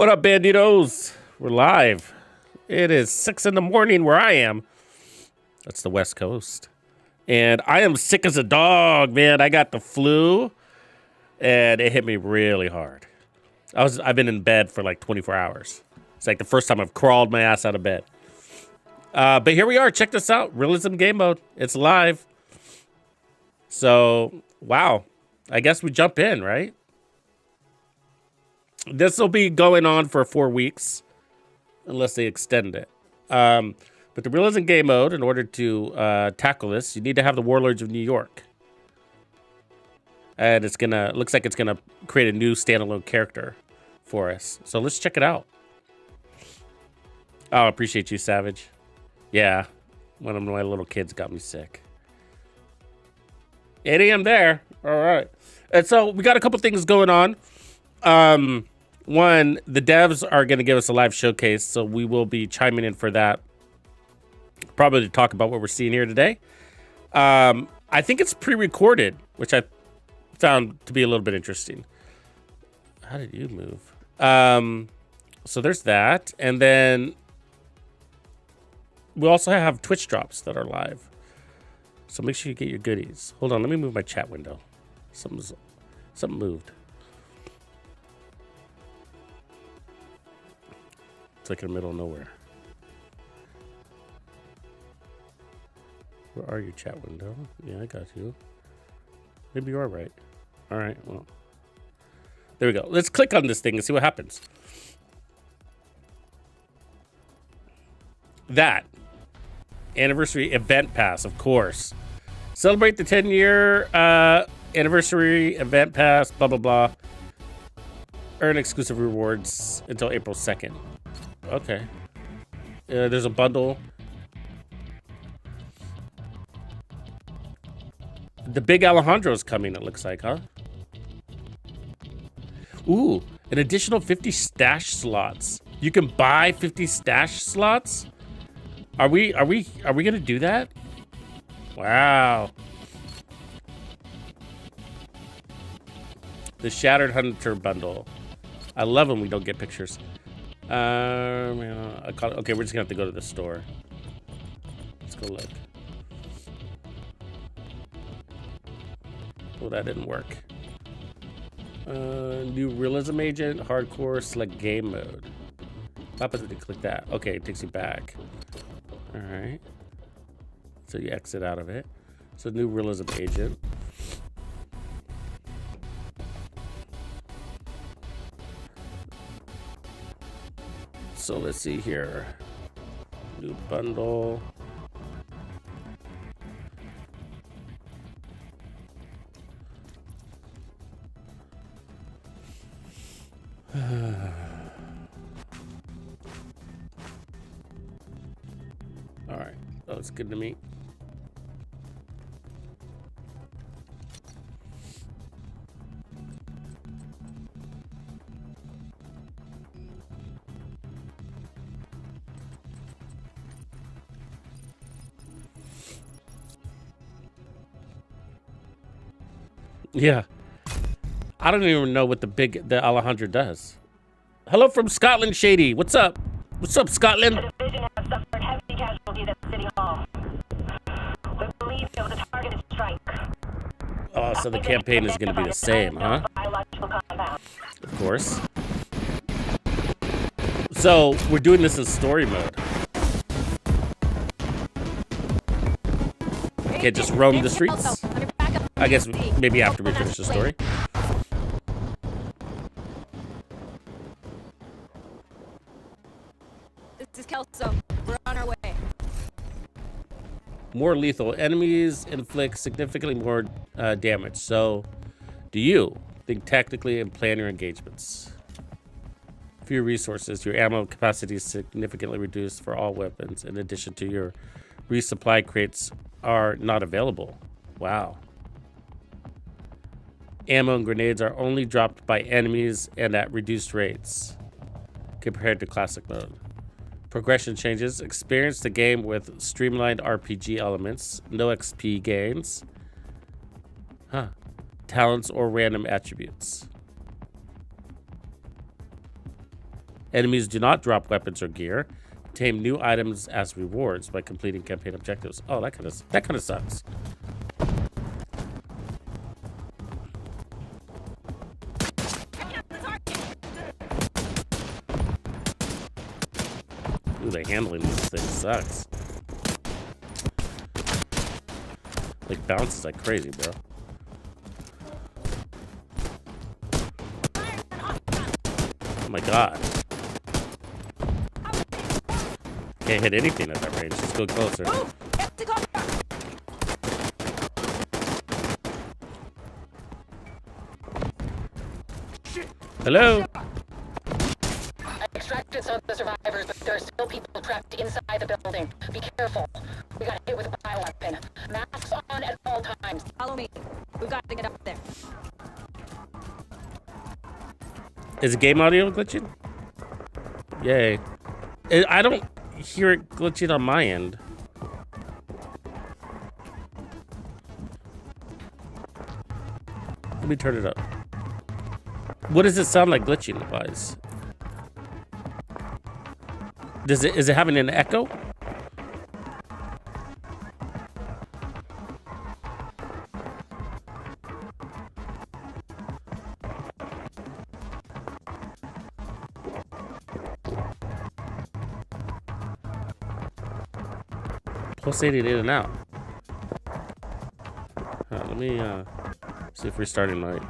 What up, Bandidos? We're live. It is 6 in the morning where I am. That's the West Coast. And I am sick as a dog, man. I got the flu, and it hit me really hard. I've been in bed for like 24 hours. It's like the first time I've crawled my ass out of bed. But here we are. Check this out. Realism game mode. It's live. So, wow. I guess we jump in, right? This will be going on for 4 weeks, unless they extend it. But the Realism game mode, in order to tackle this, you need to have the Warlords of New York. And looks like it's gonna create a new standalone character for us. So let's check it out. Oh, I appreciate you, Savage. Yeah, one of my little kids got me sick. 8 a.m. there. All right. And so we got a couple things going on. One, the devs are going to give us a live showcase, so we will be chiming in for that. Probably to talk about what we're seeing here today. I think it's pre-recorded, which I found to be a little bit interesting. How did you move? So there's that. And then we also have Twitch drops that are live. So make sure you get your goodies. Hold on, let me move my chat window. Something moved. It's like in the middle of nowhere. Where are you, chat window? Yeah, I got you. Maybe you are right. All right, well. There we go. Let's click on this thing and see what happens. That. Anniversary event pass, of course. Celebrate the 10-year anniversary event pass, blah, blah, blah. Earn exclusive rewards until April 2nd. Okay. There's a bundle. The big Alejandro's coming, it looks like, huh? Ooh, an additional 50 stash slots. You can buy 50 stash slots? Are we gonna do that? Wow. The Shattered Hunter bundle. I love when we don't get pictures. Okay, we're just gonna have to go to the store. Let's go look. Oh, that didn't work. New Realism agent, hardcore, select game mode. What happens if you click that? Okay, it takes you back. All right. So you exit out of it. So new Realism agent. So let's see here. New bundle. All right. Oh, it's good to meet. Yeah. I don't even know what the Alejandro does. Hello from Scotland, Shady. What's up? What's up, Scotland? The division has suffered heavy casualties at City Hall. We believe it was a targeted strike. Oh, so the campaign is going to be the same, huh? Of course. So we're doing this in story mode. Can't just roam the streets. I guess maybe after we finish the story. This is Kelso. We're on our way. More lethal enemies inflict significantly more damage. So, do you think tactically and plan your engagements? Fewer resources. Your ammo capacity is significantly reduced for all weapons. In addition to your resupply crates are not available. Wow. Ammo and grenades are only dropped by enemies and at reduced rates compared to classic mode. Progression changes. Experience the game with streamlined RPG elements. No XP gains. Huh. Talents or random attributes. Enemies do not drop weapons or gear. Obtain new items as rewards by completing campaign objectives. Oh, that kind of sucks. Ooh, the handling of this thing sucks. Like bounces like crazy, bro. Oh my god. Can't hit anything at that range. Let's go closer. Hello? I extracted some of the survivors, but there are still people trapped inside the building. Be careful. We got hit with a bioweapon. Masks on at all times. Follow me. We've got to get up there. Is the game audio glitching? Yay. I don't hear it glitching on my end. Let me turn it up. What does it sound like glitching wise? Is it having an echo? Pulsating in and out. Let me see if restarting light.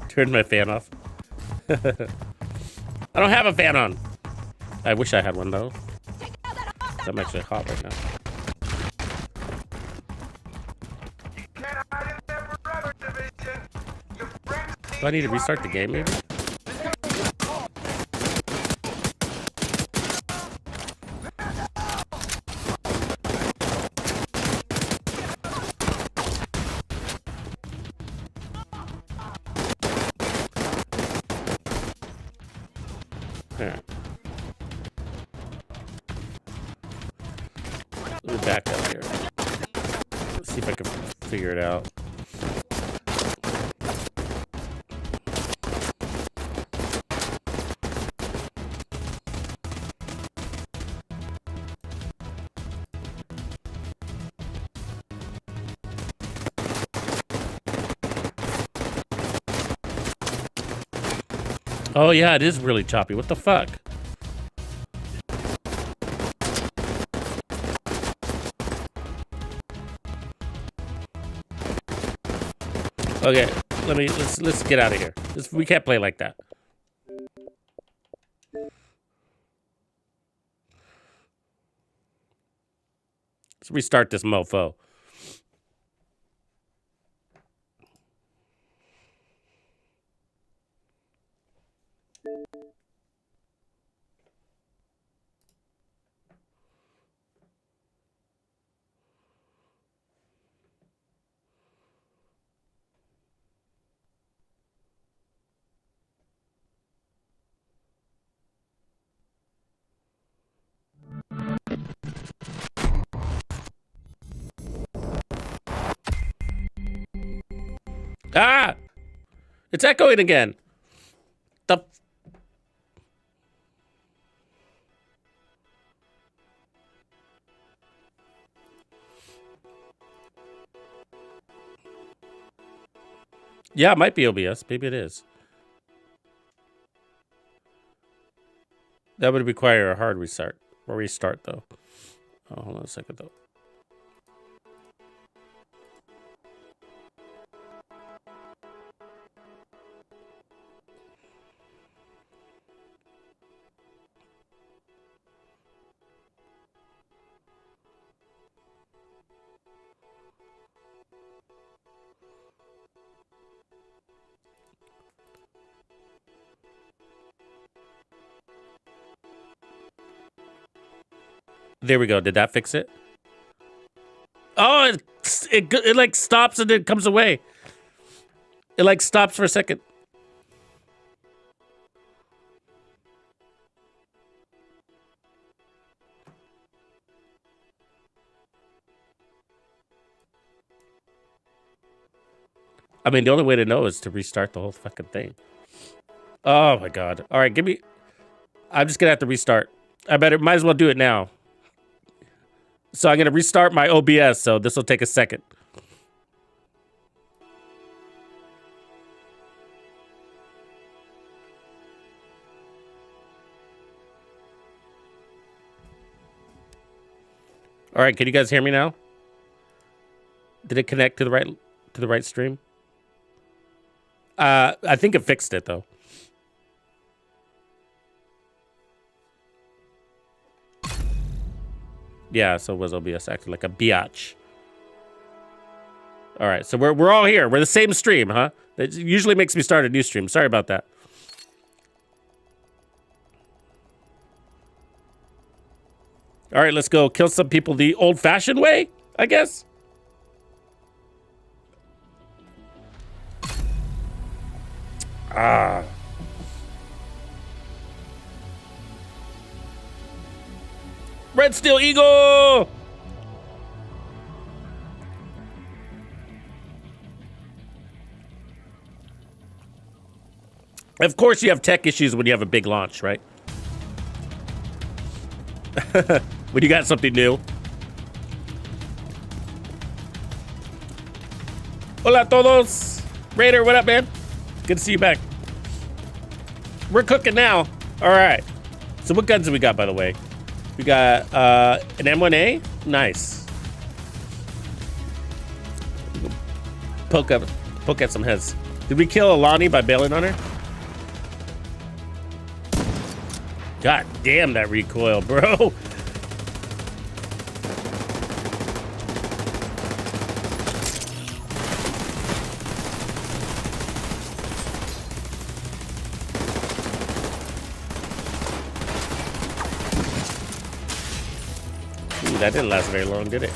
Turn my fan off. I don't have a fan on. I wish I had one though. I'm actually hot right now. Do I need to restart the game maybe? Alright. Let me back up here. Let's see if I can figure it out. Oh yeah, it is really choppy. What the fuck? Okay, let's get out of here. We can't play like that. Let's restart this mofo. Ah! It's echoing again. The... Yeah, it might be OBS. Maybe it is. That would require a hard restart. Or restart, though. Oh, hold on a second, though. There we go. Did that fix it? Oh, it like stops and then comes away. It like stops for a second. I mean, the only way to know is to restart the whole fucking thing. Oh my god. All right, give me... I'm just gonna have to restart. Might as well do it now. So I'm gonna restart my OBS, so this will take a second. All right, can you guys hear me now? Did it connect to the right stream? I think it fixed it though. Yeah, so it was OBS acting like a biatch. All right, so we're all here. We're the same stream, huh? It usually makes me start a new stream. Sorry about that. All right, let's go kill some people the old-fashioned way, I guess. Ah. Red Steel Eagle! Of course you have tech issues when you have a big launch, right? When you got something new. Hola todos! Raider, what up, man? Good to see you back. We're cooking now. All right. So what guns do we got, by the way? We got an M1A. Nice. Poke at some heads. Did we kill Alani by bailing on her? God damn that recoil, bro. Ooh, that didn't last very long, did it?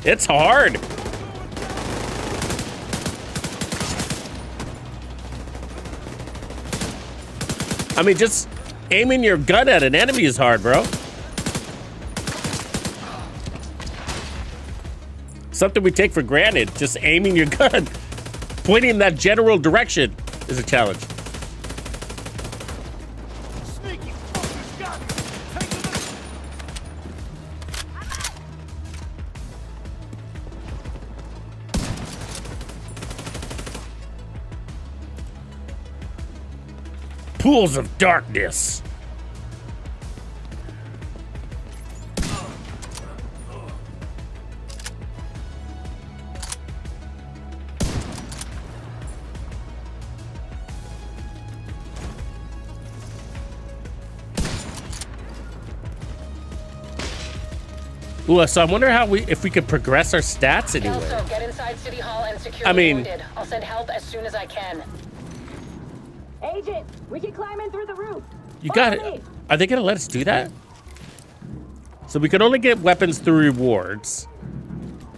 It's hard. I mean, just aiming your gun at an enemy is hard, bro. Something we take for granted. Just aiming your gun, pointing in that general direction is a challenge. Pools of darkness. Ooh, so I wonder how if we could progress our stats anywhere. Also, get inside City Hall and secure I mean, the wounded. I'll send help as soon as I can. Agent, we can climb in through the roof. You got it. Are they gonna let us do that? So we can only get weapons through rewards.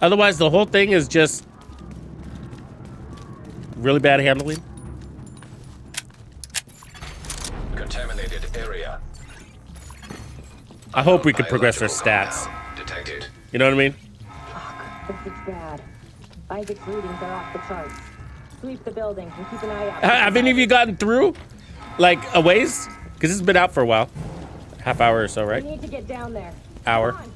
Otherwise, the whole thing is just really bad handling. Contaminated area. I hope we could progress our stats. Detected. You know what I mean? This is bad. Isaac's readings are off the charts. Sweep the building and keep an eye out. Have any of you gotten through? Like, a ways? Because it's been out for a while. Half hour or so, right? We need to get down there. Hour. Come on.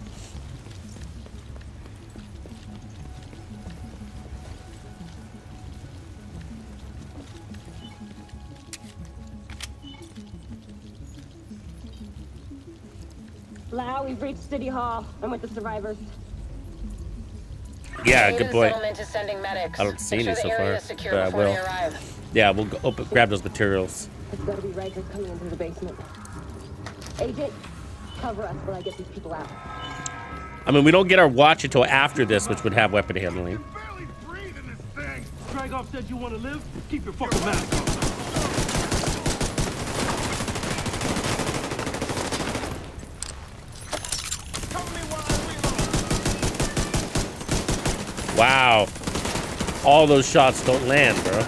Lau, we've reached City Hall. I'm with the survivors. Yeah, good point. Settlement is sending medics. I don't see Make any sure so the area far, is secure but I before will. they arrive. Yeah, we'll go grab those materials. There's gotta be Rikers coming in through the basement. Agent, cover us while I get these people out. I mean, we don't get our watch until after this, which would have weapon handling. Barely breathe in this thing. Dragoff said you want to live? Keep your fucking mask on. Wow. All those shots don't land, bro.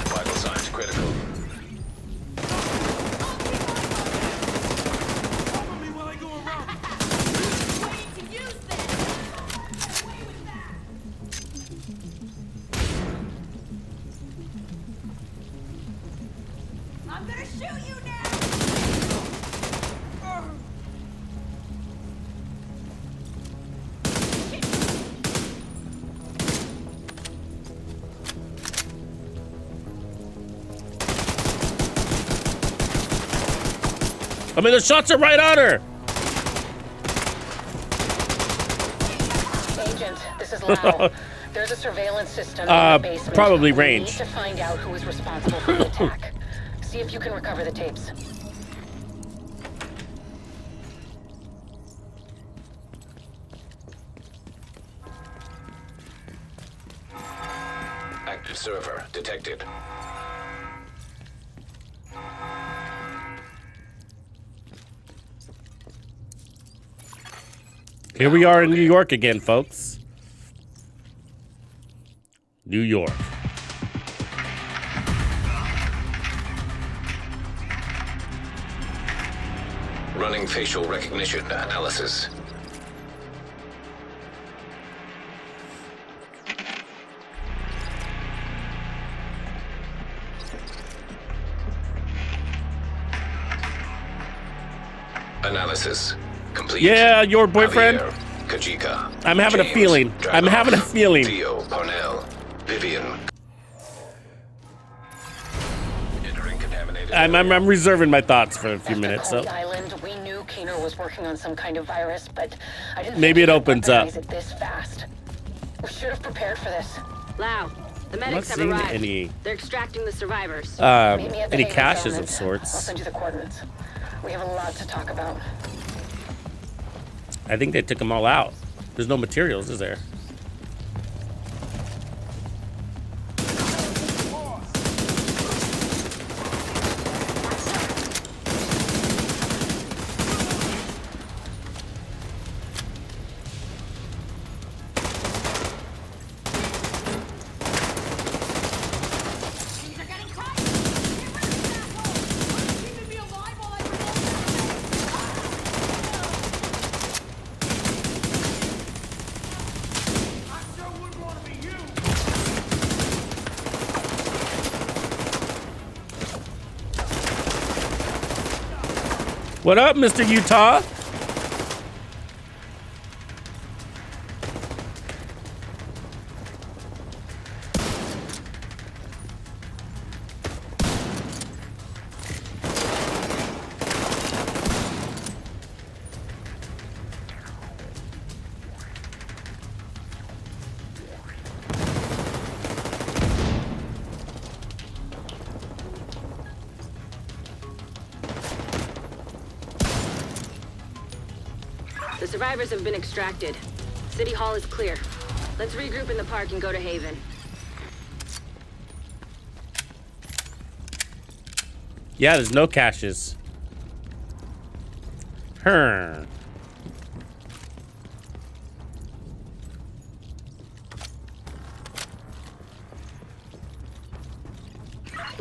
Vital signs critical. Cover me while I go around. I'm gonna shoot you now! I mean, the shots are right on her. Agent, this is Lau. There's a surveillance system in the basement. Probably We range. need to find out who is responsible for the attack. See if you can recover the tapes. Active server detected. Here we are in New York again, folks. New York. Running facial recognition analysis. Analysis complete. Yeah, your boyfriend. Javier, Kajika, I'm having a James, feeling. I'm Dragoff, having a feeling. Theo, Parnell, Vivian. Entering contaminated I'm reserving my thoughts for a few After minutes. Conley So Island, we knew Keener was working on some kind of virus, but I didn't maybe think it he'd opens up. weaponize it this fast. We should have prepared for this. Lau, the I'm not medics have seeing arrived. any They're extracting the survivors. Meet me at the any Haven caches of settlement. I'll sorts. send you the coordinates. We have a lot to talk about. I think they took them all out. There's no materials, is there? What up, Mr. Utah? The survivors have been extracted. City Hall is clear. Let's regroup in the park and go to Haven. Yeah, there's no caches. We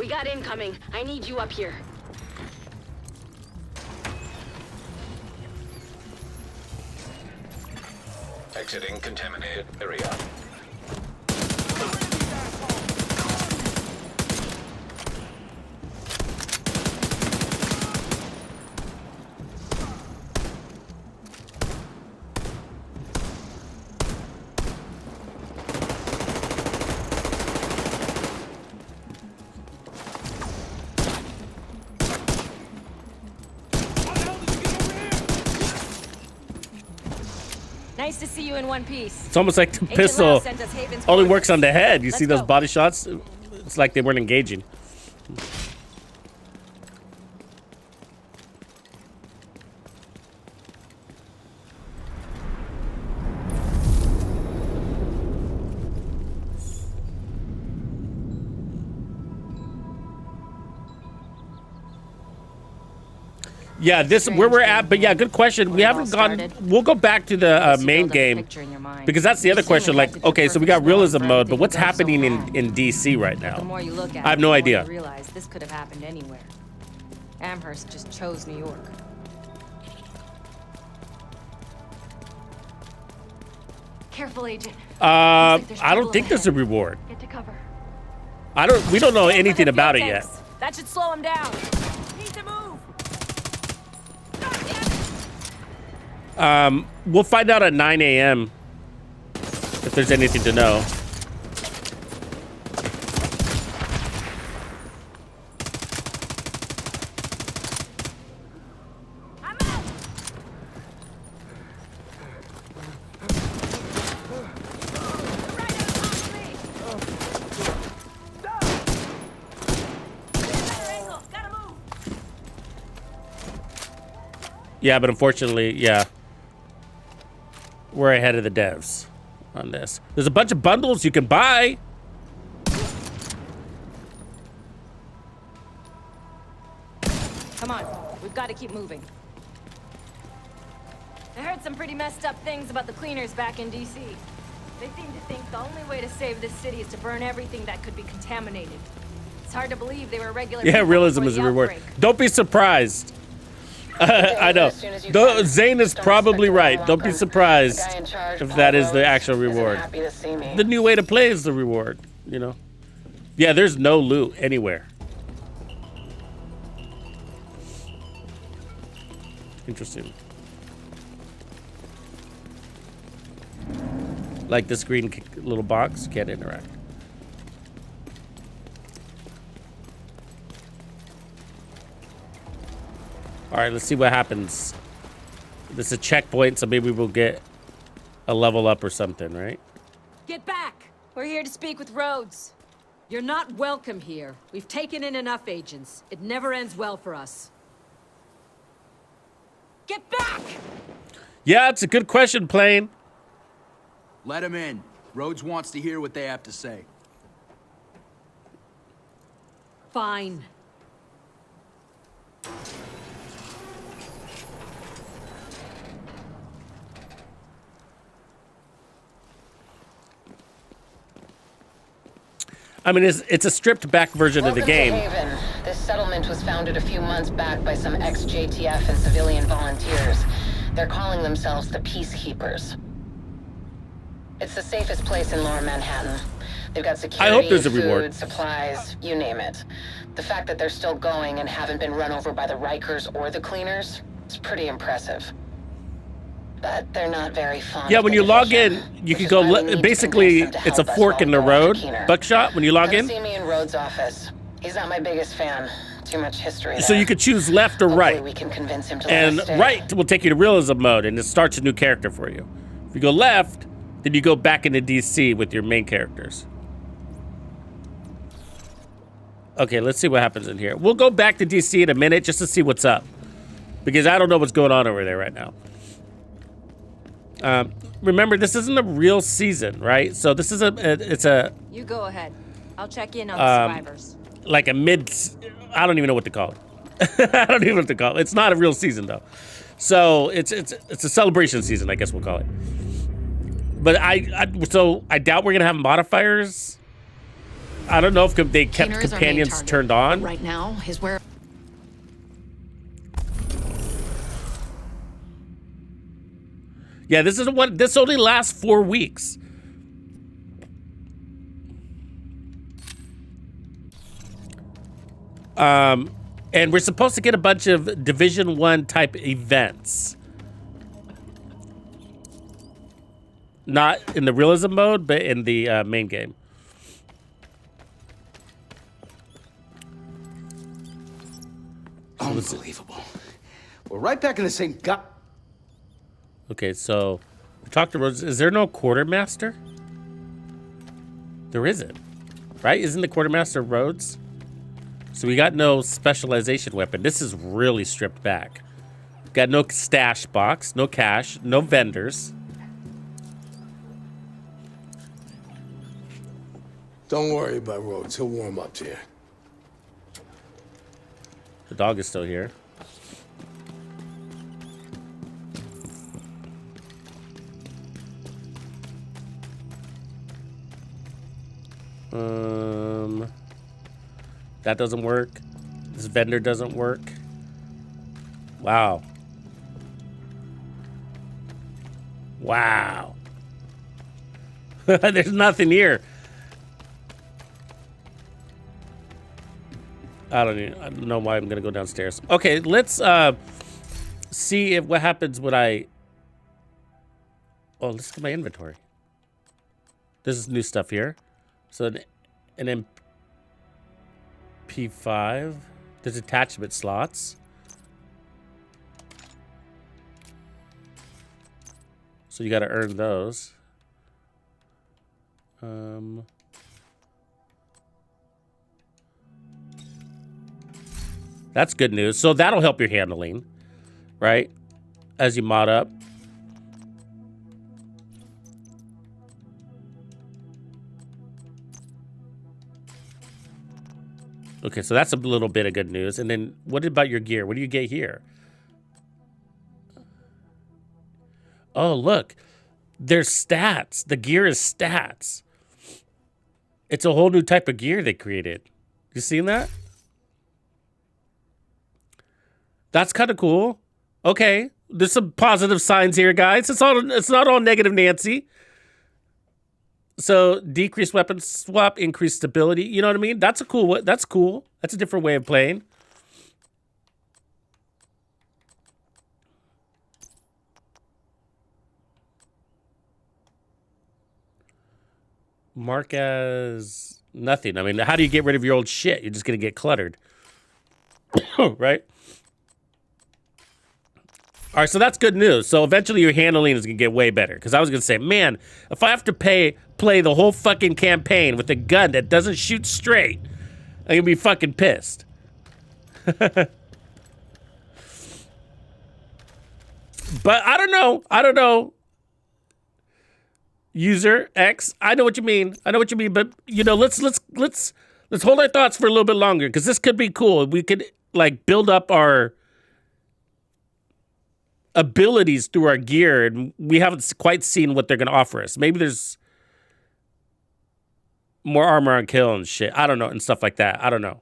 got incoming. I need you up here. Exiting contaminated area. Nice to see you in one piece. It's almost like the Agent pistol Lau sent us Haven's only coordinates. works on the head. You Let's see those go. body shots? It's like they weren't engaging. Yeah, this where we're at, but yeah, good question. We haven't gone. We'll go back to the main game because that's the other question. Like, okay, so we got realism mode, but what's happening in DC right The now? more you look at I have it, no the more idea. you realize this could have happened anywhere. Amherst just chose New York. Careful, Agent. I don't think there's a reward. Get to cover. We don't know anything about it yet. That should slow him down. Need to move. We'll find out at 9 a.m. if there's anything to know. I'm out. Yeah, but unfortunately, yeah. We're ahead of the devs on this. There's a bunch of bundles you can buy. Come on, we've got to keep moving. I heard some pretty messed up things about the cleaners back in DC. They seem to think the only way to save this city is to burn everything that could be contaminated. It's hard to believe they were regular Yeah, people realism before is a the reward. outbreak. Don't be surprised. I know. Zane is probably right. Don't be surprised if that is the actual reward. The new way to play is the reward, you know? Yeah, there's no loot anywhere. Interesting. Like this green little box, can't interact. All right, let's see what happens. This is a checkpoint, so maybe we'll get a level up or something, right? Get back! We're here to speak with Rhodes. You're not welcome here. We've taken in enough agents. It never ends well for us. Get back! Yeah, it's a good question, Plane. Let him in. Rhodes wants to hear what they have to say. Fine. I mean, it's a stripped back version of the game. Welcome to Haven. This settlement was founded a few months back by some ex-JTF and civilian volunteers. They're calling themselves the Peacekeepers. It's the safest place in Lower Manhattan. They've got security, I hope there's a food, reward. supplies, you name it. The fact that they're still going and haven't been run over by the Rikers or the Cleaners is pretty impressive. But they're not very fond Yeah, of when the you log division, in, you which can is go. why we need to Basically, convince them to it's a help us fork while in the we go after road. Keener. Buckshot when you log Come in. see me in Rhodes' office. He's not my biggest fan. Too much history there. So you could choose left or Hopefully right. we can convince him to let And us stay. right will take you to realism mode, and it starts a new character for you. If you go left, then you go back into DC with your main characters. Okay, let's see what happens in here. We'll go back to DC in a minute just to see what's up, because I don't know what's going on over there right now. Remember, this isn't a real season, right? So this is it's a You go ahead. I'll check in on the survivors. like a mid. I don't even know what to call it. I don't even know what to call it. It's not a real season though, so it's a celebration season, I guess we'll call it. But so I doubt we're gonna have modifiers. I don't know if they kept Keener is our main companions target, turned but on. right now, his where. Yeah, this is what this only lasts 4 weeks. And we're supposed to get a bunch of Division 1 type events. Not in the realism mode, but in the main game. Unbelievable. We're right back in the same Okay, so we talked to Rhodes. Is there no quartermaster? There isn't, right? Isn't the quartermaster Rhodes? So we got no specialization weapon. This is really stripped back. Got no stash box, no cash, no vendors. Don't worry about Rhodes. He'll warm up here. The dog is still here. That doesn't work. This vendor doesn't work. Wow. Wow. There's nothing here. I don't know why I'm gonna go downstairs. Okay, let's see if what happens when I. Oh, let's look at my inventory. This is new stuff here. So an MP5. There's attachment slots. So you got to earn those. That's good news. So that'll help your handling, right? As you mod up. Okay, so that's a little bit of good news. And then what about your gear? What do you get here? Oh, look. There's stats. The gear is stats. It's a whole new type of gear they created. You seen that? That's kind of cool. Okay. There's some positive signs here, guys. It's not all negative Nancy. So decreased weapon swap, increased stability. You know what I mean? That's a cool. That's cool. That's a different way of playing. Mark as nothing. I mean, how do you get rid of your old shit? You're just gonna get cluttered, right? All right, so that's good news. So eventually your handling is going to get way better. Because I was going to say, man, if I have to play the whole fucking campaign with a gun that doesn't shoot straight, I'm going to be fucking pissed. But I don't know. I don't know. User X, I know what you mean. I know what you mean. But, you know, let's hold our thoughts for a little bit longer. Because this could be cool. We could, like, build up our abilities through our gear, and we haven't quite seen what they're going to offer us. Maybe there's more armor on kill and shit. I don't know, and stuff like that. I don't know.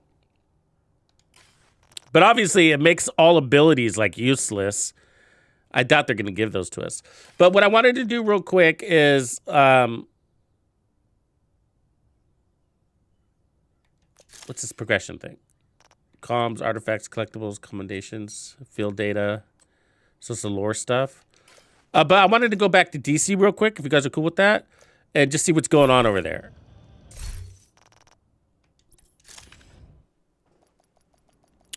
But obviously, it makes all abilities, like, useless. I doubt they're going to give those to us. But what I wanted to do real quick is... what's this progression thing? Comms, artifacts, collectibles, commendations, field data... So it's the lore stuff. But I wanted to go back to DC real quick, if you guys are cool with that, and just see what's going on over there.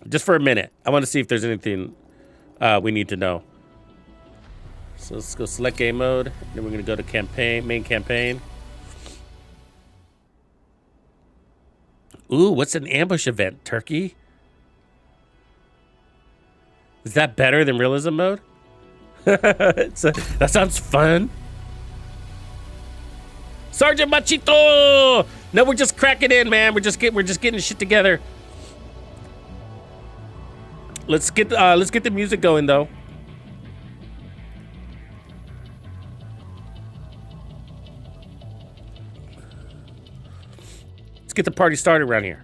Just for a minute. I want to see if there's anything we need to know. So let's go select game mode. Then we're going to go to campaign, main campaign. Ooh, what's an ambush event? Turkey? Is that better than realism mode? That sounds fun. Sergeant Machito! No, we're just cracking in, man. We're just getting shit together. Let's get the music going though. Let's get the party started around here.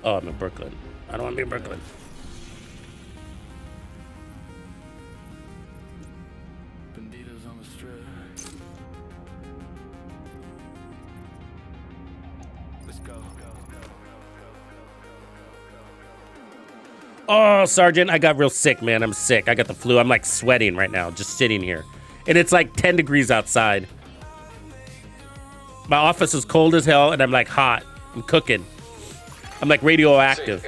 Oh, I'm in Brooklyn. I don't want to be in Brooklyn. Bandidos on the strip. Let's go. Oh, Sergeant, I got real sick, man. I'm sick. I got the flu. I'm like sweating right now, just sitting here. And it's like 10 degrees outside. My office is cold as hell, and I'm like hot. I'm cooking. I'm like radioactive.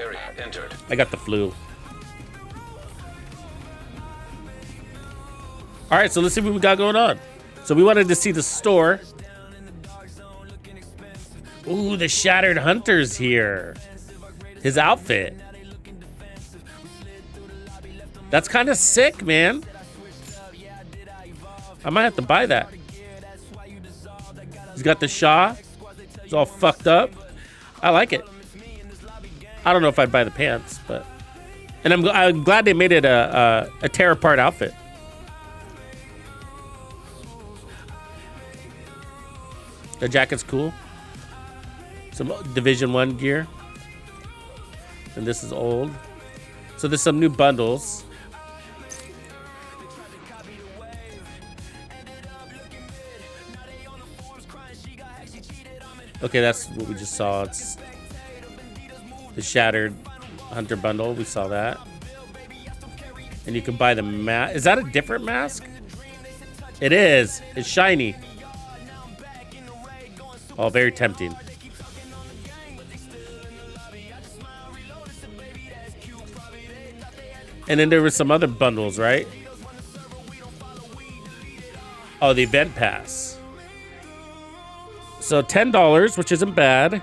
I got the flu. All right, so let's see what we got going on. So we wanted to see the store. Ooh, the Shattered Hunter's here. His outfit. That's kind of sick, man. I might have to buy that. He's got the Shaw. He's all fucked up. I like it. I don't know if I'd buy the pants, but... And I'm glad they made it a tear-apart outfit. The jacket's cool. Some Division 1 gear. And this is old. So there's some new bundles. Okay, that's what we just saw. It's the Shattered Hunter bundle. We saw that. And you can buy the mask. Is that a different mask? It is. It's shiny. Oh, very tempting. And then there were some other bundles, right? Oh, the event pass. So $10, which isn't bad.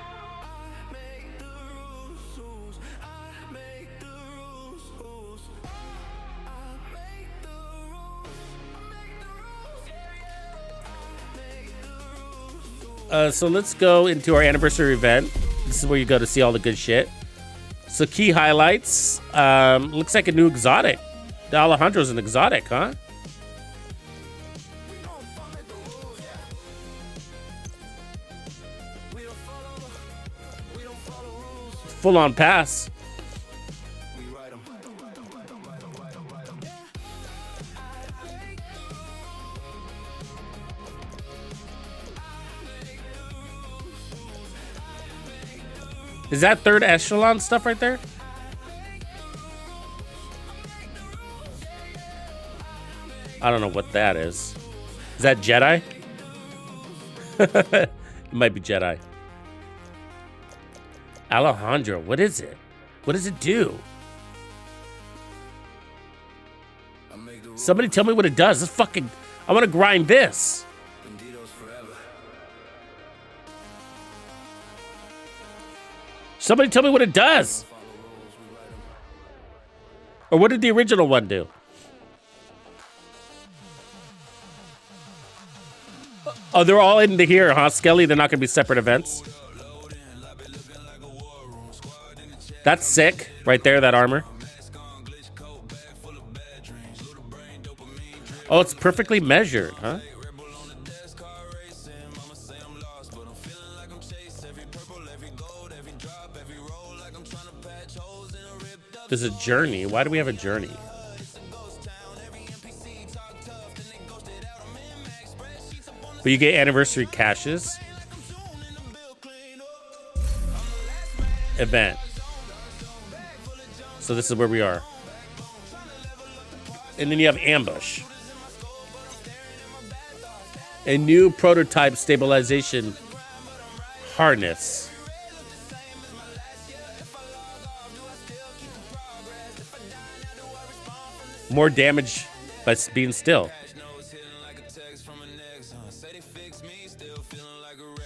So let's go into our anniversary event. This is where you go to see all the good shit. So key highlights. Looks like a new exotic. The Alejandro's an exotic, huh? Full-on pass. Is that third echelon stuff right there? I don't know what that is. Is that Jedi? It might be Jedi. Alejandro, what is it? What does it do? Somebody tell me what it does. This fucking... I want to grind this. Somebody tell me what it does. Or what did the original one do? Oh, they're all into here, huh? Skelly, they're not going to be separate events. That's sick. Right there, that armor. Oh, it's perfectly measured, huh? There's a journey. Why do we have a journey? But you get anniversary caches. Event. So this is where we are. And then you have ambush. A new prototype stabilization harness. More damage by being still.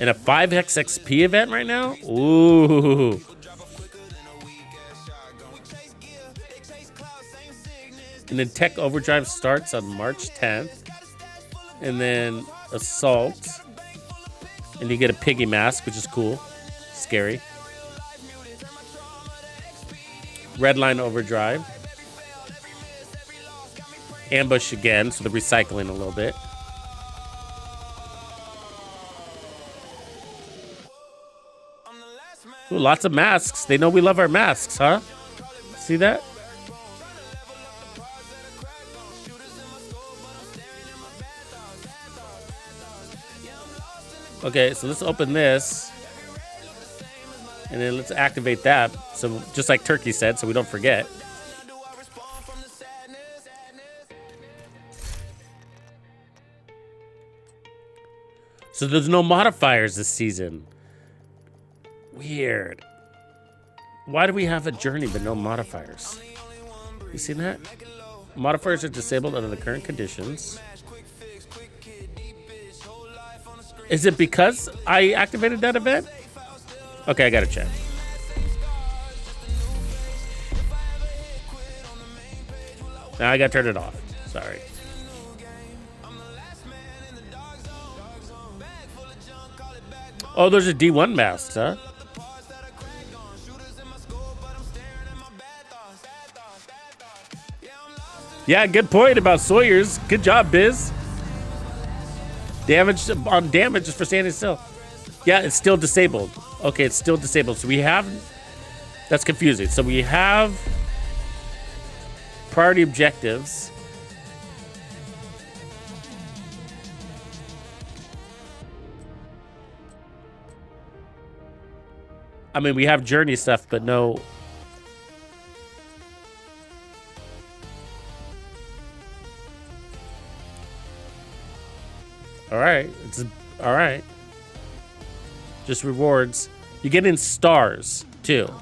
And a 5x XP event right now? Ooh. And then Tech Overdrive starts on March 10th. And then Assault. And you get a piggy mask, which is cool. Scary. Redline Overdrive. Ambush again, so they're recycling a little bit. Ooh, lots of masks. They know we love our masks, huh? See that? Okay, so let's open this. And then let's activate that. So just like Turkey said, so we don't forget. So there's no modifiers this season. Weird. Why do we have a journey but no modifiers? You seen that? Modifiers are disabled under the current conditions. Is it because I activated that event? Okay, I gotta check. Now I gotta turn it off. Sorry. Oh, those are D1 masks, huh? Yeah, good point about Sawyer's. Good job, Biz. Damage on damage is for standing still. Yeah, it's still disabled. Okay, it's still disabled. So we have... That's confusing. So we have priority objectives. I mean, we have journey stuff, but no... All right. All right. Just rewards. You get in stars, too.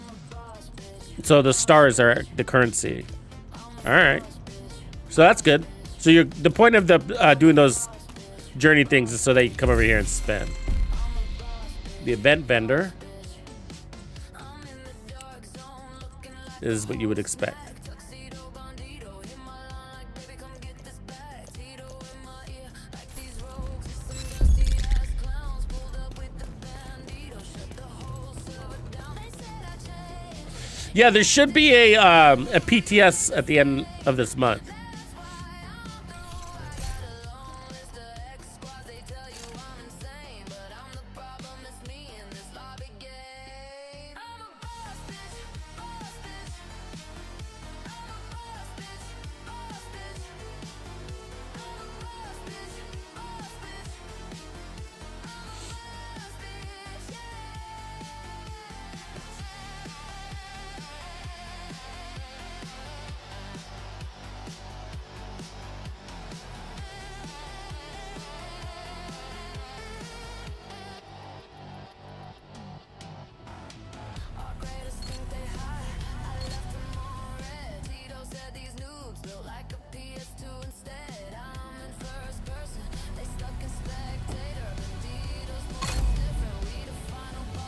So the stars are the currency. All right. So that's good. So the point of the doing those journey things is so that you can come over here and spend. The event vendor is what you would expect. Yeah, there should be a PTS at the end of this month.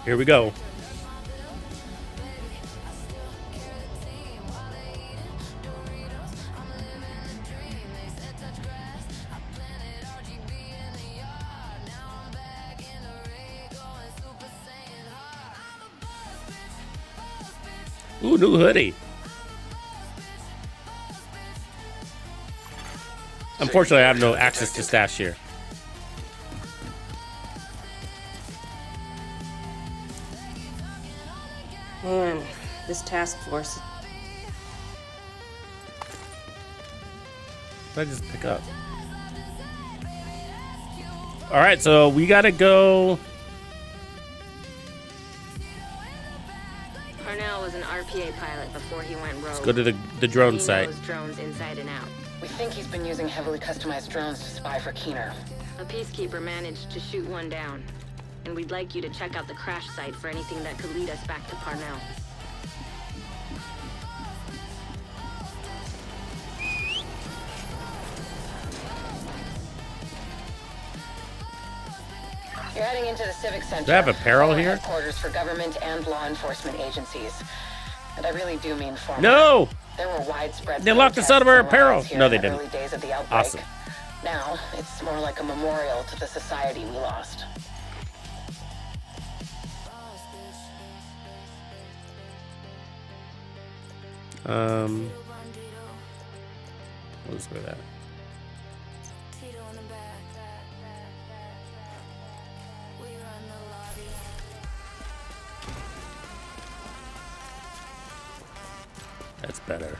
Here we go. Ooh, new hoodie. Unfortunately, I have no access to stash here. Man, this task force. What did I just pick up? All right, so we gotta go. Parnell was an RPA pilot before he went rogue. Let's go to the drone He site. knows drones inside and out. We think he's been using heavily customized drones to spy for Keener. A peacekeeper managed to shoot one down, and we'd like you to check out the crash site for anything that could lead us back to Parnell. You're heading into the Civic Center. Do I have apparel here? Headquarters for government and law enforcement agencies. And I really do mean formal. No! There were widespread. They locked us out of our apparel. No, they didn't. Early days of the outbreak. Awesome. Now it's more like a memorial to the society we lost. Let's go that. That's better.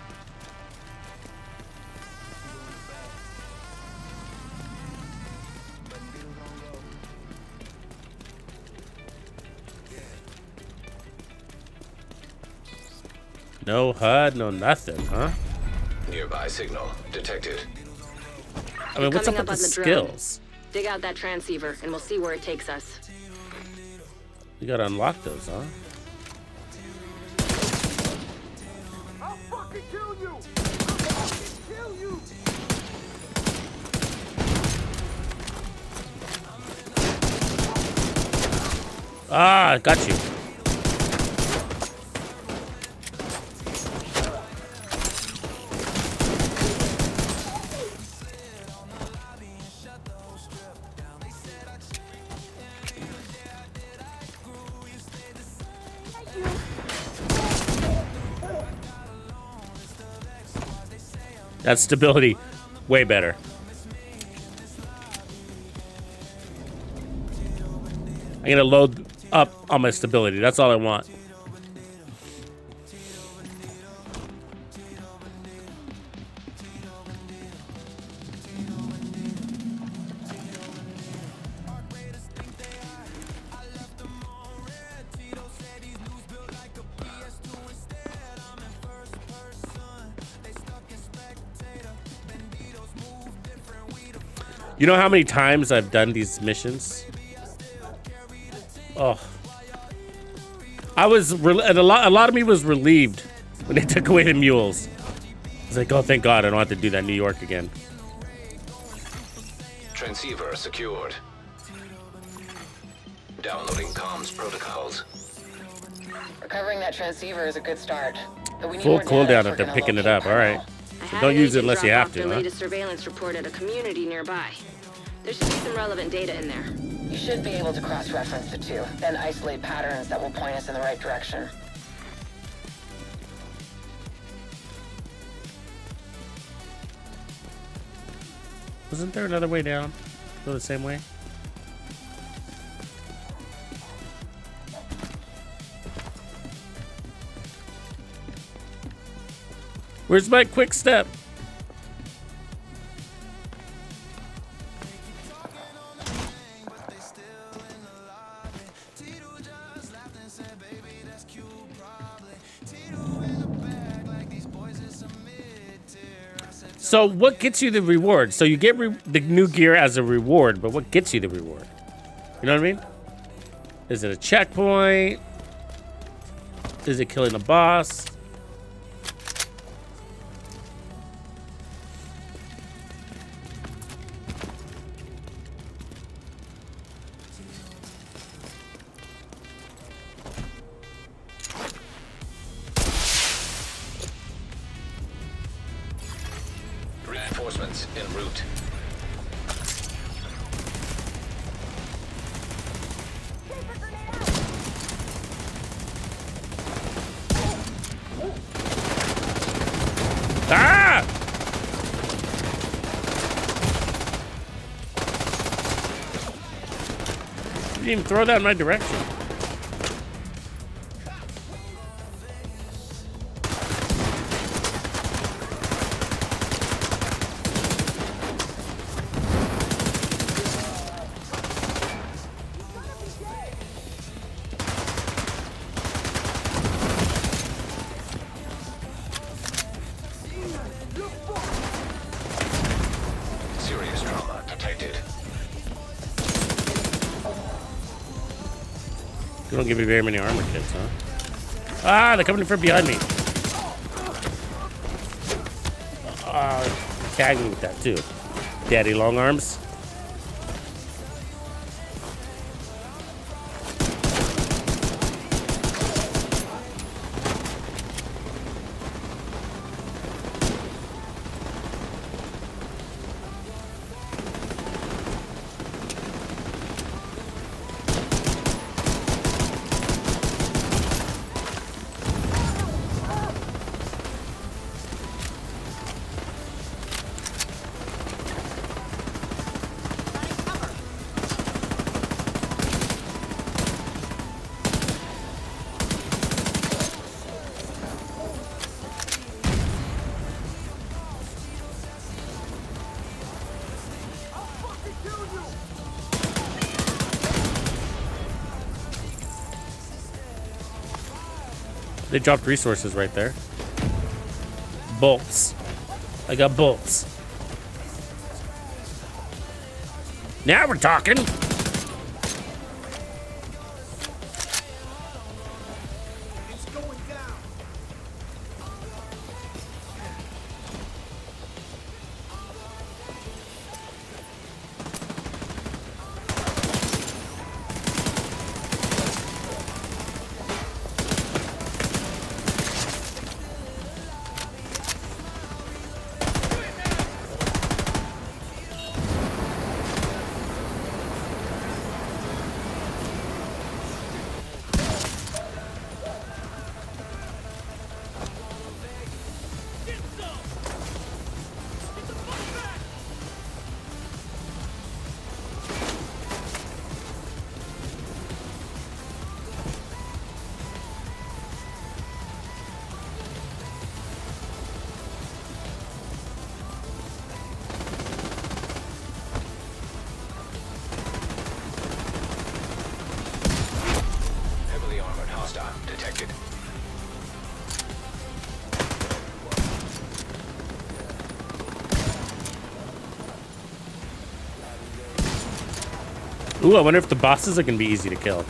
No HUD, no nothing, huh? Nearby signal detected. I mean, what's up Coming with the up on the drone. skills? Dig out that transceiver, and we'll see where it takes us. You gotta unlock those, huh? I'll fucking kill you! I'll fucking kill you! Ah, got you. That stability, way better. I'm gonna load up on my stability. That's all I want. You know how many times I've done these missions? Oh, I was and a lot of me was relieved when they took away the mules. I was like, oh, thank God, I don't have to do that in New York again. Transceiver secured. Downloading comms protocols. Recovering that transceiver is a good start. But we need Full more data cooldown we're if they're gonna picking it locate up. All right. I had Don't an use it agent unless you drop have off to, the huh? latest surveillance report at a community nearby. There should be some relevant data in there. You should be able to cross-reference the two, then isolate patterns that will point us in the right direction. Wasn't there another way down? Go the same way? Where's my quick step? So what gets you the reward? So you get the new gear as a reward, but what gets you the reward? You know what I mean? Is it a checkpoint? Is it killing a boss? Reinforcements en route. Ah! You didn't even throw that in my direction. Serious trauma detected. You don't give me very many armor kits, huh? Ah, they're coming from behind me. Tag me with that too. Daddy long arms. They dropped resources right there. Bolts. I got bolts. Now we're talking. Heavily armored hostile detected. Ooh, I wonder if the bosses are gonna be easy to kill.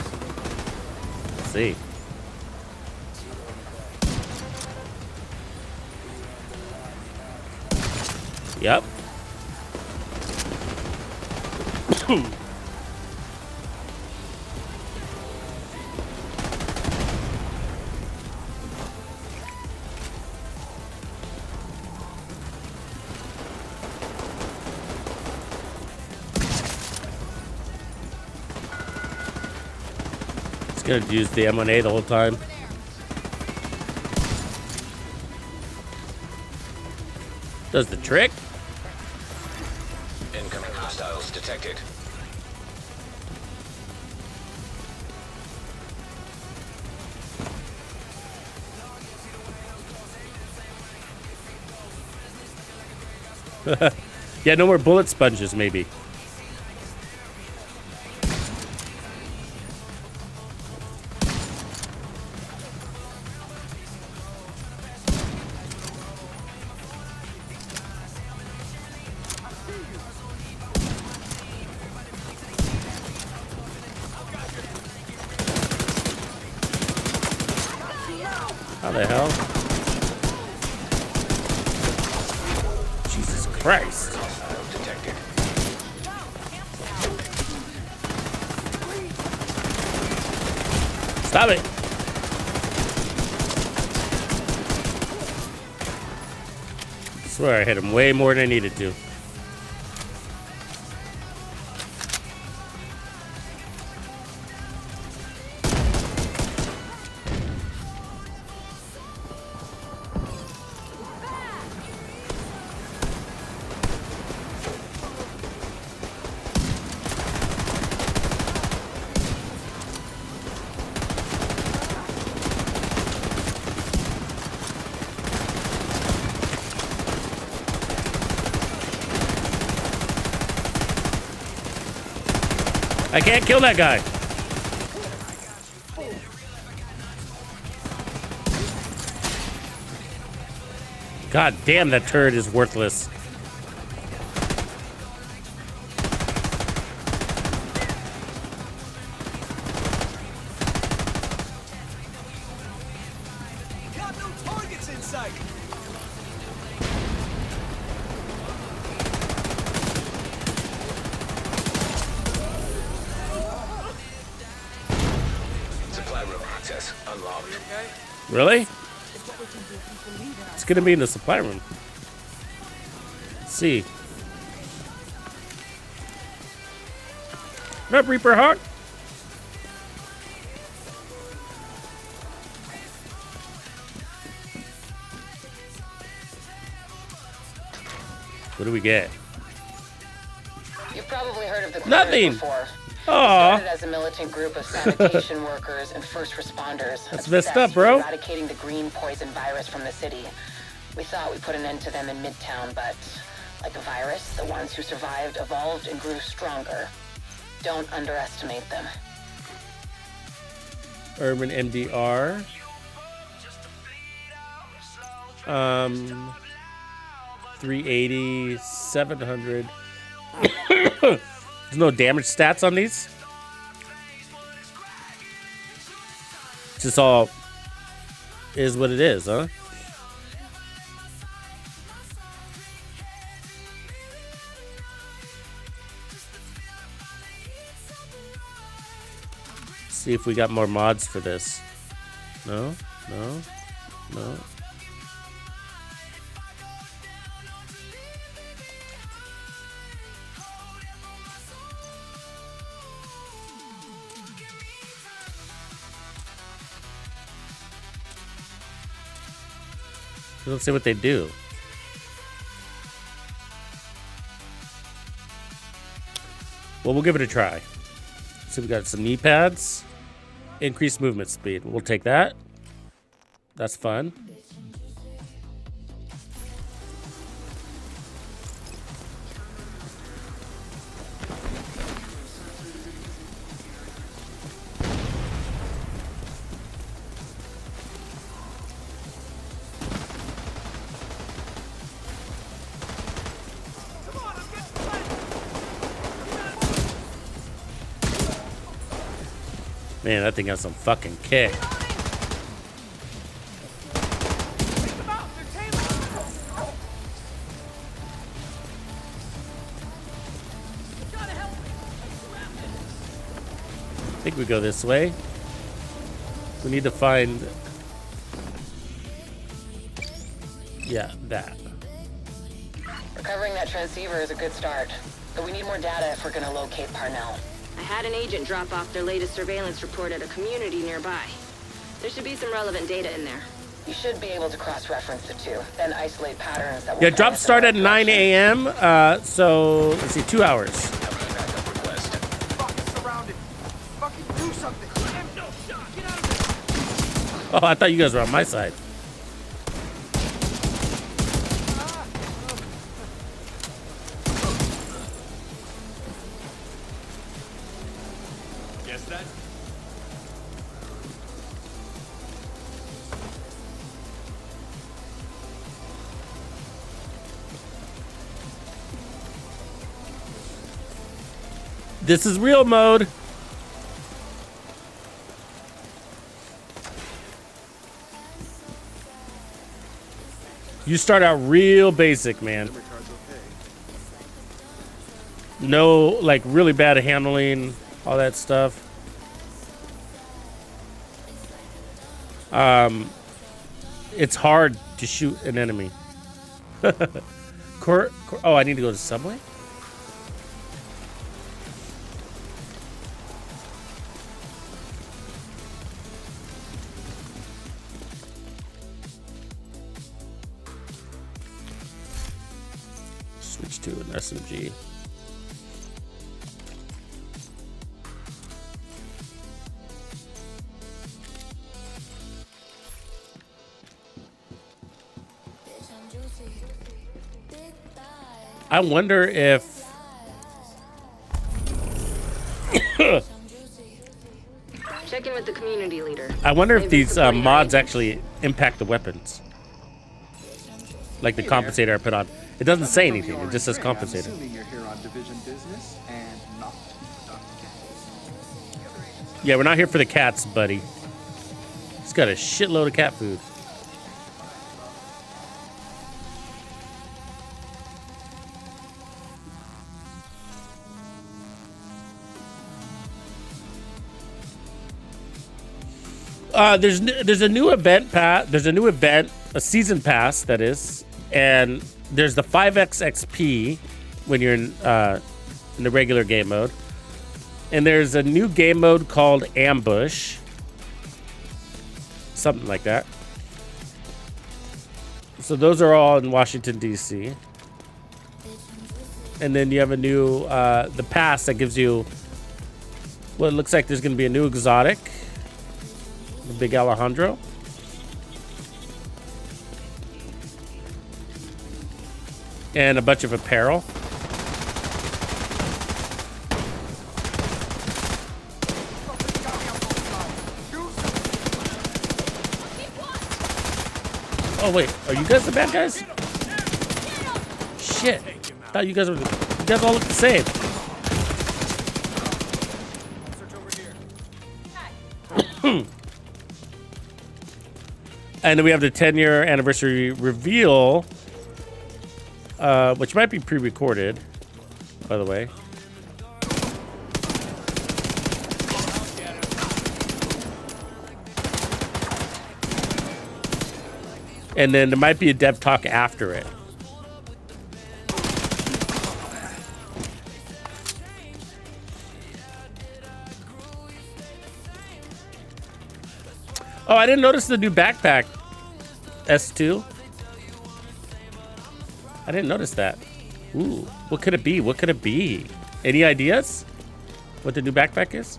Let's see. Yep. It's gonna use the M1A the whole time. Does the trick? Incoming hostiles detected. Yeah, no more bullet sponges, maybe. How the hell? Jesus Christ. Hostile detected. Stop it. I swear I hit him way more than I needed to. I can't kill that guy. God damn, that turret is worthless. Got no targets in sight. Supply room access unlocked. Really? It's gonna be in the supply room. Let's see. What up, Reaper Hawk? What do we get? You've probably heard of the Nothing. Cleaners before. Aw. Started as a militant group of sanitation workers and first responders. That's messed obsessed up, bro. with eradicating the green poison virus from the city. We thought we put an end to them in Midtown, but like a virus, the ones who survived evolved and grew stronger. Don't underestimate them. Urban MDR. 380, 700. There's no damage stats on these. Just all is what it is, huh? See if we got more mods for this. No, no, no. Let's see what they do. Well, we'll give it a try. So we got some knee pads. Increased movement speed. We'll take that. That's fun. Man, that thing has some fucking kick. I think we go this way. We need to find... Yeah, that. Recovering that transceiver is a good start, but we need more data if we're gonna locate Parnell. I had an agent drop off their latest surveillance report at a community nearby. There should be some relevant data in there. You should be able to cross-reference the two, then isolate patterns that will... Yeah, drops start at 9 a.m. So, let's see, 2 hours. Fucking surrounded. Fucking do something. No shot. Get out of there. Oh, I thought you guys were on my side. Guess that. This is real mode. You start out real basic, man. No, like, really bad handling, all that stuff. It's hard to shoot an enemy. Oh, I need to go to the subway? Switch to an SMG. I wonder if Speaking with the community leader. I wonder if Maybe these supporting our mods agents. actually impact the weapons. Like the compensator I put on. It doesn't say anything. It just says compensator. You're here on division business and not Yeah, we're not here for the cats, buddy. He's got a shitload of cat food. There's a new event pass. There's a new event, a season pass that is, and there's the 5x XP when you're in the regular game mode, and there's a new game mode called Ambush, something like that. So those are all in Washington D.C. And then you have a new the pass that gives you what it looks like there's going to be a new exotic. The big Alejandro. And a bunch of apparel. Oh wait, are you guys the bad guys? Shit. Thought you guys were you guys all look the same. And then we have the 10-year anniversary reveal, which might be pre-recorded, by the way. And then there might be a dev talk after it. Oh, I didn't notice the new backpack, S2. I didn't notice that. Ooh, what could it be? What could it be? Any ideas? What the new backpack is?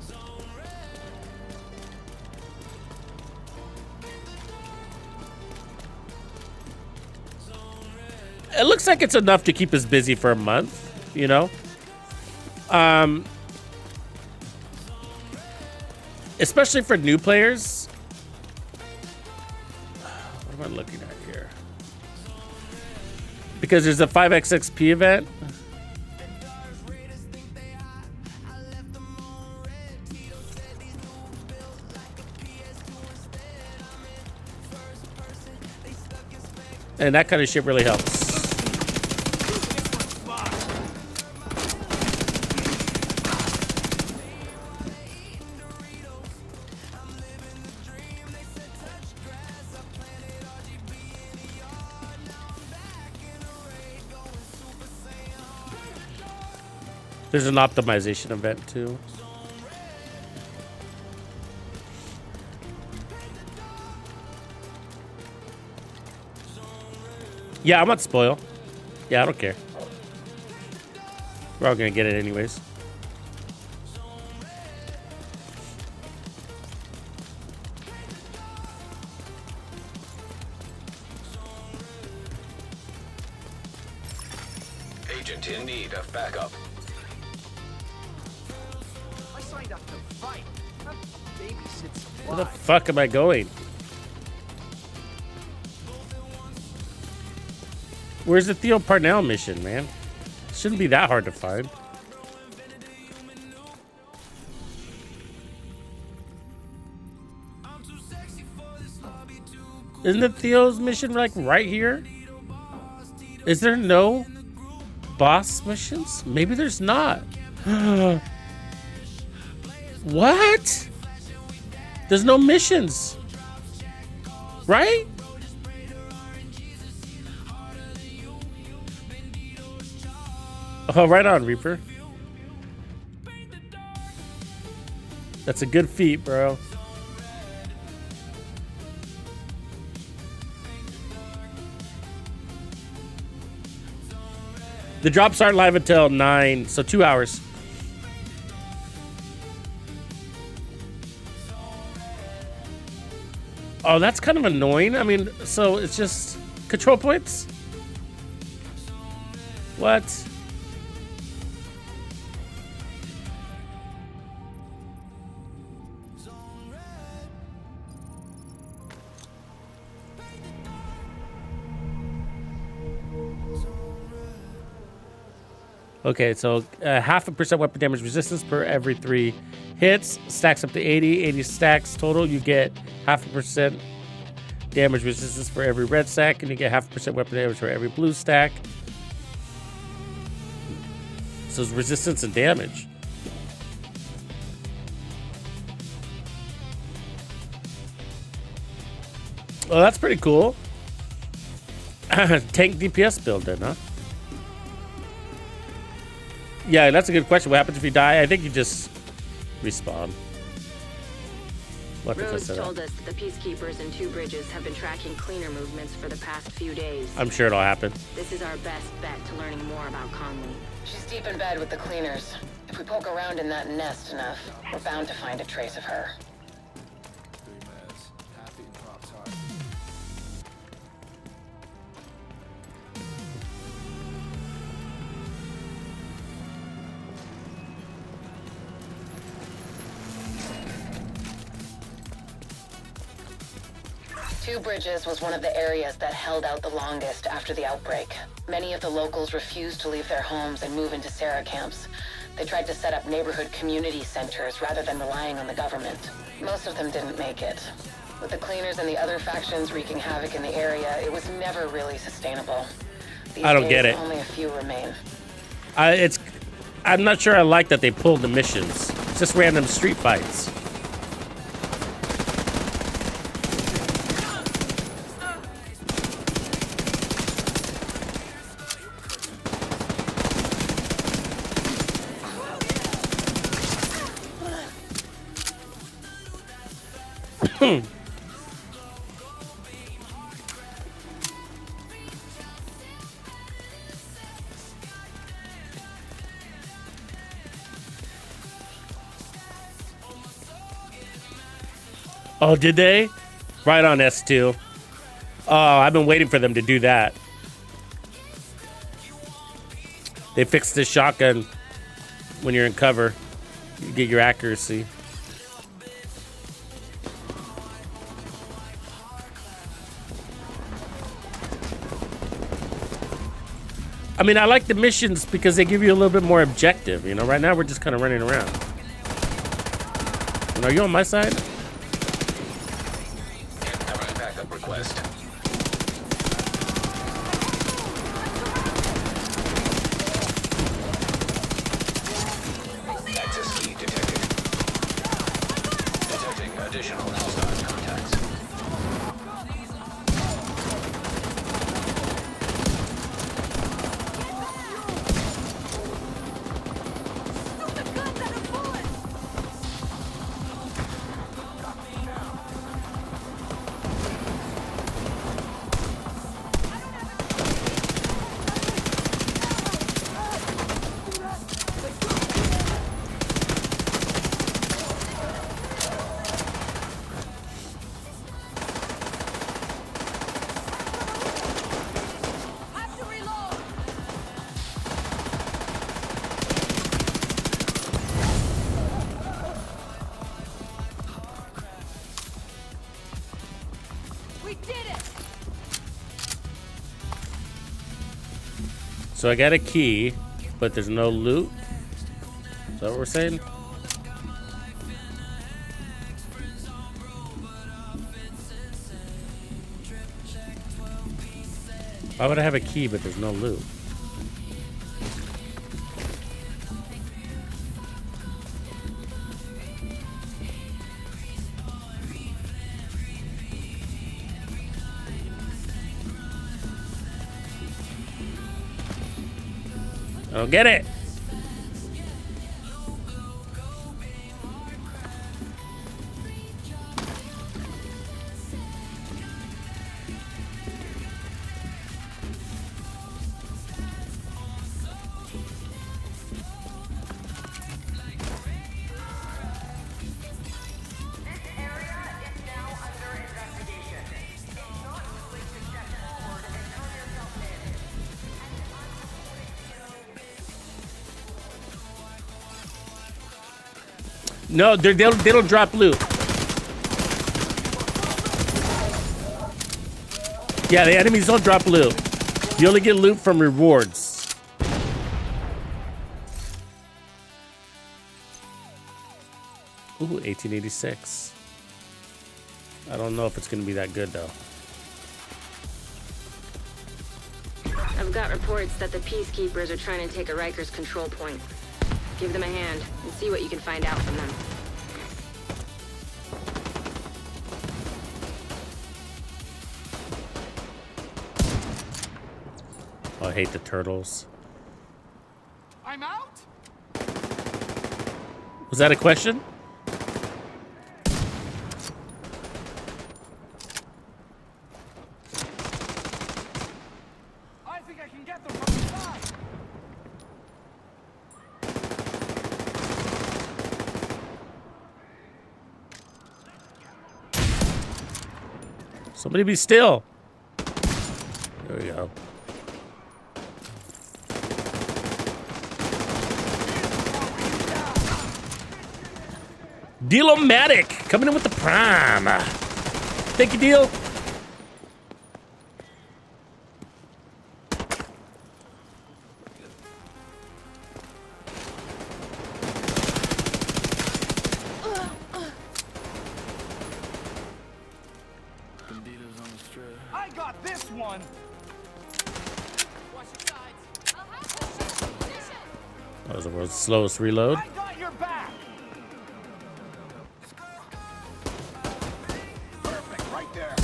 It looks like it's enough to keep us busy for a month, you know? Especially for new players. What am I looking at here? Because there's a 5x XP event. And that kind of shit really helps. There's an optimization event too. Yeah, I'm not spoil. Yeah, I don't care. We're all gonna get it anyways. Agent in need of backup. I signed up to fight. Not babysit supplies. Where the fuck am I going? Where's the Theo Parnell mission, man? Shouldn't be that hard to find. Isn't the Theo's mission like right here? Is there no boss missions? Maybe there's not. What? There's no missions. Right? Oh, right on, Reaper. That's a good feat, bro. The drops aren't live until 9, so 2 hours. Oh, that's kind of annoying. I mean, so it's just control points? What? Okay, so 0.5% weapon damage resistance per every 3 hits. Stacks up to 80. 80 stacks total. You get 0.5% damage resistance for every red stack, and you get 0.5% weapon damage for every blue stack. So it's resistance and damage. Well, that's pretty cool. Tank DPS build then, huh? Yeah, that's a good question. What happens if you die? I think you just respawn. Rhodes told us that the Peacekeepers and 2 bridges have been tracking cleaner movements for the past few days. I'm sure it'll happen. This is our best bet to learning more about Conley. She's deep in bed with the cleaners. If we poke around in that nest enough, we're bound to find a trace of her. Happy and props hard. Two Bridges was one of the areas that held out the longest after the outbreak. Many of the locals refused to leave their homes and move into Sarah camps. They tried to set up neighborhood community centers rather than relying on the government. Most of them didn't make it. With the cleaners and the other factions wreaking havoc in the area, it was never really sustainable. These I don't get days, it. Only a few remain. I'm not sure I like that they pulled the missions. It's just random street fights. Oh, did they? Right on S2. Oh, I've been waiting for them to do that. They fixed the shotgun when you're in cover. You get your accuracy. I mean, I like the missions because they give you a little bit more objective. You know, right now we're just kind of running around. And are you on my side? Backup request. Access key detected. Detecting additional hostile contacts. So I got a key, but there's no loot. Is that what we're saying? Why would I have a key, but there's no loot? I don't get it. No, they don't drop loot. Yeah, the enemies don't drop loot. You only get loot from rewards. 1886. I don't know if it's gonna be that good though. I've got reports that the Peacekeepers are trying to take a Rikers control point. Give them a hand and see what you can find out from them. Oh, I hate the turtles. I'm out? Was that a question? I think I can get them from the side. Somebody be still. There we go. Deal-O-Matic coming in with the prime. Thank you, Deal. Bandidos on the strip. I got this one. That was the world's slowest reload. I got your back. Perfect, right there.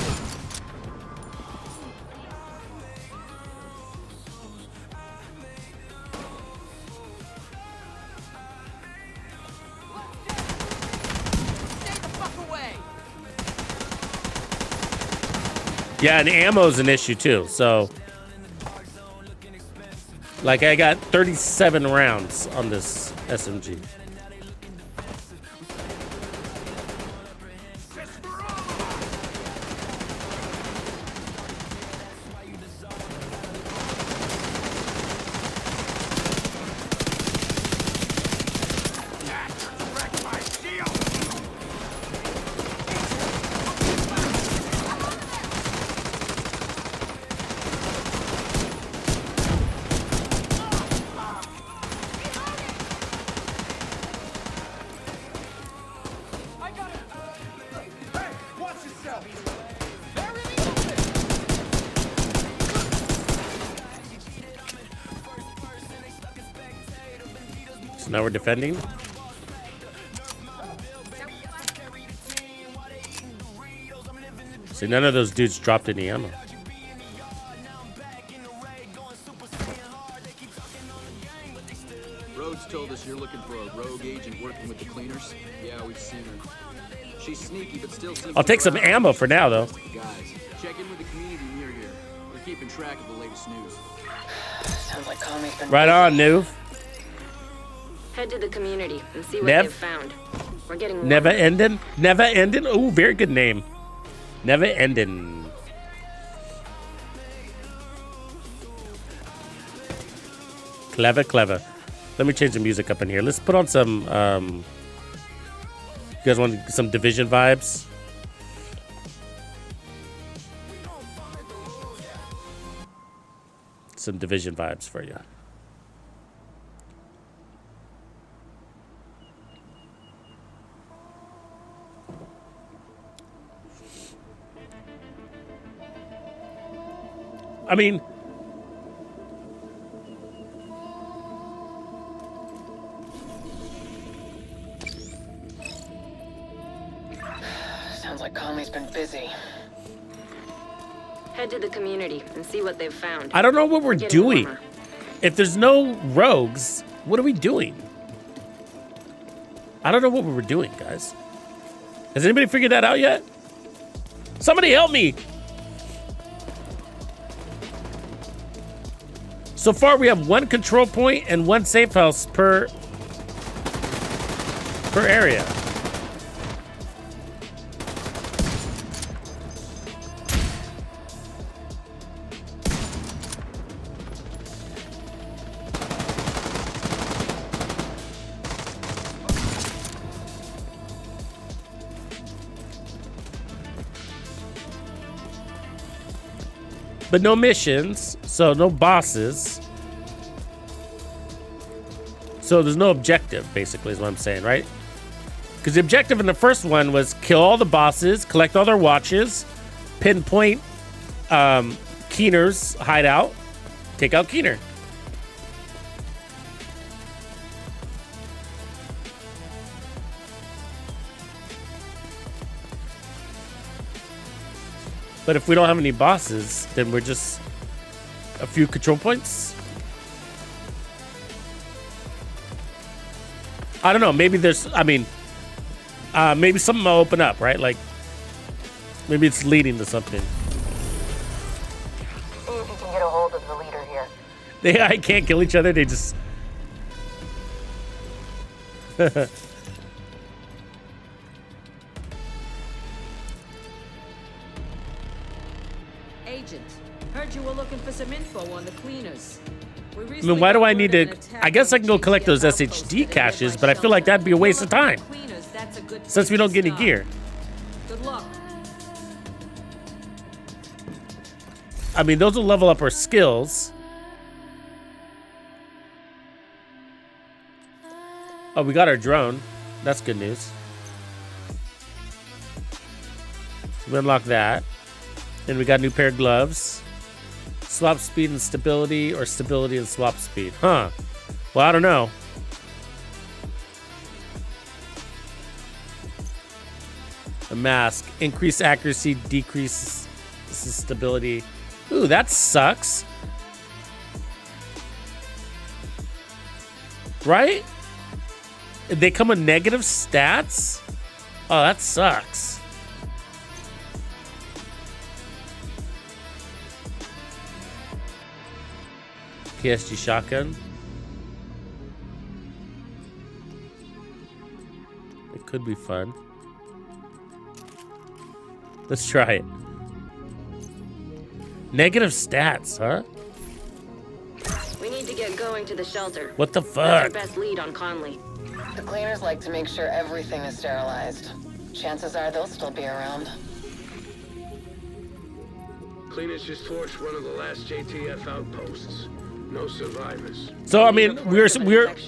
Stay the fuck away. Yeah, and ammo's an issue too. So, like, I got 37 rounds on this SMG. So now we're defending. See, none of those dudes dropped any ammo. Rhodes told us you're looking for a rogue agent working with the cleaners. Yeah, we've seen her. She's sneaky, but still seems I'll take some ammo for now, though. Guys, check in with the community near here. We're keeping track of the latest news. Sounds like Conley's been Right on, Nuv. Head to the community and see what Nev? they've found. We're getting Never ending. Never ending. Ooh, very good name. Never ending. Clever, clever. Let me change the music up in here. Let's put on some, you guys want some Division vibes? Some Division vibes for you. I mean, Sounds like Conley's been busy. Head to the community and see what they've found. I don't know what we're Getting doing. warmer. If there's no rogues, what are we doing? I don't know what we were doing, guys. Has anybody figured that out yet? Somebody help me. So far, we have one control point and one safe house per area. But no missions, so no bosses. So there's no objective, basically, is what I'm saying, right? Because the objective in the first one was kill all the bosses, collect all their watches, pinpoint Keener's hideout, take out Keener. But if we don't have any bosses, then we're just a few control points. I don't know. Maybe there's, I mean, maybe something will open up, right? Like, maybe it's leading to something. See if you can get a hold of the leader here. They can't kill each other. They just... Agent, heard you were looking for some info on the cleaners. I mean, why do I need to... I guess I can go collect those SHD caches, but I feel like that'd be a waste of time. Since we don't get any gear. Good luck. I mean, those will level up our skills. Oh, we got our drone. That's good news. We unlock that. Then we got a new pair of gloves. Swap speed and stability, or stability and swap speed. Huh. Well, I don't know. A mask. Increase accuracy, decrease stability. Ooh, that sucks. Right? They come with negative stats? Oh, that sucks. PSG shotgun. It could be fun. Let's try it. Negative stats, huh? We need to get going to the shelter. What the That's fuck? our best lead on Conley. The cleaners like to make sure everything is sterilized. Chances are they'll still be around. Cleaners just torched one of the last JTF outposts. No survivors. So I mean, we're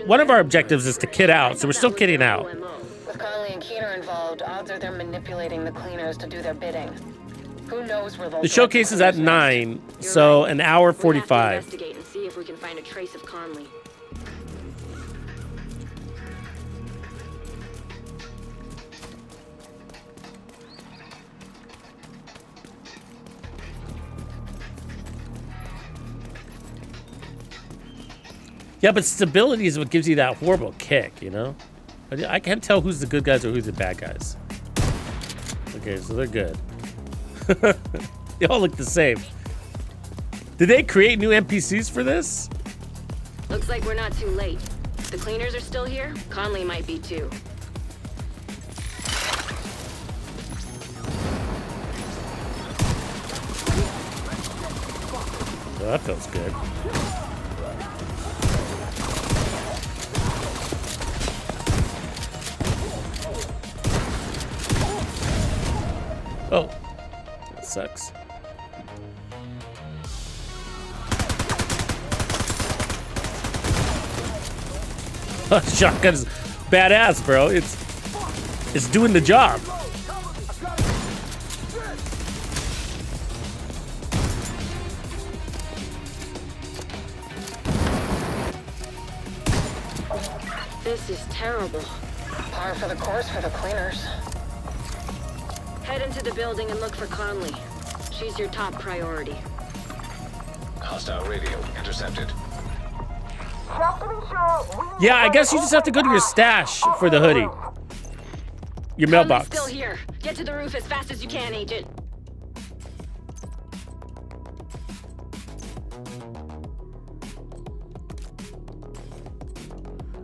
one of our objectives is to kid out, so we're still kidding out. With Conley and Keener involved, odds are they're manipulating the cleaners to do their bidding. Who knows where they'll... The showcase is at 9, so an hour 45. We have to investigate and see if we can find a trace of Conley. Yeah, but stability is what gives you that horrible kick, you know? I can't tell who's the good guys or who's the bad guys. Okay, so they're good. They all look the same. Did they create new NPCs for this? Looks like we're not too late. The cleaners are still here. Conley might be too. Oh, that feels good. Oh, that sucks. Shotgun's badass, bro. It's doing the job. This is terrible. Par for the course for the cleaners. Head into the building and look for Conley. She's your top priority. Hostile radio intercepted. Yeah, I guess you just have to go to your stash for the hoodie. Your mailbox. Conley's still here. Get to the roof as fast as you can, Agent.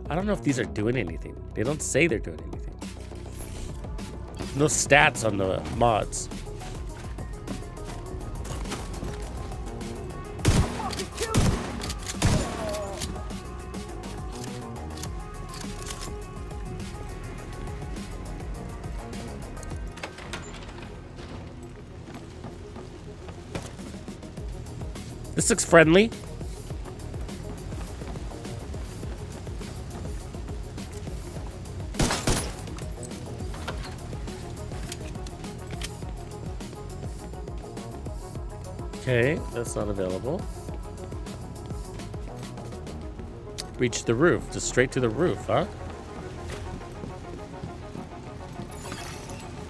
I don't know if these are doing anything. They don't say they're doing anything. No stats on the mods. This looks friendly. Okay, that's not available. Reach the roof. Just straight to the roof, huh?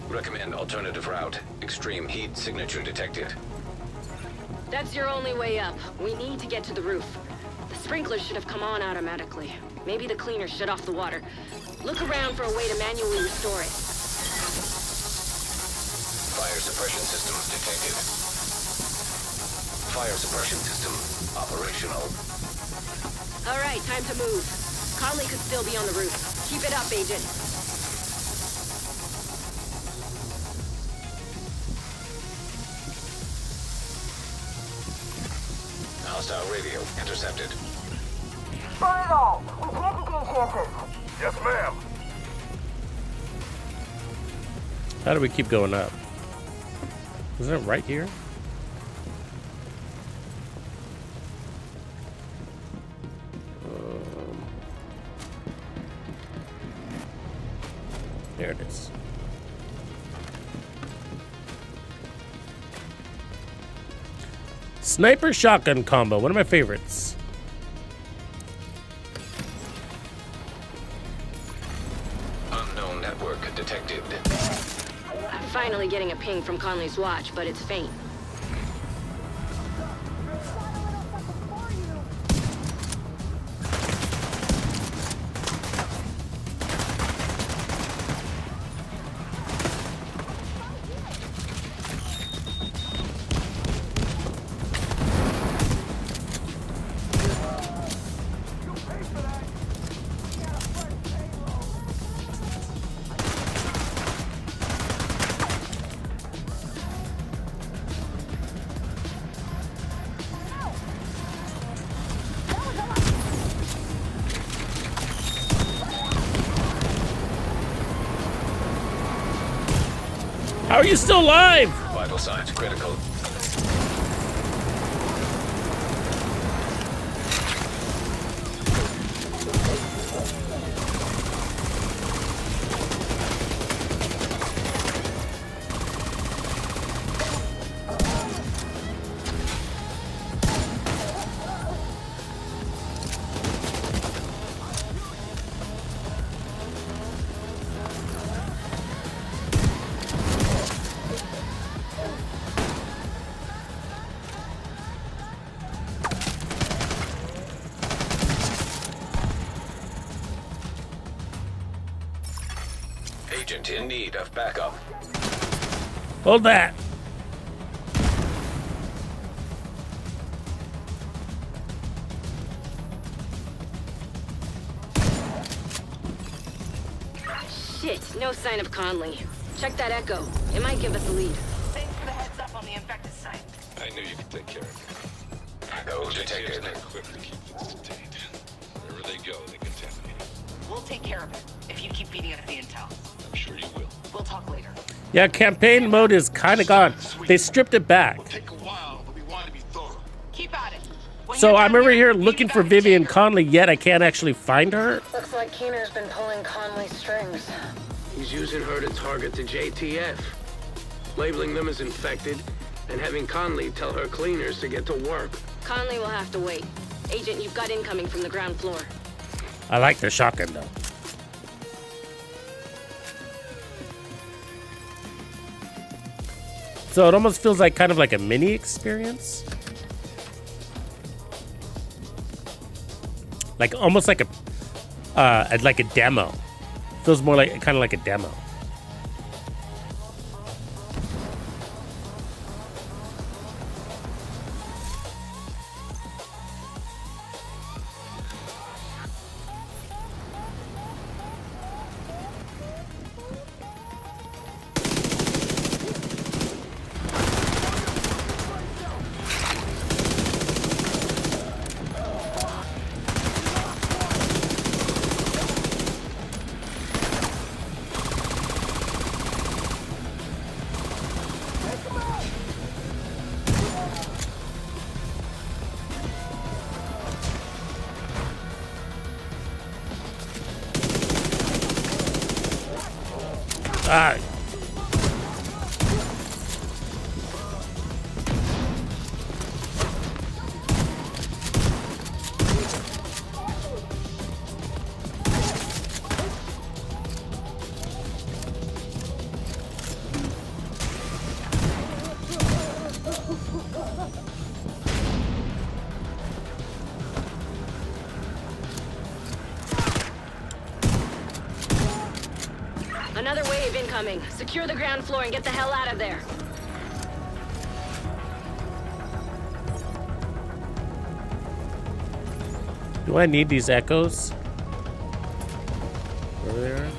Recommend alternative route. Extreme heat signature detected. That's your only way up. We need to get to the roof. The sprinklers should have come on automatically. Maybe the cleaners shut off the water. Look around for a way to manually restore it. Fire suppression system detected. Fire suppression system operational. All right, time to move. Conley could still be on the roof. Keep it up, Agent. Hostile radio intercepted. Burn it all! We can't take any chances! Yes, ma'am. How do we keep going up? Isn't it right here? There it is. Sniper shotgun combo, one of my favorites. Unknown network detected. I'm finally getting a ping from Conley's watch, but it's faint. How are you still alive? Vital signs critical. Agent in need of backup. Hold that. Shit, no sign of Conley. Check that echo. It might give us a lead. Thanks for the heads up on the infected site. I knew you could take care of it. Echo detected. Equipped to keep things detained. Wherever they go, they contaminate. We'll take care of it, if you keep feeding us the intel. I'm sure you will. We'll talk later. Yeah, campaign mode is kind of gone. They stripped it back. Take a while, but we want to be thorough. Keep at it. When So you're I'm done over here meet looking me for back at Vivian Chamber. Conley, yet I can't actually find her. Looks like Keener's been pulling Conley's strings. He's using her to target the JTF, labeling them as infected, and having Conley tell her cleaners to get to work. Conley will have to wait. Agent, you've got incoming from the ground floor. I like the shotgun though. So it almost feels like kind of like a mini experience. Like almost like a demo. Feels more like kind of like a demo. incoming. Secure the ground floor and get the hell out of there. Do I need these echoes? Over there.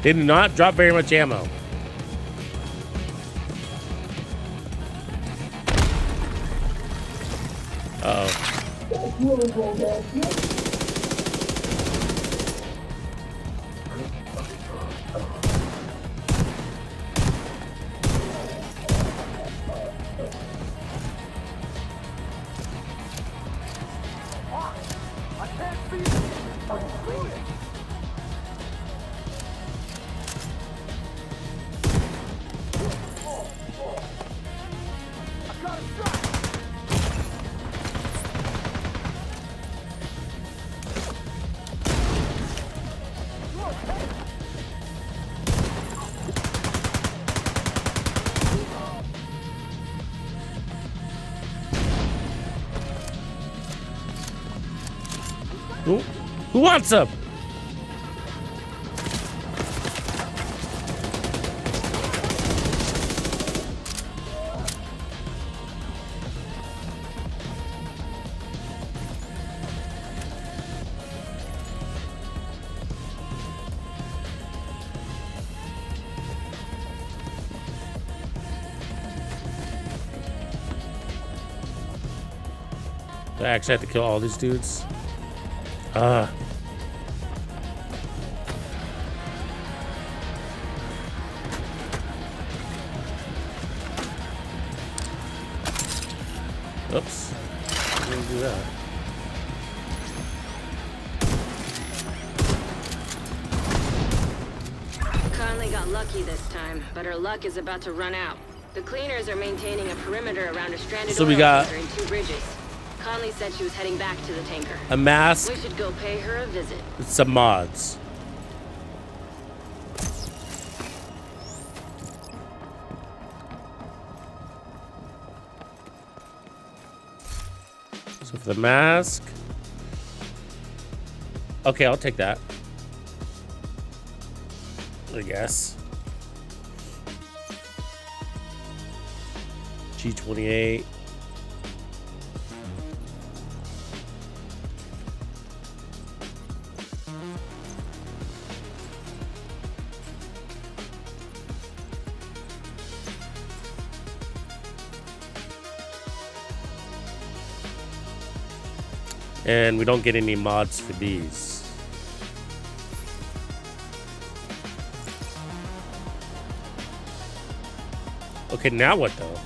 They did not drop very much ammo. Uh-oh. Who wants some? Do I actually have to kill all these dudes? Oops. I didn't do that. Conley got lucky this time, but her luck is about to run out. The cleaners are maintaining a perimeter around a stranded oil tanker in 2 bridges. Conley said she was heading back to the tanker. A mask. We should go pay her a visit. With some mods. So for the mask. Okay, I'll take that. I guess. G28. And we don't get any mods for these. Okay, now what though?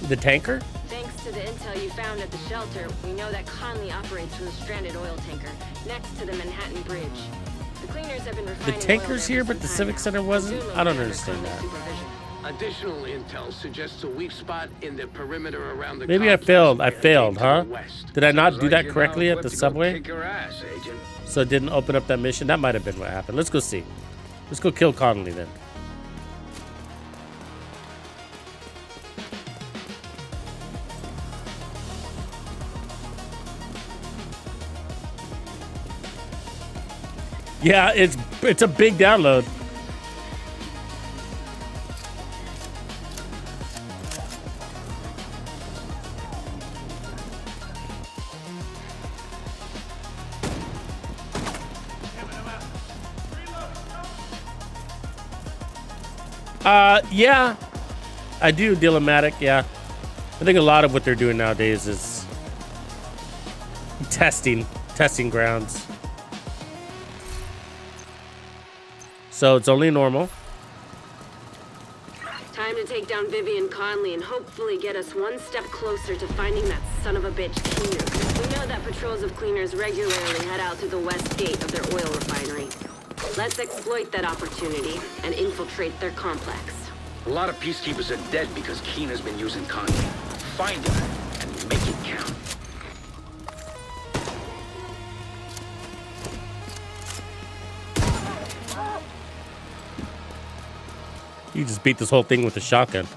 The tanker? Thanks to the intel you found at the shelter, we know that Conley operates from the stranded oil tanker next to the Manhattan Bridge. The cleaners have been refining The tanker's here, but the Civic Center wasn't? I don't understand that. Additional intel suggests a weak spot in the perimeter around the Maybe I failed, huh? Did I not do that correctly at the subway? So it didn't open up that mission? That might have been what happened. Let's go see. Let's go kill Conley then. Yeah, it's a big download. Yeah, I do Dilematic, yeah. I think a lot of what they're doing nowadays is testing grounds. So it's only normal. Time to take down Vivian Conley and hopefully get us one step closer to finding that son of a bitch cleaner. We know that patrols of cleaners regularly head out to the west gate of their oil refinery. Let's exploit that opportunity and infiltrate their complex. A lot of peacekeepers are dead because Keen has been using Conley. Find him and make it count. You just beat this whole thing with a shotgun.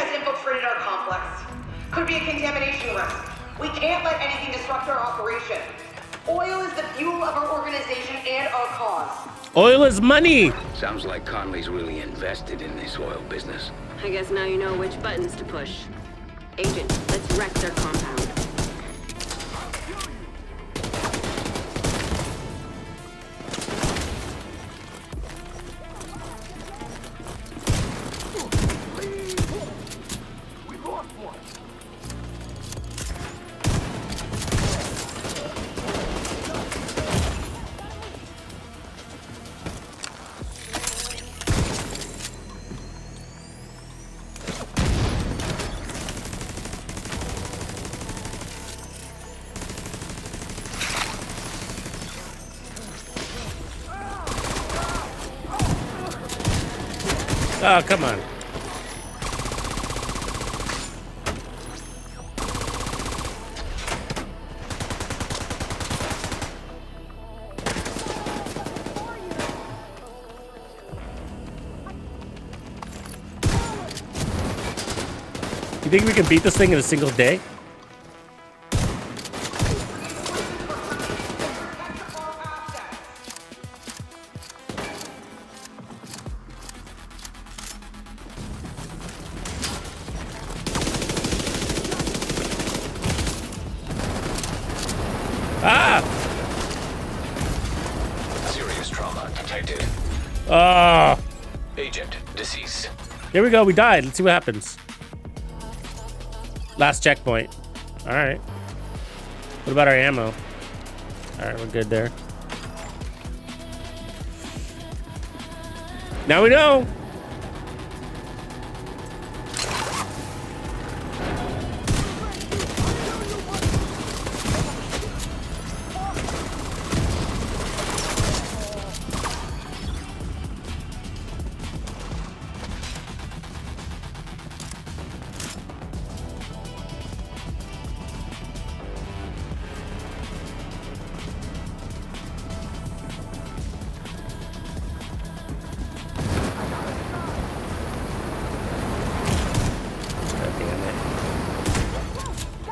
has infiltrated our complex. Could be a contamination risk. We can't let anything disrupt our operation. Oil is the fuel of our organization and our cause. Oil is money. Sounds like Conley's really invested in this oil business. I guess now you know which buttons to push. Agent, let's wreck their compound. Oh, come on. You think we can beat this thing in a single day? Ah! Serious trauma detected. Ah! Agent deceased. Here we go. We died. Let's see what happens. Last checkpoint. All right. What about our ammo? All right, we're good there. Now we know.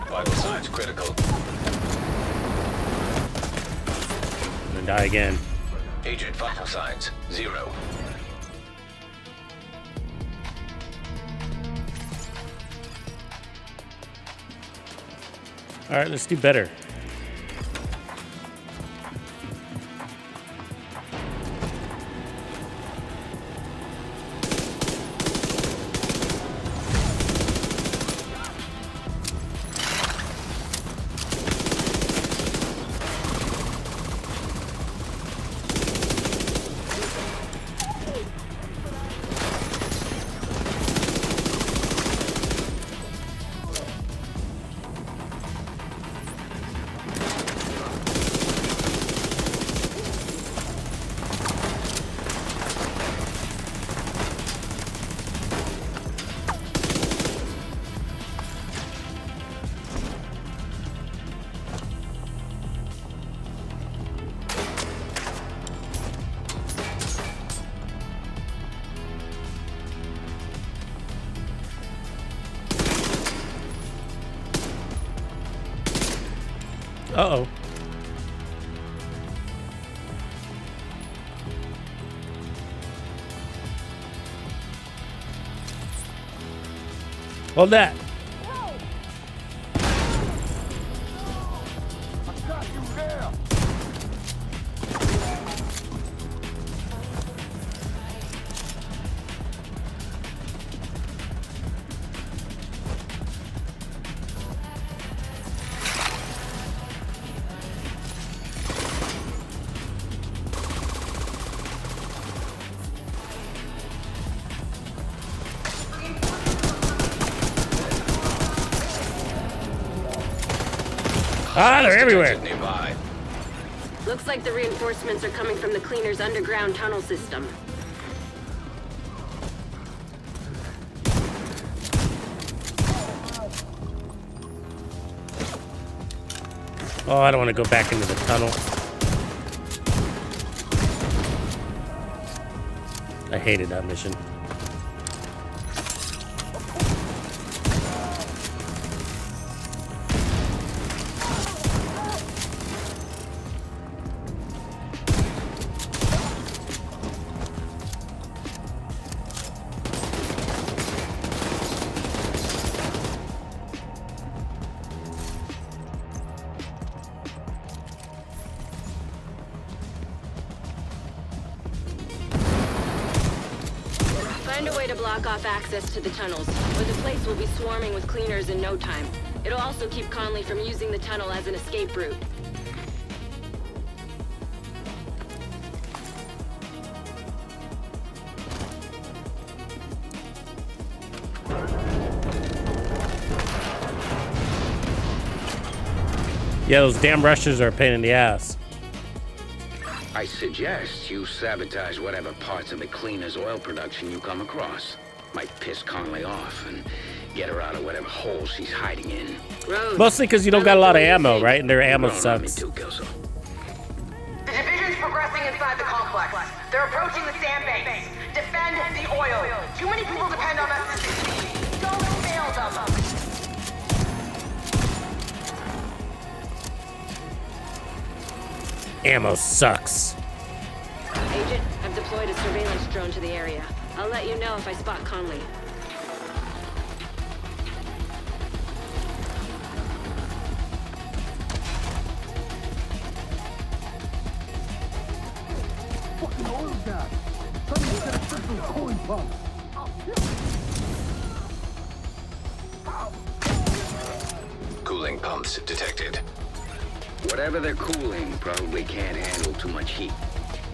Vital signs critical. I'm gonna die again. Agent vital signs 0. All right, let's do better. Uh-oh. Hold that. Ah, they're everywhere. Nearby. Looks like the reinforcements are coming from the cleaner's underground tunnel system. Oh, I don't want to go back into the tunnel. I hated that mission. Find a way to block off access to the tunnels, or the place will be swarming with cleaners in no time. It'll also keep Conley from using the tunnel as an escape route. Yeah, those damn rushers are a pain in the ass. I suggest you sabotage whatever parts of the cleaner's oil production you come across. Might piss Conley off and get her out of whatever hole she's hiding in. Mostly because you don't got a lot of ammo, right? And their ammo sucks. The division's progressing inside the complex. They're approaching the sandbanks. Defend the oil. Too many people depend on us to succeed. Don't fail them. Ammo sucks. Agent, I've deployed a surveillance drone to the area. I'll let you know if I spot Conley. Fucking oil gas. Somebody said it's from cooling pumps. Cooling pumps detected. Whatever they're cooling probably can't handle too much heat.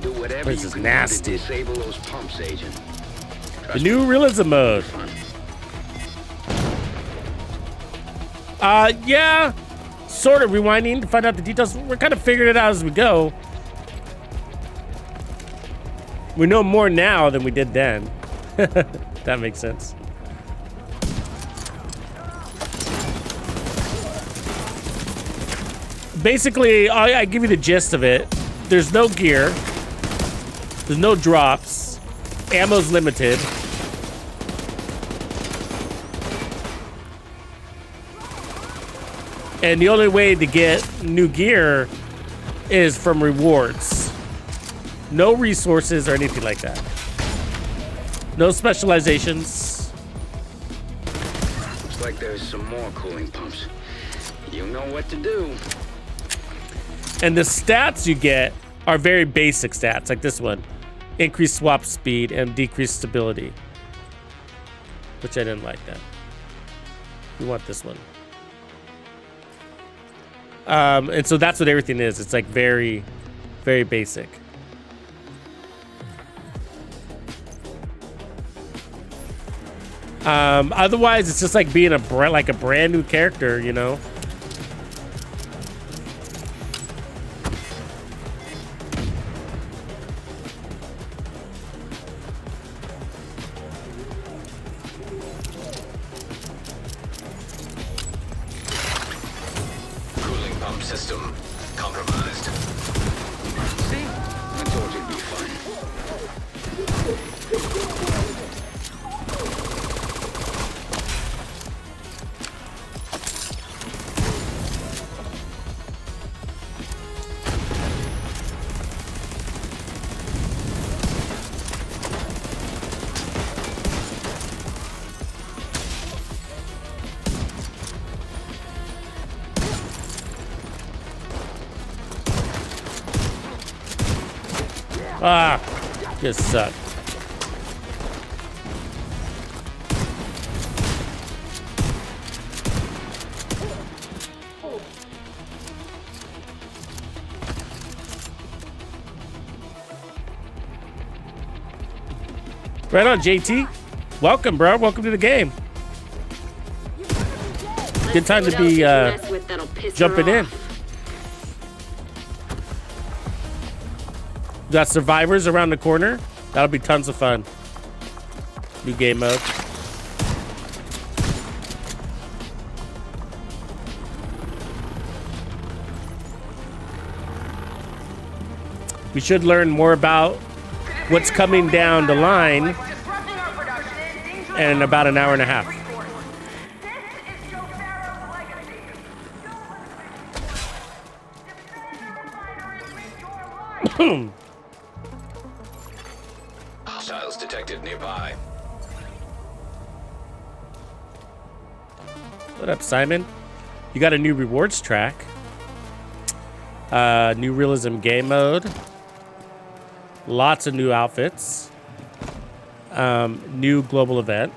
Do whatever This you is can nasty. do to disable those pumps, Agent. The new realism mode. Yeah. Sort of rewinding to find out the details. We're kind of figuring it out as we go. We know more now than we did then. That makes sense. Basically, I give you the gist of it. There's no gear. There's no drops. Ammo's limited. And the only way to get new gear is from rewards. No resources or anything like that. No specializations. Looks like there's some more cooling pumps. You know what to do. And the stats you get are very basic stats, like this one. Increased swap speed and decreased stability. Which I didn't like that. We want this one. And so that's what everything is. It's like very, very basic. Otherwise, it's just like being a brand new character, you know? Cooling pump system compromised. See? I told you it'd be fun. Ah, just suck. Right on, JT. Welcome, bro. Welcome to the game. Good time to be jumping in. Got survivors around the corner. That'll be tons of fun. New game mode. We should learn more about what's coming down the line in about an hour and a half. Hostiles detected nearby. What up, Simon? You got a new rewards track. New realism game mode. Lots of new outfits. New global event.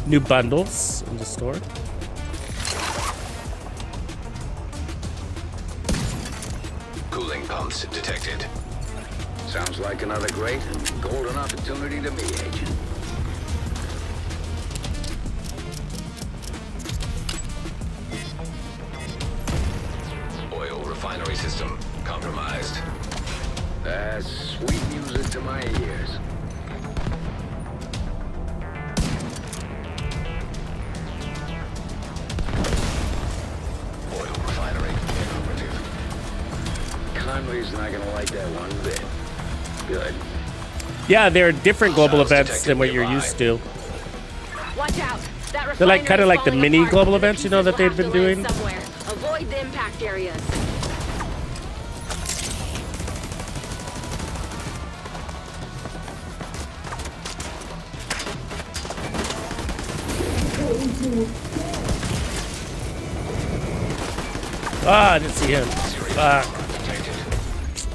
New bundles in the store. Cooling pumps detected. Sounds like another great and golden opportunity to me, Agent. Oil refinery system compromised. That's sweet music to my ears. Conley's not gonna like that one bit. Good. Yeah, they're different global events than what you're used to. Watch out. That They're like kind of like the falling mini apart, global and the events, you know, pieces that they've will been have to land doing. somewhere. Avoid the impact areas. Ah, I didn't see him. Fuck.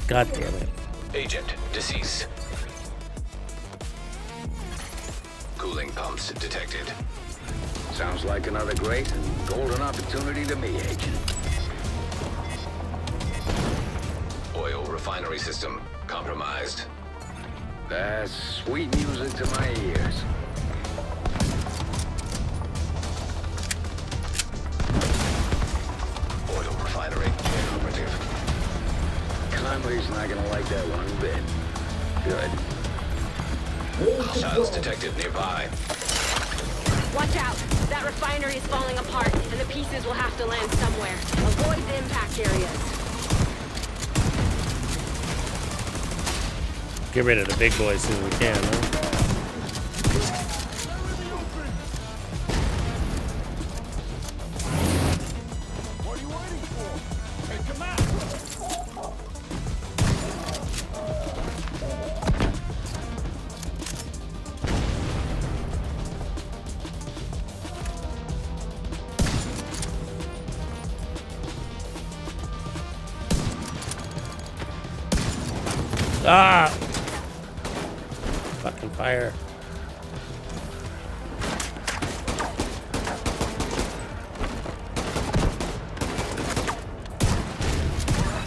God damn it. Agent deceased. Cooling pumps detected. Sounds like another great and golden opportunity to me, Agent. Oil refinery system compromised. That's sweet music to my ears. Oil refinery inoperative. Conley's not gonna like that one bit. Good. Hostiles detected nearby. Watch out. That refinery is falling apart, and the pieces will have to land somewhere. Avoid the impact areas. Get rid of the big boys as soon as we can, huh? What are you waiting for? Take him out! Ah! Fucking fire.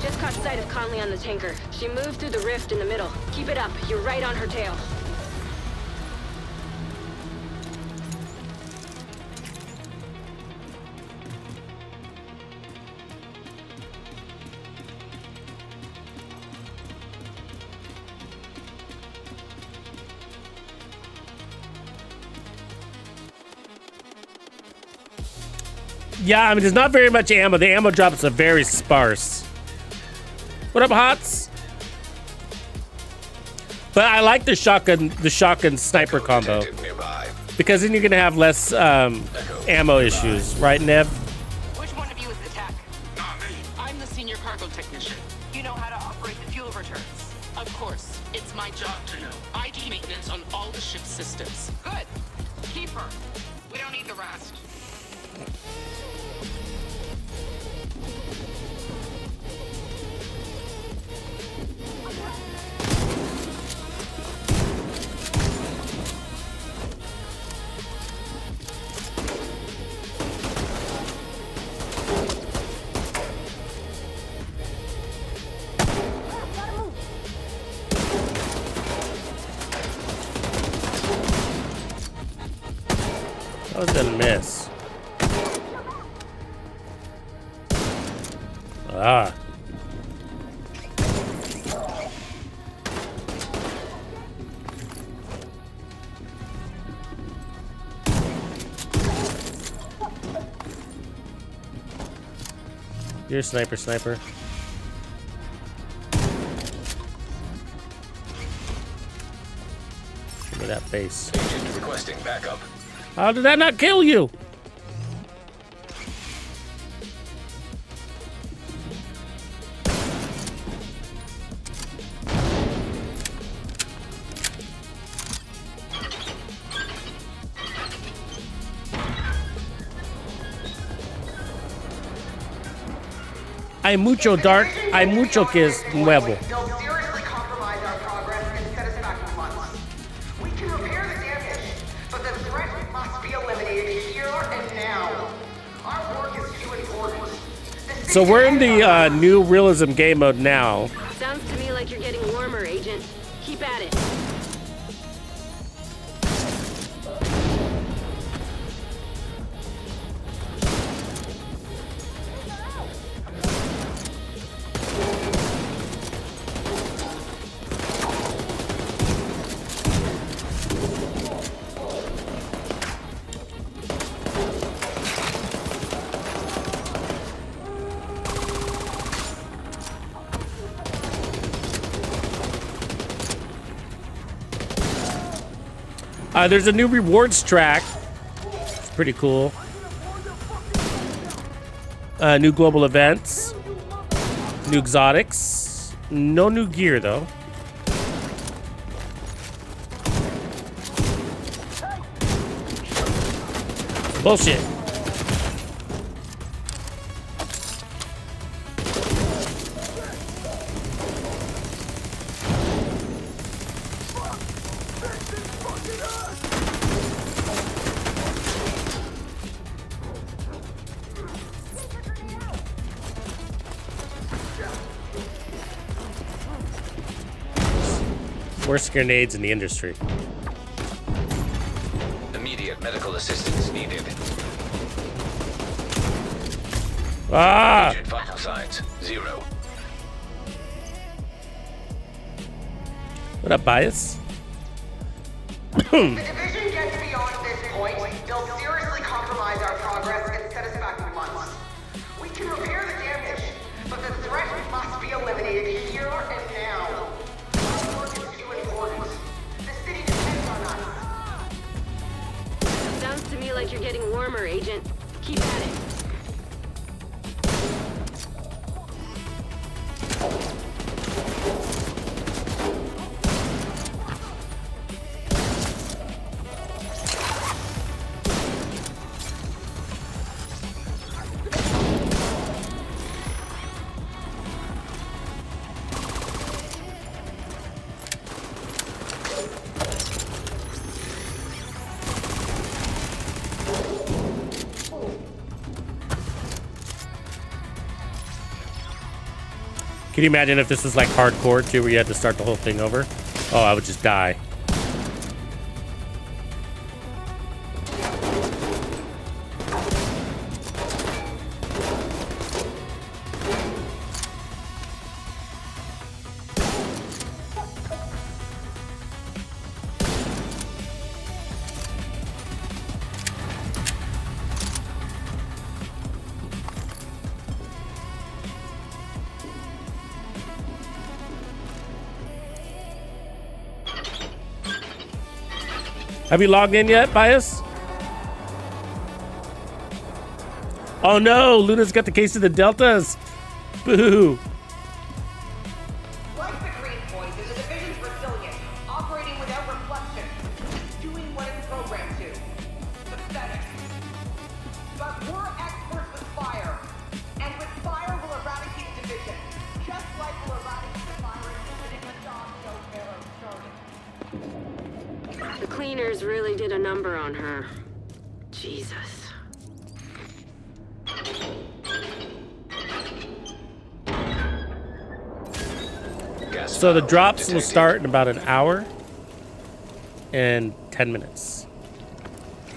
Just caught sight of Conley on the tanker. She moved through the rift in the middle. Keep it up. You're right on her tail. Yeah, I mean, there's not very much ammo. The ammo drops are very sparse. What up, Hots? But I like the shotgun sniper combo. Because then you're gonna have less ammo issues, right, Nev? Which one of you is the tech? Not me. I'm the senior cargo technician. You know how to operate the fuel returns. Of course, it's my job to know. I do maintenance on all the ship's systems. Good. Keep her. We don't need the rest. That was a miss. Ah. You're a sniper. Give me that face. Agent requesting backup. How did that not kill you? Hay mucho dark, hay mucho que es nuevo. They'll seriously compromise our progress and set us back months. We can repair the damage, but the threat must be eliminated here and now. Our work is too important. So we're in the new realism game mode now. Sounds to me like you're getting warmer, Agent. Keep at it. There's a new rewards track. It's pretty cool. New global events. New exotics. No new gear, though. Bullshit. Worst grenades in the industry. Immediate medical assistance needed. Ah! Agent vital signs 0. What up, Bias? The division gets beyond this point, they'll seriously compromise our progress and set us back months. We can repair the damage, but the threat must be eliminated here and now. Our work is too important. The city depends on us. Sounds to me like you're getting warmer, Agent. Keep at it. Can you imagine if this was like hardcore too, where you had to start the whole thing over? Oh, I would just die. Have you logged in yet, Bias? Oh no, Luna's got the case of the Deltas. Boo. Like the Green Point, the division's resilient, operating without reflection, doing what it's programmed to. Pathetic. But we're experts with fire, and with fire we'll eradicate the division, just like we'll eradicate the virus and the dog no arrow started. The cleaners really did a number on her. Jesus. So the drops will start in about an hour and 10 minutes.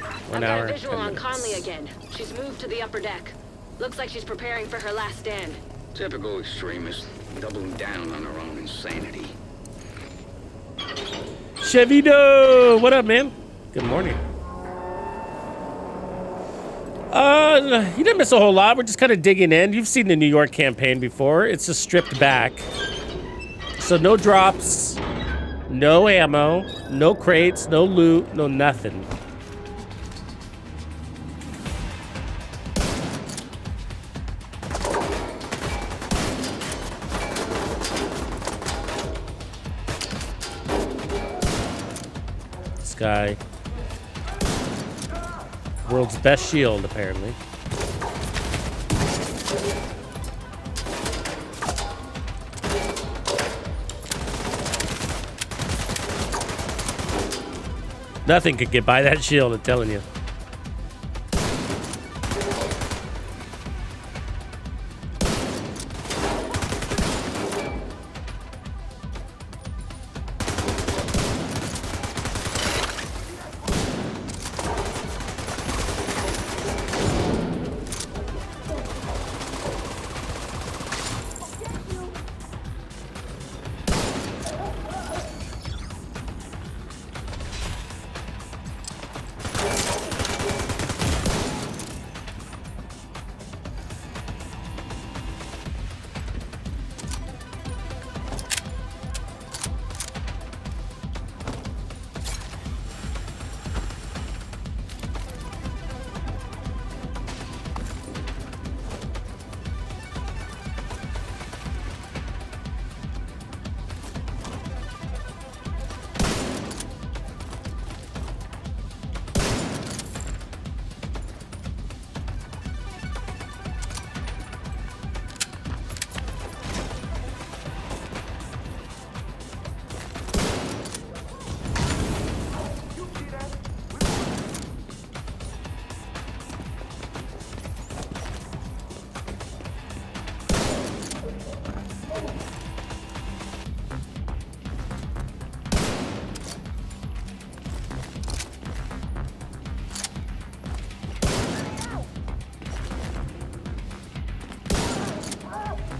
I've got a visual on Conley again. She's moved to the upper deck. Looks like she's preparing for her last stand. Typical extremist, doubling down on her own insanity. Chevido! What up, man? Good morning. You didn't miss a whole lot. We're just kind of digging in. You've seen the New York campaign before. It's just stripped back. So no drops, no ammo, no crates, no loot, no nothing. This guy. World's best shield, apparently. Nothing could get by that shield, I'm telling you.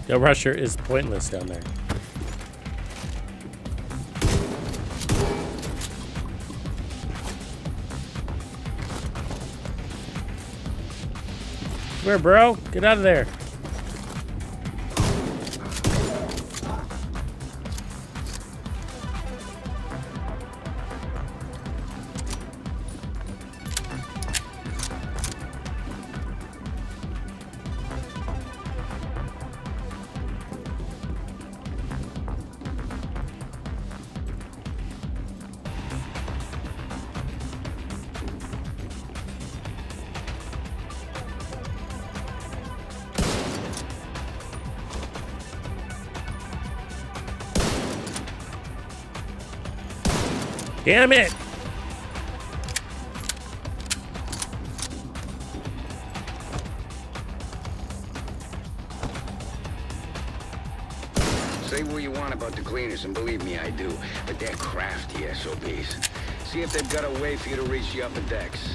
The rusher is pointless down there. Come here, bro. Get out of there. Damn it! Say what you want about the cleaners, and believe me, I do. But they're crafty SOBs. See if they've got a way for you to reach the upper decks.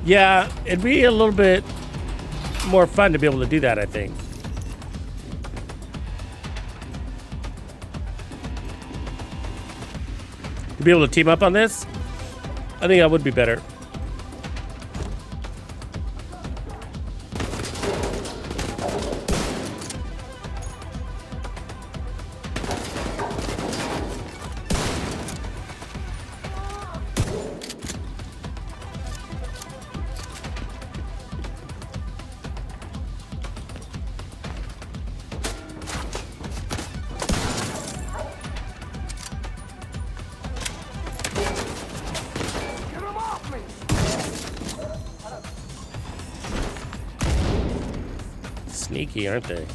Yeah, it'd be a little bit more fun to be able to do that, I think. To be able to team up on this, I think that would be better. Sneaky, aren't they?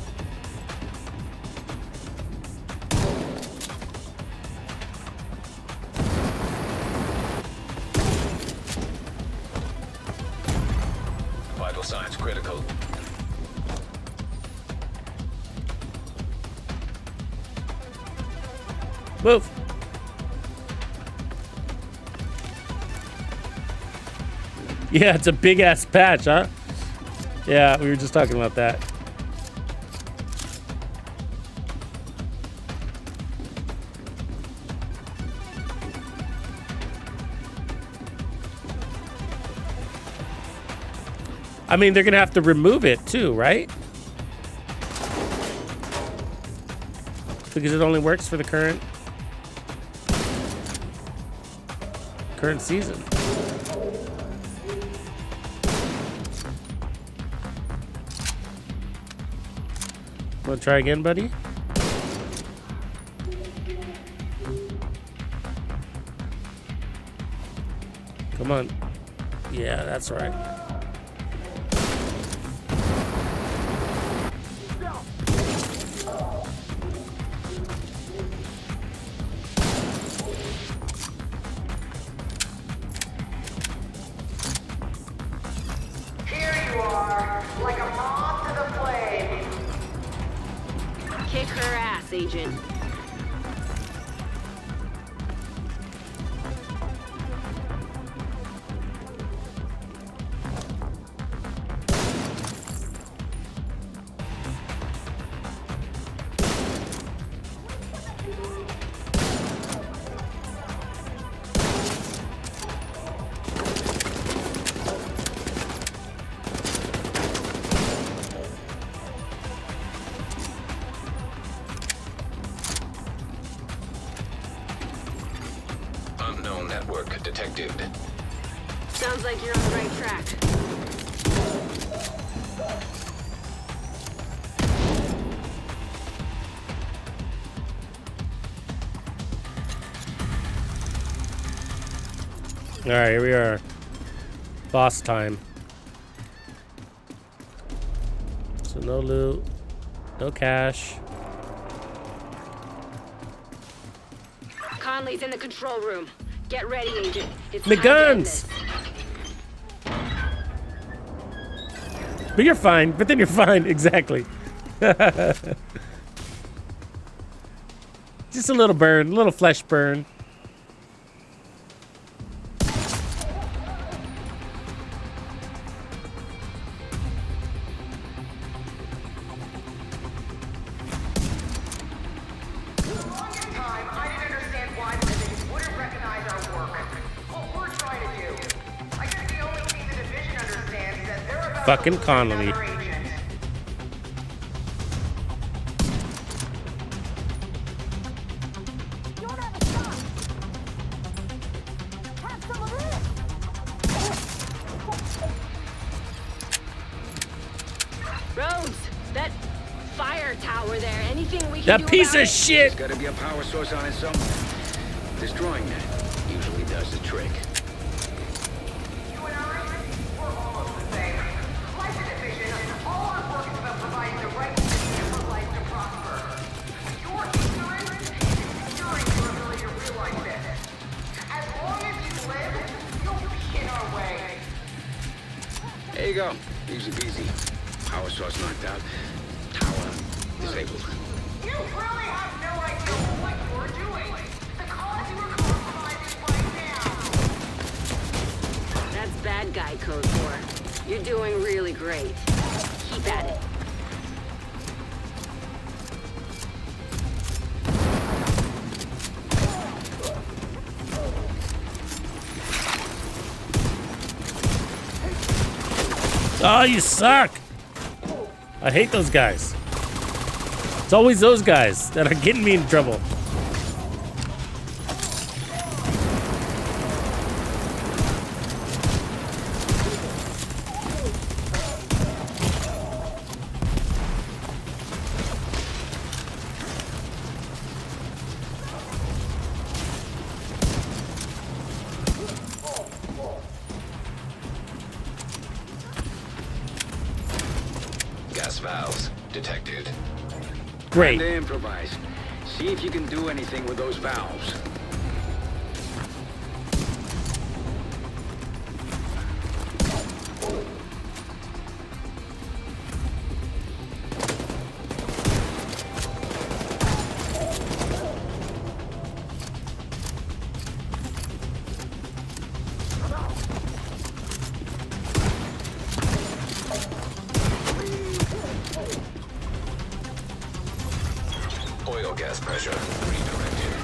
Vital signs critical. Move. Yeah, it's a big ass patch, huh? Yeah, we were just talking about that. I mean, they're gonna have to remove it too, right? Because it only works for the current season. Want to try again, buddy? Come on. Yeah, that's right. Kick her ass, Agent. Unknown network detected. Sounds like you're on the right track. All right, here we are. Boss time. So no loot, no cash. Conley's in the control room. Get ready, Agent. It's The time to end guns! this. But you're fine. But then you're fine. Exactly. Just a little burn, a little flesh burn. Fucking Conley. Rhodes, that fire tower there. Anything we can That do piece about of it? shit. There's gotta be a power source on it somewhere. Destroying that usually does the trick. There you go. Easy peasy. Power source knocked out. Tower disabled. You really have no idea what you're doing. The cause you are compromising right now. That's bad guy code for. You're doing really great. Keep at it. Oh, you suck. I hate those guys. It's always those guys that are getting me in trouble. Gas valves detected. Great. Time to improvise. See if you can do anything with those valves. Oil gas pressure redirected.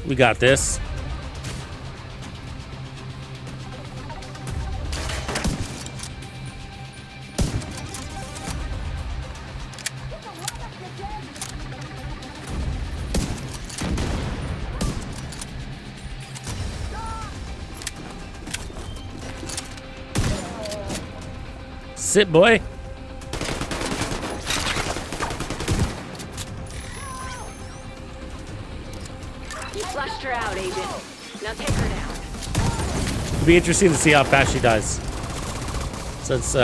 We got this. Sit, boy. You flushed her out, Agent. Now take her down. It'll be interesting to see how fast she dies. Since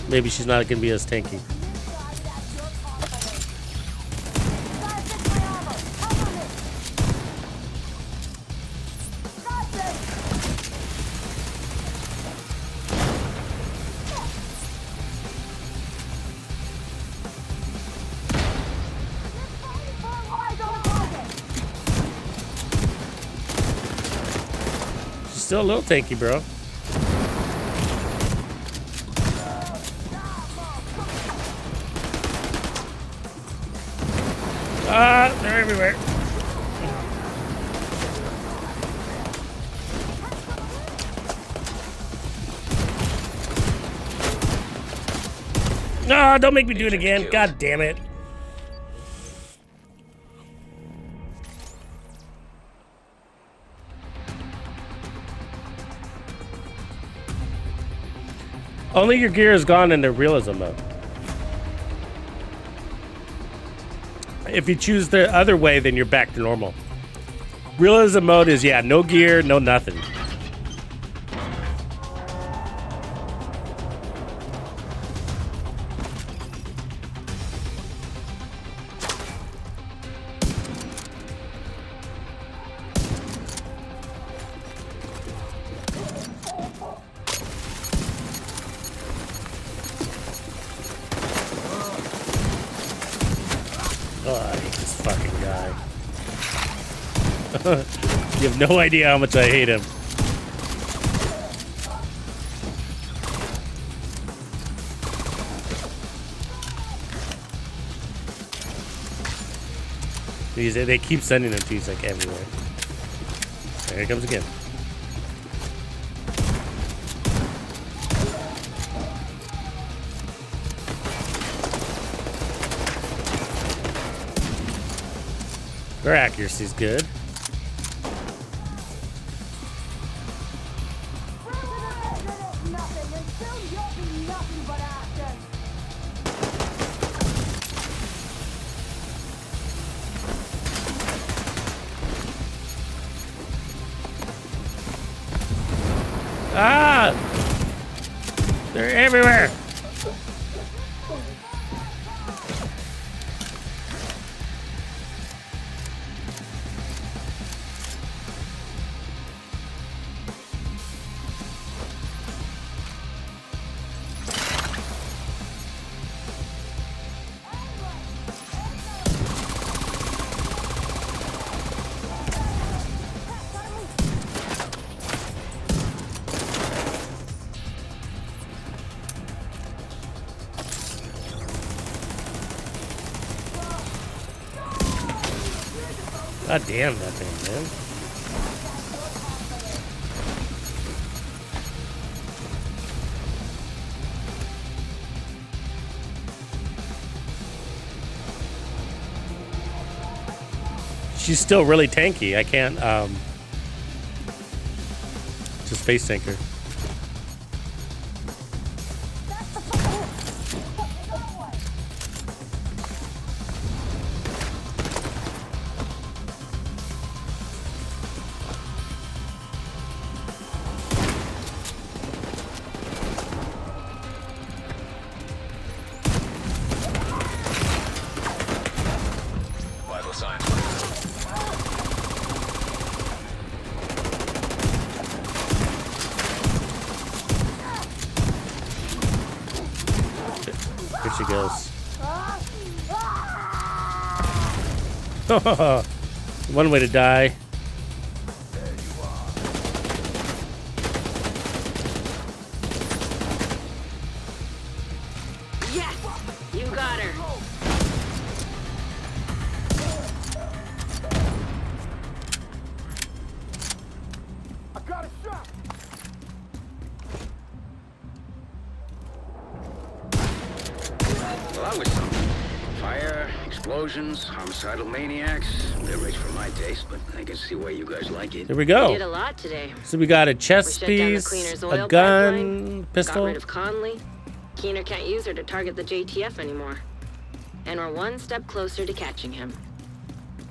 maybe she's not gonna be as tanky. still a little tanky, bro. Ah, they're everywhere. No, don't make me do it again. God damn it. Only your gear is gone in the realism mode. If you choose the other way, then you're back to normal. Realism mode is, yeah, no gear, no nothing. You have no idea how much I hate him. They keep sending them to you like everywhere. There he comes again. Their accuracy's good. Ah! They're everywhere! God damn that thing, man. She's still really tanky. I can't just face tank her. She goes. One way to die. Yes, you got her. I got a shot. Well, that was something. Fire, explosions, homicidal maniacs. They're rich for my taste, but I can see why you guys like it. There we go. We did a lot today. So we got a chest We shut down the piece, cleaner's a oil gun, pipeline, pistol. got rid of Conley. Keener can't use her to target the JTF anymore. And we're one step closer to catching him.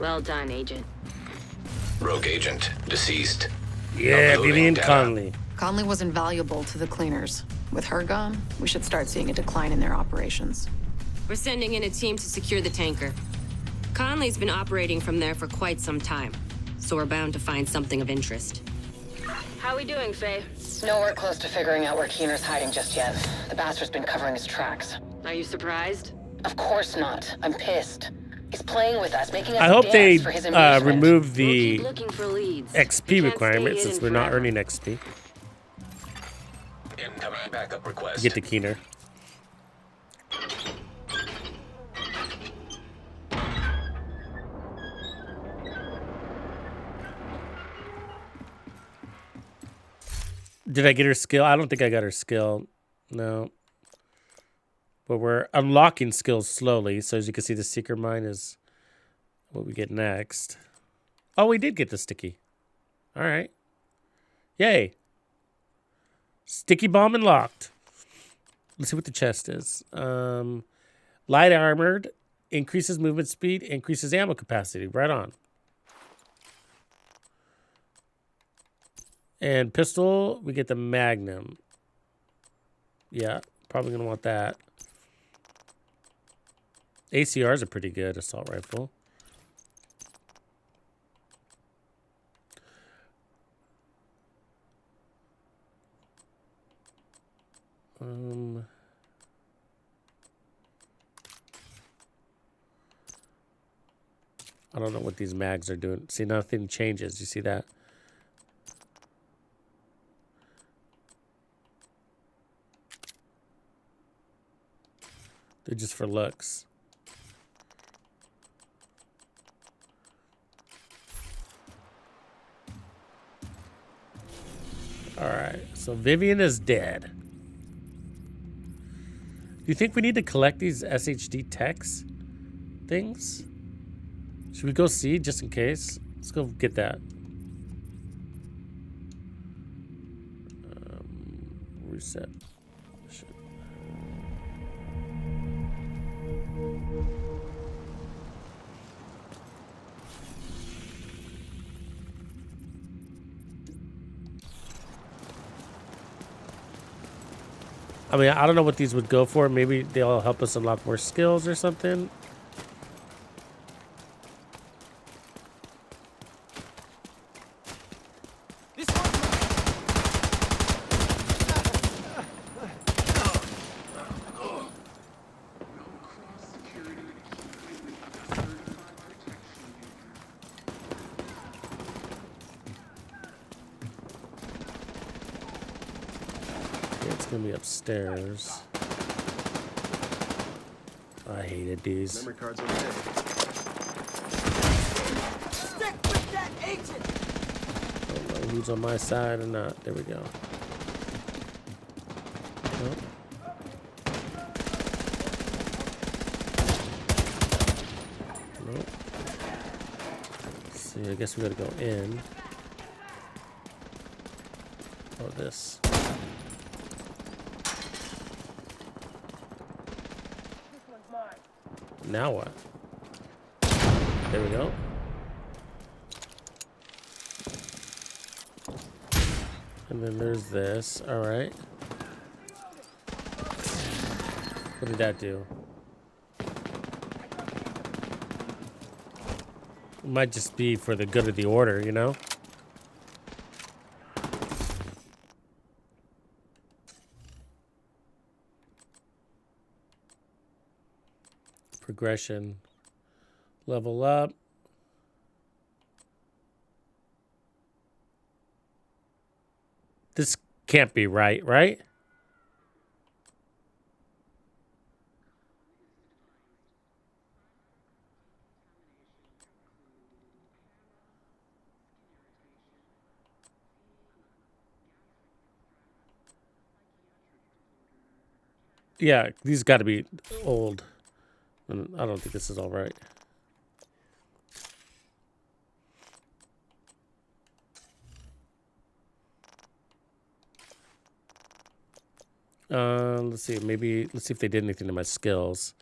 Well done, Agent. Rogue agent, deceased. Yeah, Uploading Vivian data. Conley. Conley was invaluable to the cleaners. With her gone, we should start seeing a decline in their operations. We're sending in a team to secure the tanker. Conley's been operating from there for quite some time, so we're bound to find something of interest. How we doing, Faye? Nowhere close to figuring out where Keener's hiding just yet. The bastard's been covering his tracks. Are you surprised? Of course not. I'm pissed. He's playing with us, making us I hope dance they for his amusement. remove the We'll keep looking for leads. XP requirement since we're not earning XP. Incoming backup request. Get the Keener. Did I get her skill? I don't think I got her skill. No. But we're unlocking skills slowly. So as you can see, the Seeker Mine is what we get next. Oh, we did get the sticky. All right. Yay. Sticky bomb unlocked. Let's see what the chest is. Light armored. Increases movement speed. Increases ammo capacity. Right on. And pistol, we get the Magnum. Yeah, probably going to want that. ACRs are pretty good, assault rifle. I don't know what these mags are doing. See, nothing changes. You see that? They're just for looks. All right, so Vivian is dead. Do you think we need to collect these SHD techs things? Should we go see just in case? Let's go get that. Reset. Shit. I mean, I don't know what these would go for. Maybe they'll help us unlock more skills or something. Upstairs. I hated these. Memory cards over there. Stick with that agent. I don't know who's on my side or not. There we go. Nope. Nope. Let's see, I guess we gotta go in. Oh, this. Now what? There we go. And then there's this. All right. What did that do? It might just be for the good of the order, you know? Progression. Level up. This can't be right, right? Yeah, these got to be old. I don't think this is all right. Let's see. Maybe let's see if they did anything to my skills.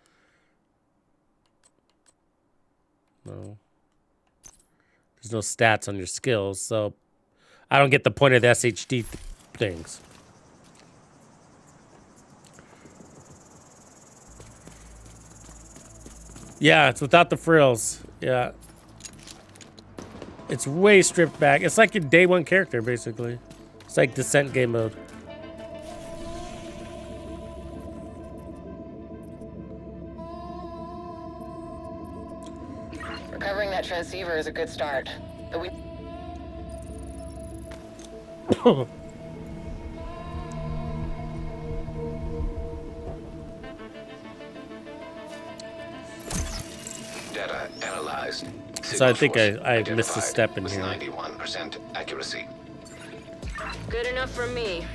No. There's no stats on your skills, so I don't get the point of the SHD things. Yeah, it's without the frills. Yeah. It's way stripped back. It's like your day one character, basically. It's like Descent game mode. that transceiver is a good start. But we... Data analyzed. So I think I missed a step in here. 91% accuracy. Good enough for me.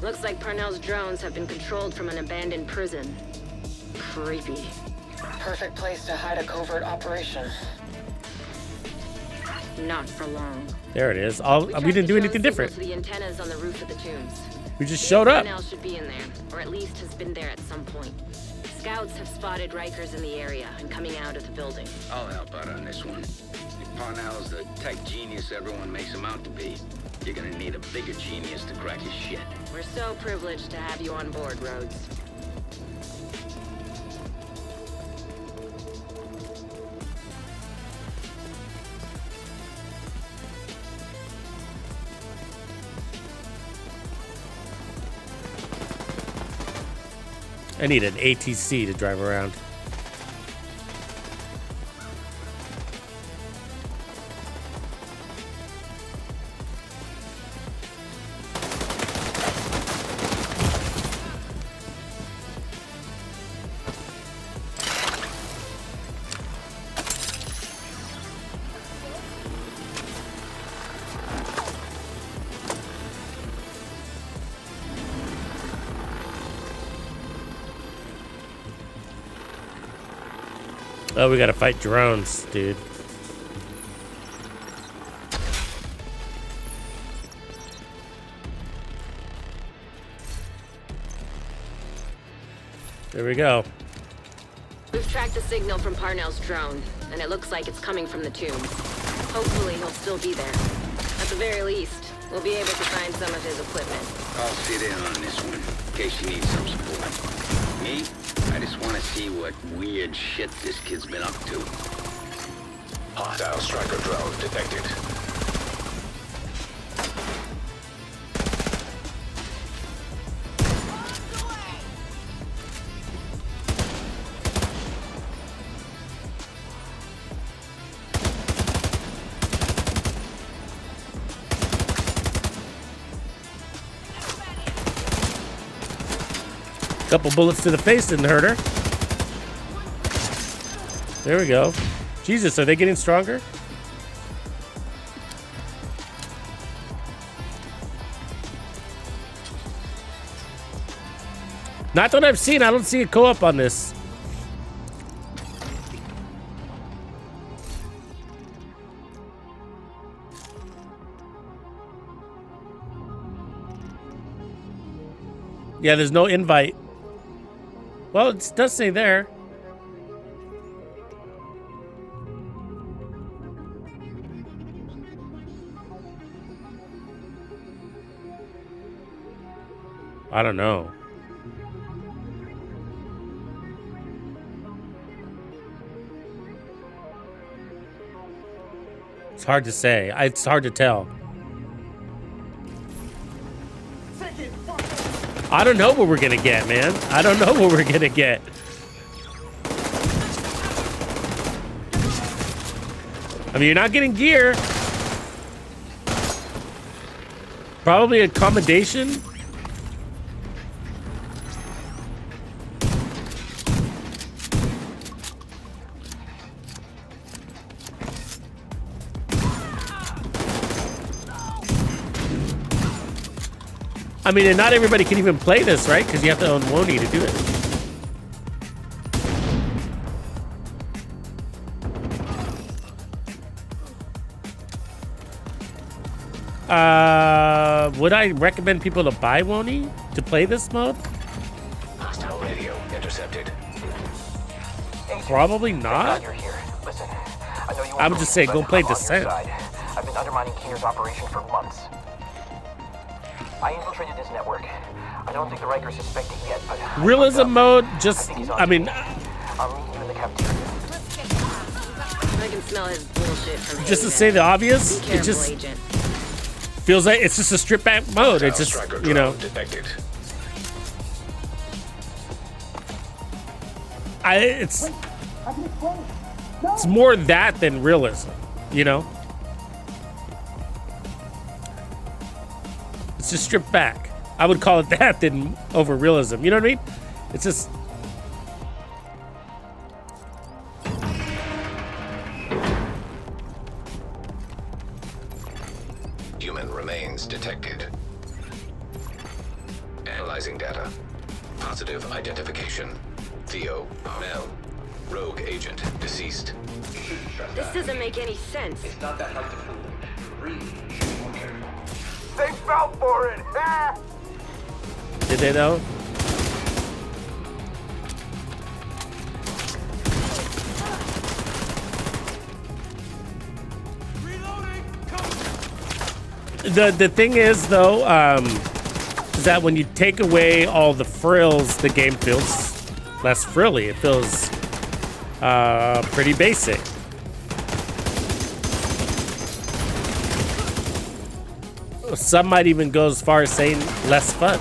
Looks like Parnell's drones have been controlled from an abandoned prison. Creepy. Perfect place to hide a covert operation. Not for long. There it is. We didn't do anything different. To the antennas on the roof of the tombs. We just showed up. Parnell should be in there, or at least has been there at some point. Scouts have spotted Rikers in the area and coming out of the building. I'll help out on this one. If Parnell's the tech genius everyone makes him out to be, you're gonna need a bigger genius to crack his shit. We're so privileged to have you on board, Rhodes. I need an ATC to drive around. Oh, we gotta fight drones, dude. There we go. We've tracked the signal from Parnell's drone, and it looks like it's coming from the tombs. Hopefully he'll still be there. At the very least, we'll be able to find some of his equipment. I'll sit in on this one, in case you need some support. Me? I just want to see what weird shit this kid's been up to. Hostile striker drone detected. Couple bullets to the face didn't hurt her. There we go. Jesus, are they getting stronger? Not that I've seen. I don't see a co-op on this. Yeah, there's no invite. Well, it does say there. I don't know. It's hard to say. It's hard to tell. I don't know what we're gonna get, man. I don't know what we're gonna get. I mean, you're not getting gear. Probably accommodation. I mean, and not everybody can even play this, right? Because you have to own Woni to do it. Would I recommend people to buy Woni to play this mode? Hostile radio intercepted. Probably not. You're here. Listen, I know you I would just say go play Descent. I've been undermining Keener's operation for months. I infiltrated his network. I don't think the Rikers suspect it yet, but... Realism mode, just, I mean... I'll meet you in the cafeteria. I can smell his bullshit from just to say the obvious, Be careful, it just Agent. feels like it's just a stripped back mode. It's just, you know... Detected. It's... It's more that than realism, you know? It's just stripped back. I would call it that than over realism. You know what I mean? It's just... Human remains detected. Analyzing data. Positive identification. Theo, Parnell. Rogue agent, deceased. This doesn't make any sense. It's not that hard to fool. Really, you should be more careful. They fell for it! Ah! Did they though? The thing is though, is that when you take away all the frills, the game feels less frilly. It feels pretty basic. Some might even go as far as saying less fun.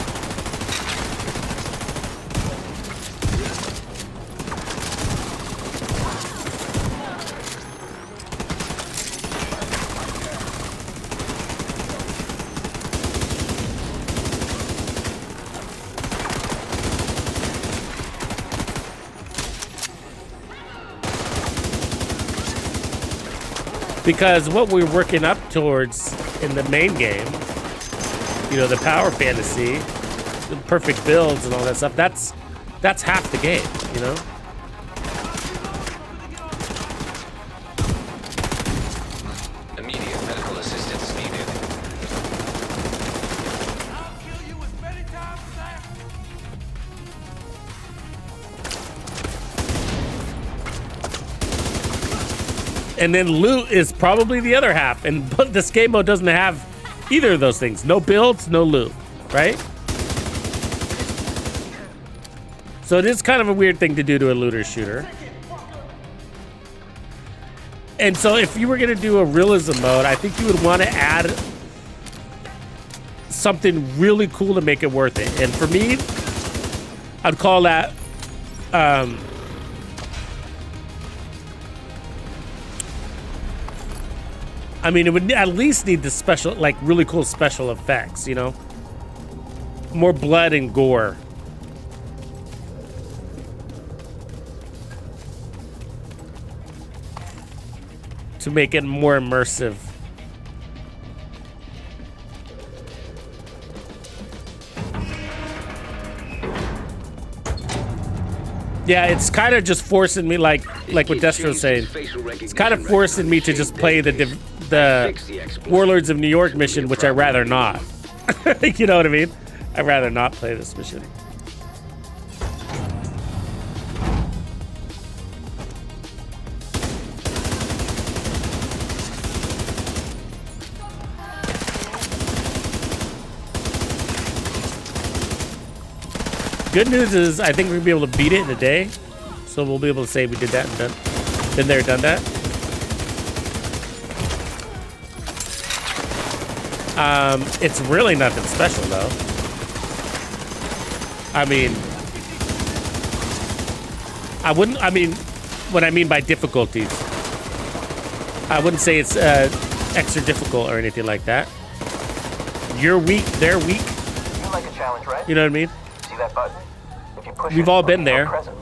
Because what we're working up towards in the main game, you know, the power fantasy, the perfect builds and all that stuff, that's half the game, you know? Immediate medical assistance needed. I'll kill you as many times as I have to. And then loot is probably the other half, and this game mode doesn't have either of those things. No builds, no loot, right? So it is kind of a weird thing to do to a looter shooter. And so if you were gonna do a realism mode, I think you would want to add something really cool to make it worth it. And for me, I'd call that I mean, it would at least need the special, like really cool special effects, you know? More blood and gore. To make it more immersive. Yeah, it's kind of just forcing me, like what Destro's saying. It's kind of forcing me to just play the Warlords of New York mission, which I'd rather not. You know what I mean? I'd rather not play this mission. Good news is I think we're gonna be able to beat it in a day. So we'll be able to say we did that and done. Been there, done that. It's really nothing special though. I mean, what I mean by difficulties, I wouldn't say it's extra difficult or anything like that. You're weak, they're weak. You like a challenge, right? You know what I mean? See that button? If you push We've it, all it'll been be there. present.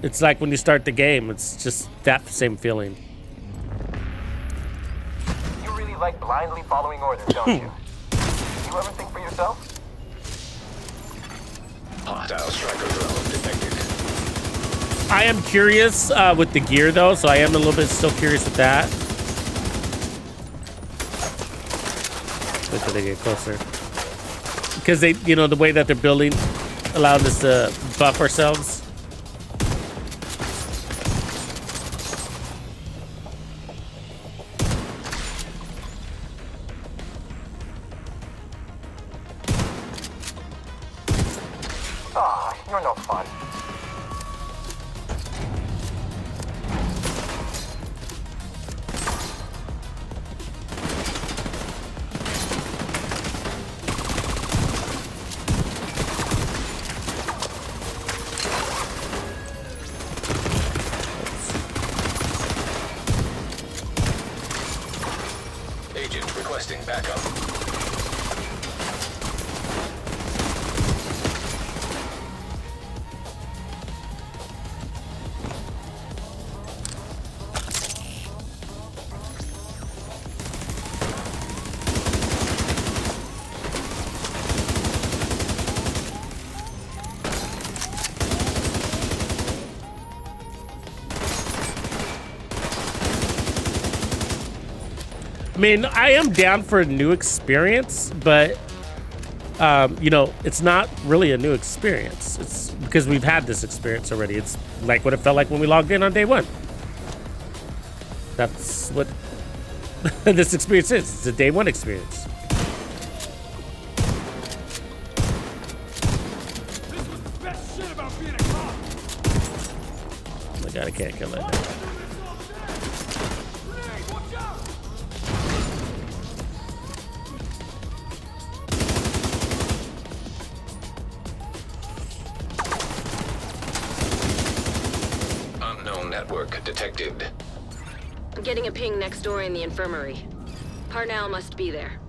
It's like when you start the game, it's just that same feeling. You really like blindly following orders, don't you? You ever think for yourself? Hostile striker drone detected. I am curious with the gear though, so I am a little bit still curious with that. Wait till they get closer. Because they, you know, the way that they're building allowed us to buff ourselves. Ah, you're no fun. agent requesting backup. I mean, I am down for a new experience, but you know, it's not really a new experience. It's because we've had this experience already. It's like what it felt like when we logged in on day one. That's what this experience is. It's a day one experience. This was the best shit about being a cop. Oh my god, I can't kill it. Network detected. I'm getting a ping next door in the infirmary. Parnell must be there.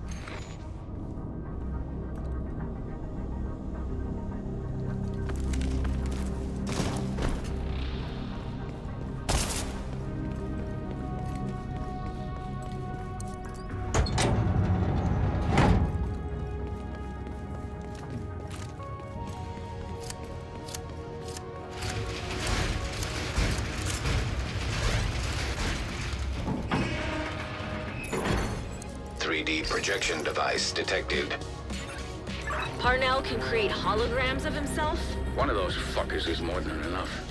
Projection device detected. Parnell can create holograms of himself? One of those fuckers is more than enough.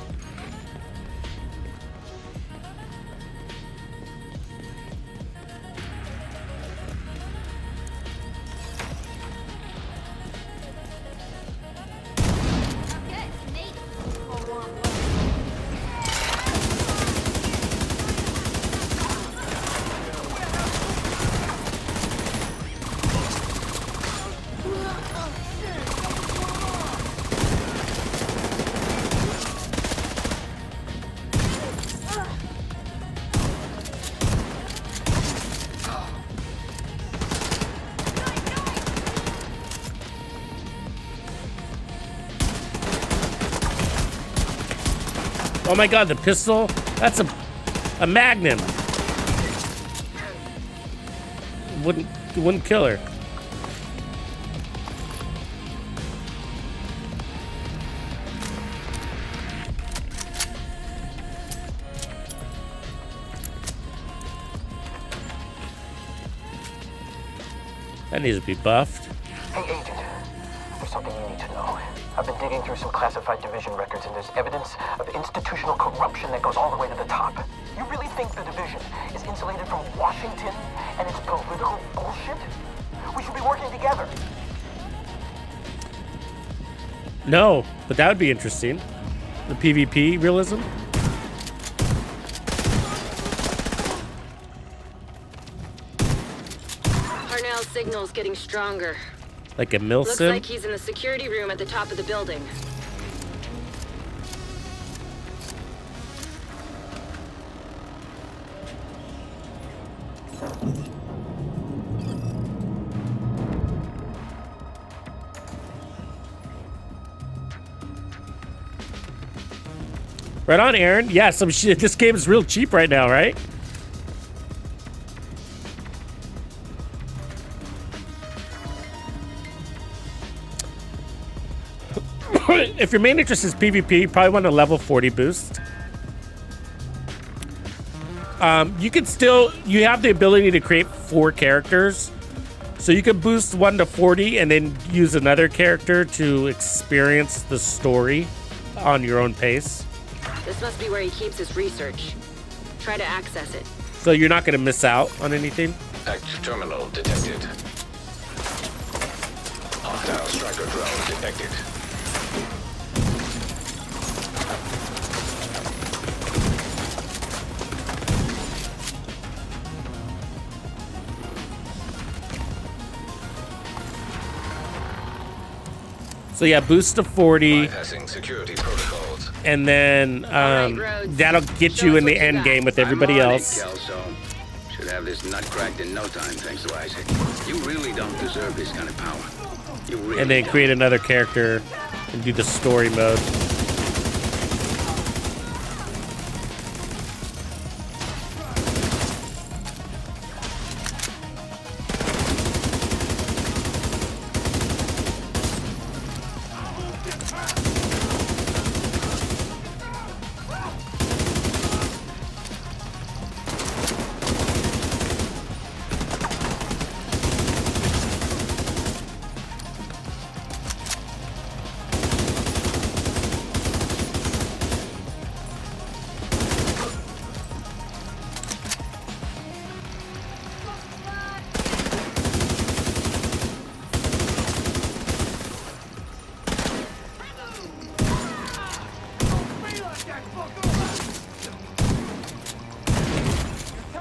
Oh my god, the pistol? That's a magnum. Wouldn't kill her. That needs to be buffed. Hey, Agent. There's something you need to know. I've been digging through some classified division records, and there's evidence of institutional corruption that goes all the way to the top. You really think the division is insulated from Washington and its political bullshit? We should be working together. No, but that would be interesting. The PvP realism. Parnell's signal's getting stronger. Like a milsim? Looks like he's in the security room at the top of the building. Right on, Aaron. Yeah, some shit. This game is real cheap right now, right? If your main interest is PvP, you probably want a level 40 boost. You can still, you have the ability to create 4 characters. So you can boost 1 to 40 and then use another character to experience the story on your own pace. This must be where he keeps his research. Try to access it. So you're not going to miss out on anything? Act terminal detected. Hostile striker drone detected. So yeah, boost to 40. Bypassing security protocols. And then that'll get you in the end game with everybody else. Should have this nut cracked in no time, thanks to Isaac. You really don't deserve this kind of power. You really And then don't. create another character and do the story mode.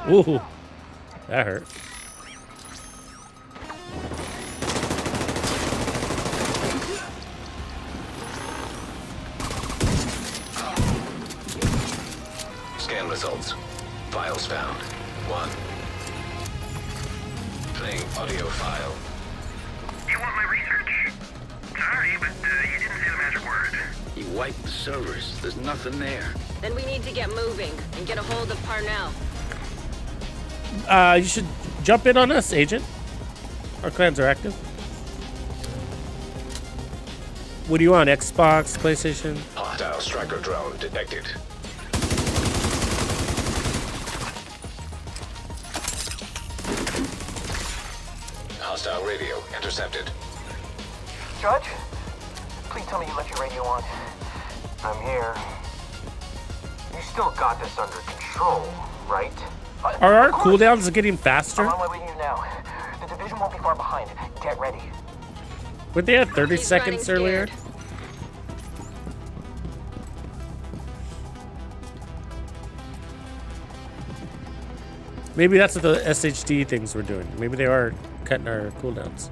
Ooh, that hurt. Scan results. Files found. 1. Playing audio file. You want my research? Sorry, but you didn't say the magic word. You wiped the servers. There's nothing there. Then we need to get moving and get a hold of Parnell. You should jump in on us, Agent. Our clans are active. What do you want? Xbox, PlayStation? Hostile striker drone detected. Hostile radio intercepted. Judge, please tell me you left your radio on. I'm here. You still got this under control, right? Are our cooldowns getting faster? I'm on my way to you now. The division won't be far behind. Get ready. Were they at 30 seconds earlier? Maybe that's what the SHD things were doing. Maybe they are cutting our cooldowns.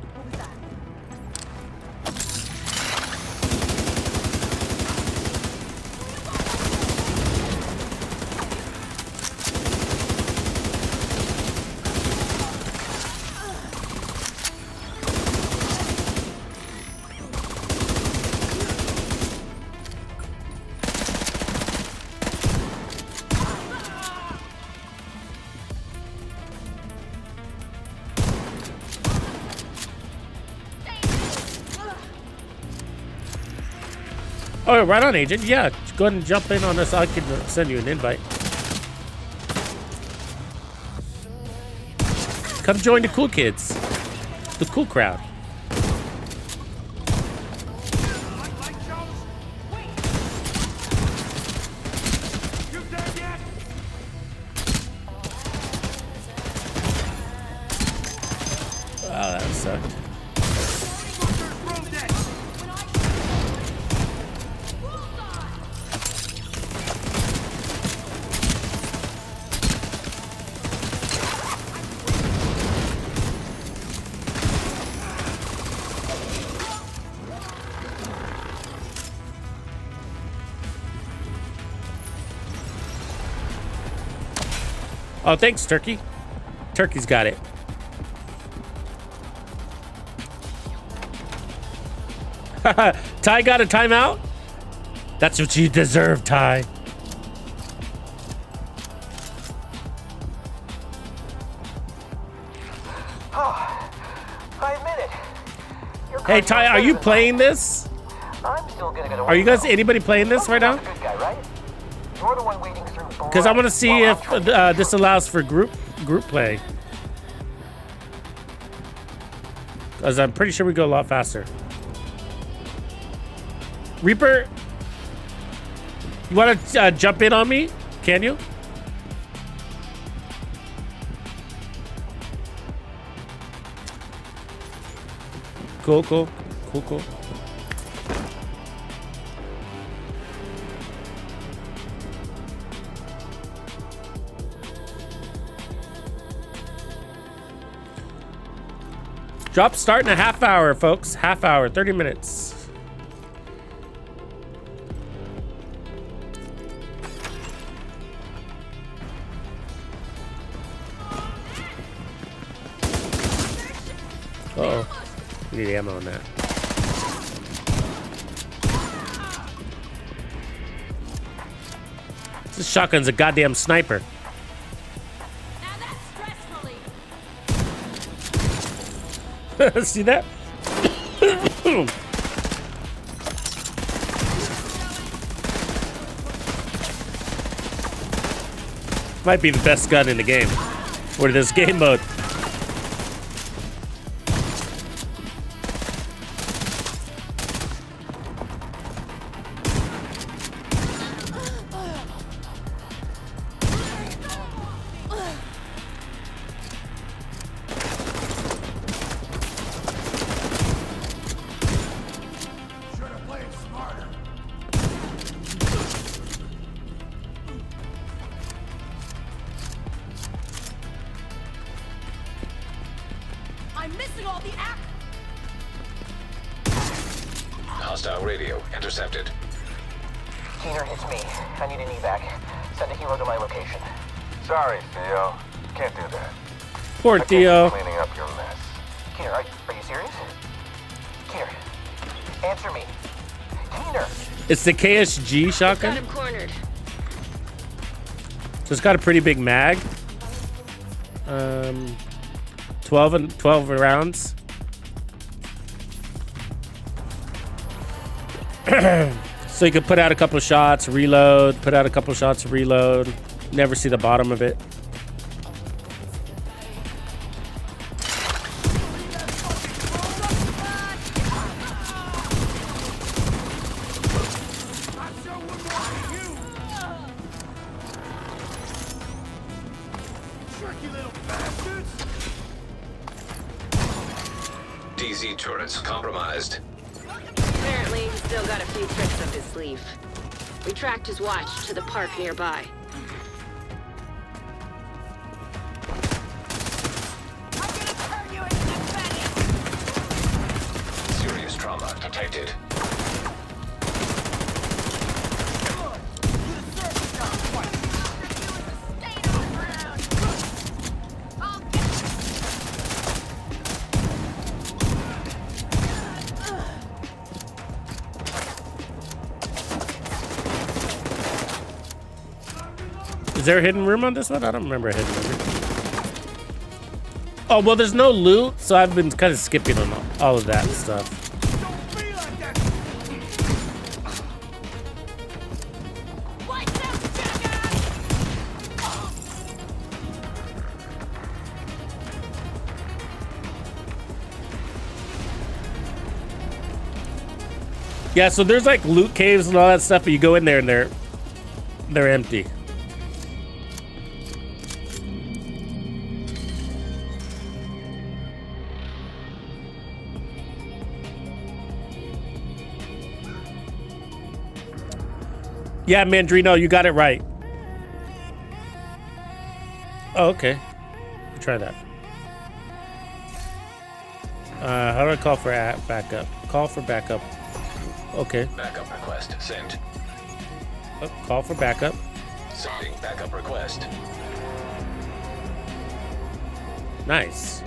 Oh, right on, Agent. Yeah, go ahead and jump in on us. I can send you an invite. Come join the cool kids. The cool crowd. Wow, that sucked. Oh, thanks, Turkey. Turkey's got it. Ty got a timeout? That's what you deserve, Ty. Oh, I admit it. Hey, Ty, are you playing this? I'm still gonna go to Are you guys, anybody playing this right now? Good guy, right? You're the one waiting through. Because I want to see if this allows for group play. Because I'm pretty sure we go a lot faster. Reaper, you want to jump in on me? Can you? Cool, cool, cool, cool. Drop start in a half hour, folks. Half hour, 30 minutes. Uh-oh. We need ammo on that. This shotgun's a goddamn sniper. See that? Might be the best gun in the game. Or this game mode. Hostile radio intercepted. Keener, it's me. I need an evac. Send a hero to my location. Sorry, Theo. Can't do that. Poor Theo. Cleaning up your mess. Keener, are you serious? Keener, answer me. Keener! It's the KSG shotgun. Got him cornered. So it's got a pretty big mag. 12 rounds. So you could put out a couple of shots, reload, put out a couple of shots, reload. Never see the bottom of it. DZ turrets compromised. Apparently, he's still got a few tricks up his sleeve. We tracked his watch to the park nearby. Serious trauma detected. Is there a hidden room on this one? I don't remember a hidden room. Oh, well, there's no loot, so I've been kind of skipping on all of that stuff. Yeah, so there's like loot caves and all that stuff, but you go in there and they're empty. Yeah, Mandrino, you got it right. Oh, okay. Try that. How do I call for backup? Call for backup. Okay. Backup request sent. Oh, call for backup. Sending backup request. Nice.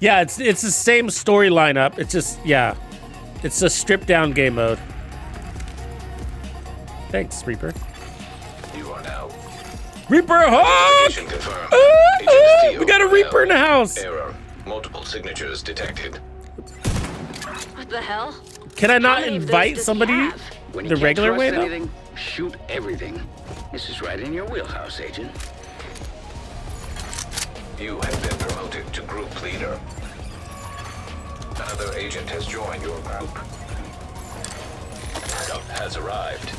Yeah, it's the same story lineup. It's just, yeah. It's a stripped down game mode. Thanks, Reaper. You are now. Reaper Hawk! Confirmed. We got a Reaper in the house. Error. Multiple signatures detected. What the hell? Can I not invite somebody the regular way, though? Anything, shoot everything. This is right in your wheelhouse, Agent. You have been promoted to group leader. Another agent has joined your group. Backup has arrived.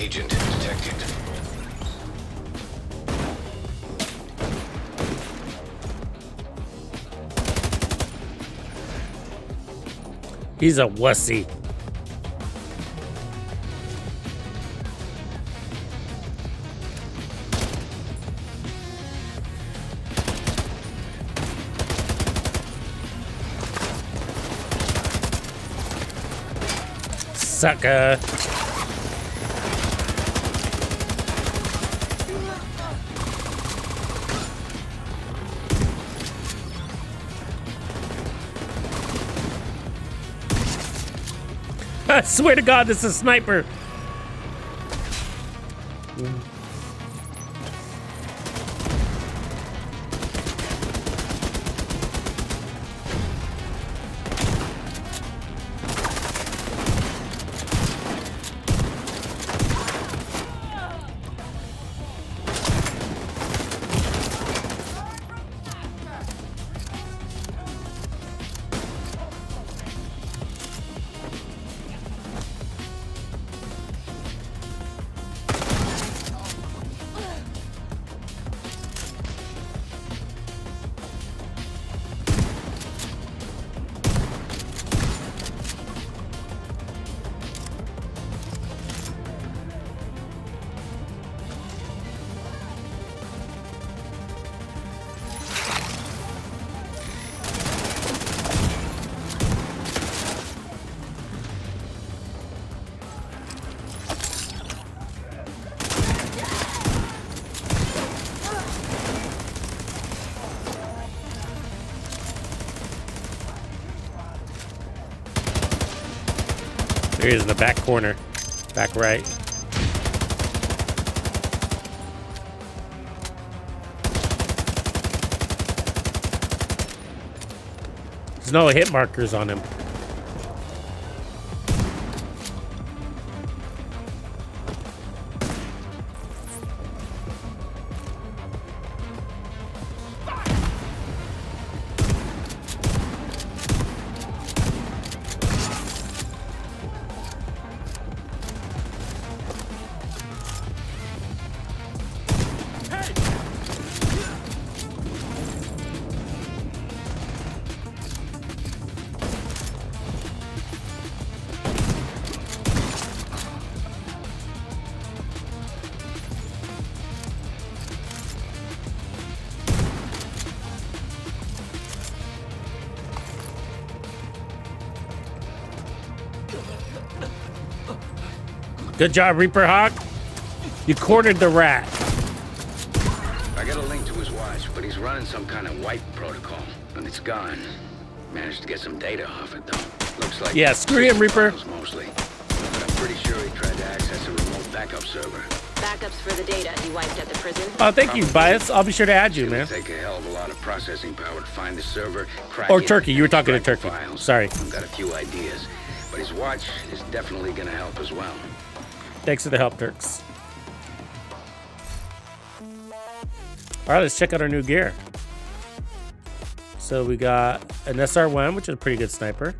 agent detected. He's a wussy. Sucker. I swear to God, this is a sniper. There he is in the back corner. Back right. There's no hit markers on him. Good job, Reaper Hawk. You cornered the rat. I got a link to his watch, but he's running some kind of wipe protocol, and it's gone. Managed to get some data off it, though. Looks like yeah, screw him, Reaper. Mostly, but I'm pretty sure he tried to access a remote backup server. Backups for the data he wiped at the prison. Oh, thank you, Bias. I'll be sure to add you, man. It'll take a hell of a lot of processing power to find the server. Crack Or it, Turkey. You were talking to extract the Turkey. files. Sorry. I've got a few ideas, but his watch is definitely going to help as well. Thanks for the help, Turks. All right, let's check out our new gear. So we got an SR1, which is a pretty good sniper.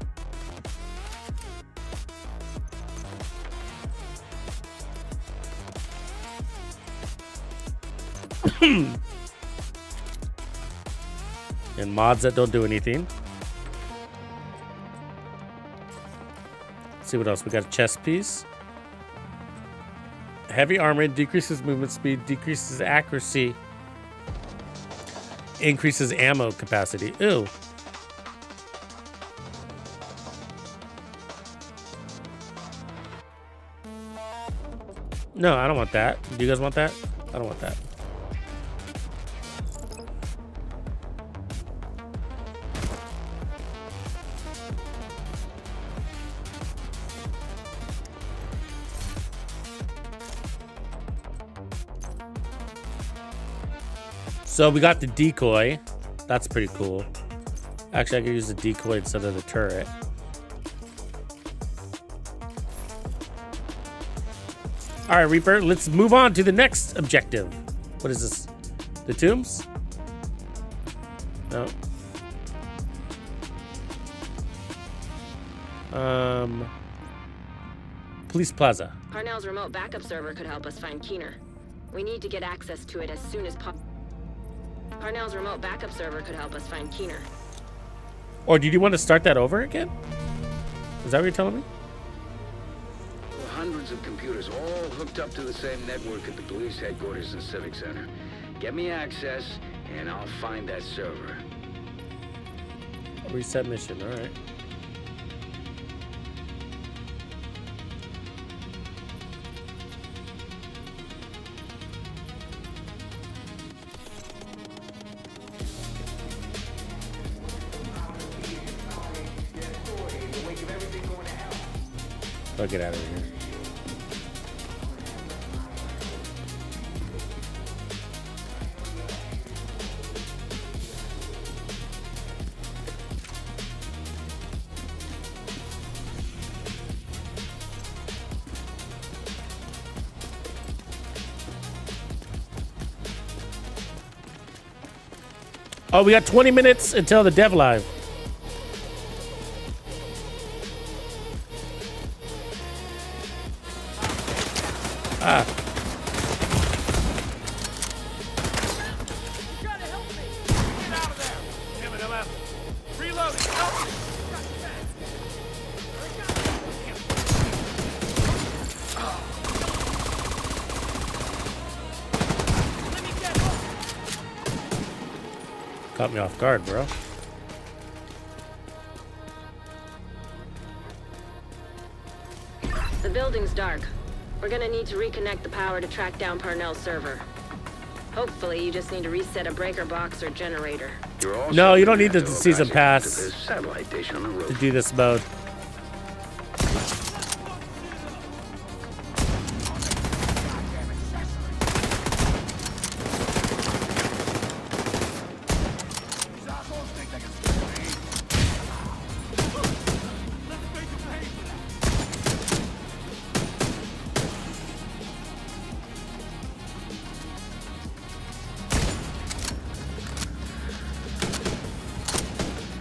And mods that don't do anything. Let's see what else. We got a chest piece. Heavy armor decreases movement speed, decreases accuracy, increases ammo capacity. Ew. No, I don't want that. Do you guys want that? I don't want that. So we got the decoy. That's pretty cool. Actually, I could use the decoy instead of the turret. All right, Reaper, let's move on to the next objective. What is this? The tombs? No. Police Plaza. Parnell's remote backup server could help us find Keener. We need to get access to it as soon as possible. Parnell's remote backup server could help us find Keener. Or did you want to start that over again? Is that what you're telling me? Hundreds of computers all hooked up to the same network at the police headquarters and Civic Center. Get me access, and I'll find that server. Reset mission, all right. I'll get out of here. Oh, we got 20 minutes until the dev live. Ah. You gotta help me! Get out of there! Damn it, LF! Reloading! Help me! Let me get help! Caught me off guard, bro. The building's dark. We're gonna need to reconnect the power to track down Parnell's server. Hopefully, you just need to reset a breaker box or generator. No, you don't need the season pass Satellite dish on the roof. to do this mode.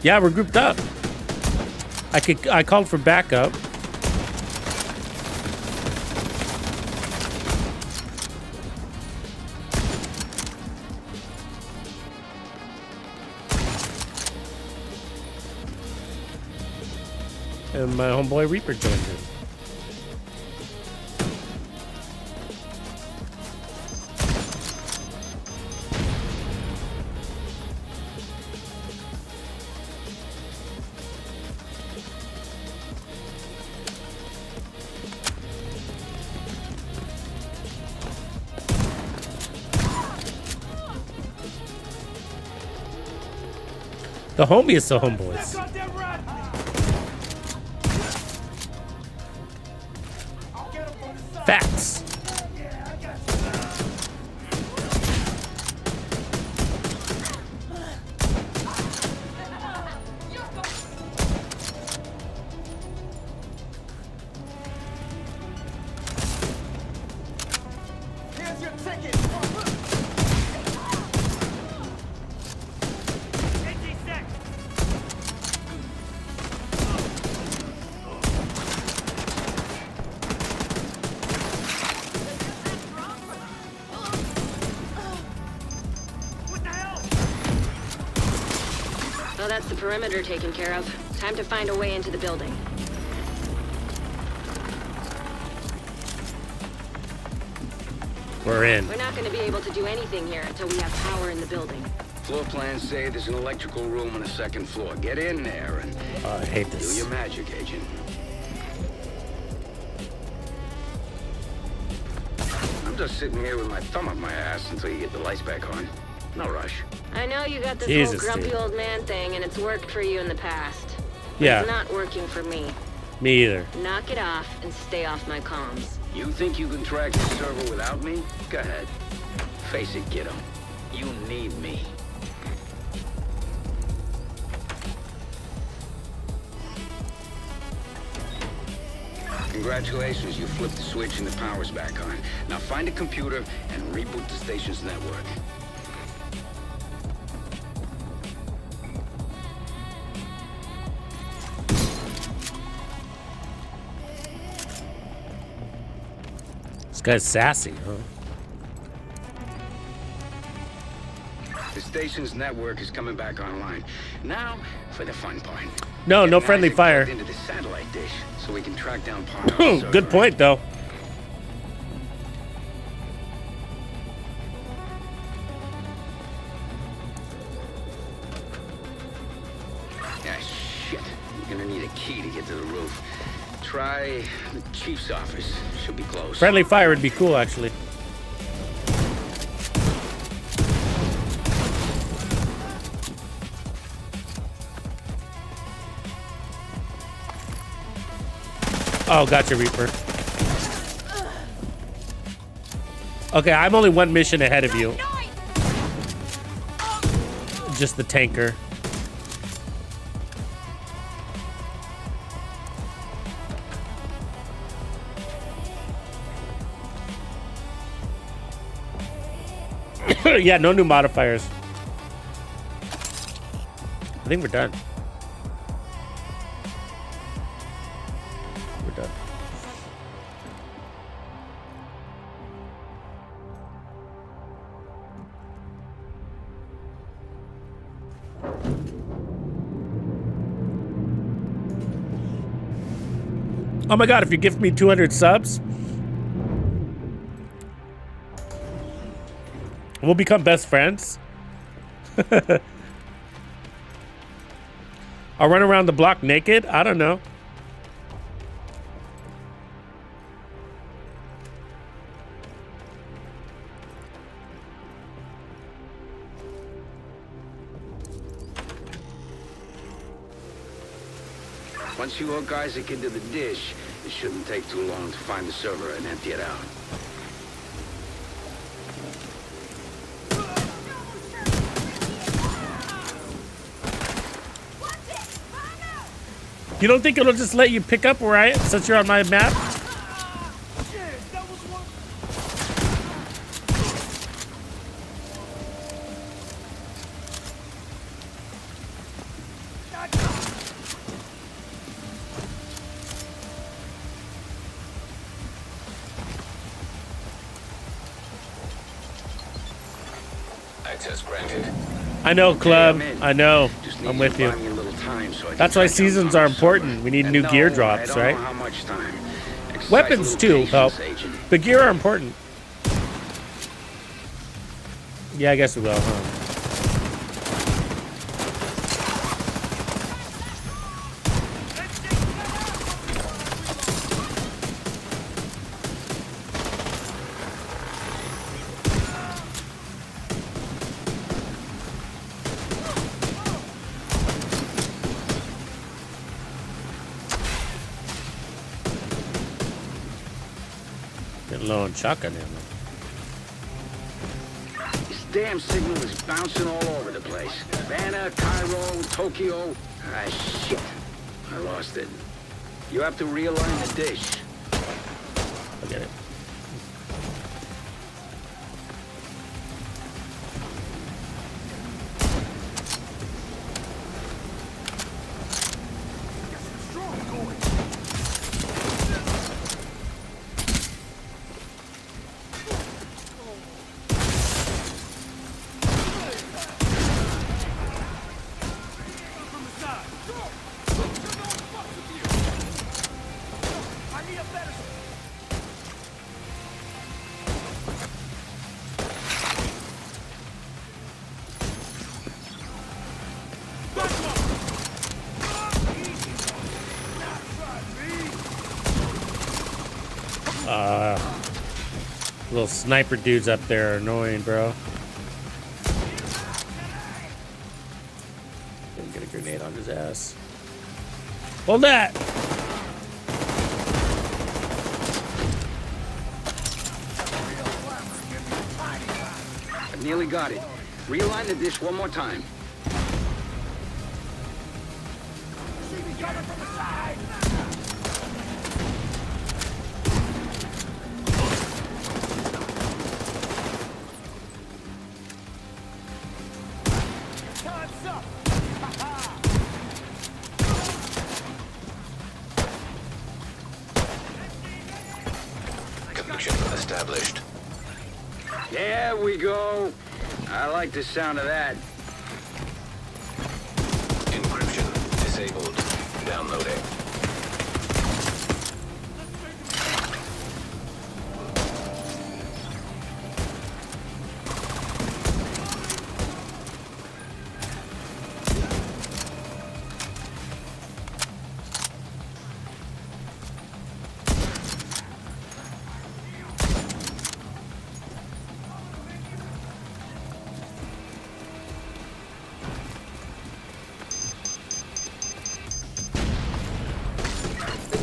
Yeah, we're grouped up. I called for backup. And my homeboy Reaper joined in. The homies the homeboys. Facts. Here's your ticket! Well, that's the perimeter taken care of. Time to find a way into the building. We're in. We're not going to be able to do anything here until we have power in the building. Floor plans say there's an electrical room on the second floor. Get in there and I hate this. do your magic, Agent. I'm just sitting here with my thumb up my ass until you get the lights back on. No rush. I know you got this Jesus, whole grumpy dude. old man thing, and it's worked for you in the past. But Yeah. It's not working for me. Me either. Knock it off and stay off my comms. You think you can track the server without me? Go ahead. Face it, kiddo. You need me. Congratulations, you flipped the switch and the power's back on. Now find a computer and reboot the station's network. guy's sassy, huh? The station's network is coming back online. Now, for the fun part. No, no friendly fire. Into the satellite dish, so we can track down Parnell. Good point, though. Yeah, shit. You're gonna need a key to get to the roof. Try the chief's office. Should be close. Friendly fire would be cool, actually. Oh, gotcha, Reaper. Okay, I'm only one mission ahead of you. Just the tanker. Yeah, no new modifiers. I think we're done. We're done. Oh my god, if you gift me 200 subs, we'll become best friends. I'll run around the block naked? I don't know. Once you hook Isaac into the dish, it shouldn't take too long to find the server and empty it out. You don't think it'll just let you pick up where I am since you're on my map? Access granted. I know, Club. I know. I'm with you. That's why seasons are important. We need new gear drops, right? Weapons, too, help. The gear are important. Yeah, I guess we will, huh? Low on shotgun ammo. This damn signal is bouncing all over the place. Havana, Cairo, Tokyo. Ah, shit. I lost it. You have to realign the dish. I'll get it. Little sniper dudes up there are annoying, bro. Didn't get a grenade on his ass. Hold that! I nearly got it. Realign the dish one more time. established. There we go. I like the sound of that. Encryption disabled. Downloading.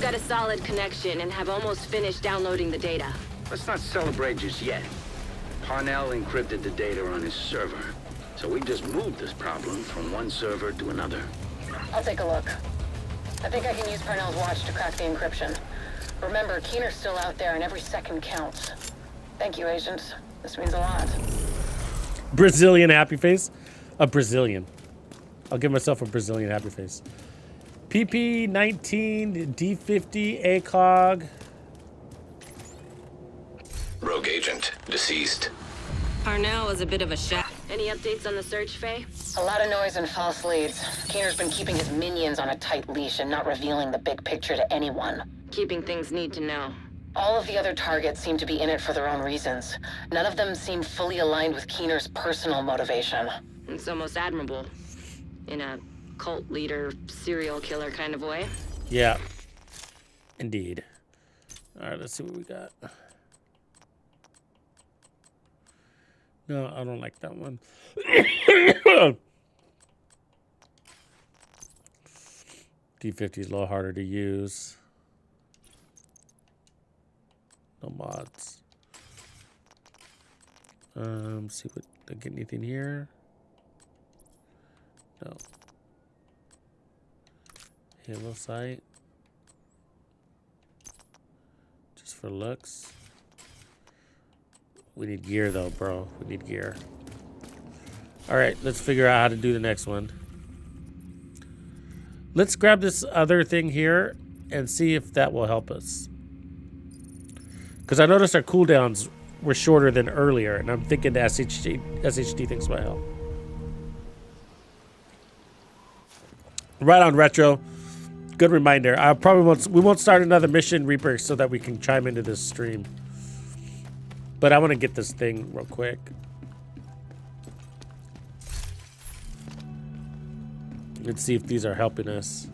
Got a solid connection and have almost finished downloading the data. Let's not celebrate just yet. Parnell encrypted the data on his server, so we just moved this problem from one server to another. I'll take a look. I think I can use Parnell's watch to crack the encryption. Remember, Keener's still out there and every second counts. Thank you, Agent. This means a lot. Brazilian happy face? A Brazilian. I'll give myself a Brazilian happy face. PP-19, D50, ACOG. Rogue agent deceased. Parnell was a bit of a shot. Any updates on the search, Faye? A lot of noise and false leads. Keener's been keeping his minions on a tight leash and not revealing the big picture to anyone. Keeping things need to know. All of the other targets seem to be in it for their own reasons. None of them seem fully aligned with Keener's personal motivation. It's almost admirable. In a cult leader, serial killer kind of way. Yeah. Indeed. All right, let's see what we got. No, I don't like that one. D50 is a little harder to use. No mods. See what I get anything here. No. Halo sight. Just for looks. We need gear though, bro. We need gear. Alright, let's figure out how to do the next one. Let's grab this other thing here and see if that will help us. Because I noticed our cooldowns were shorter than earlier, and I'm thinking the SHD things might help. Right on, Retro. Good reminder. I probably we won't start another mission, Reaper, so that we can chime into this stream. But I want to get this thing real quick. Let's see if these are helping us.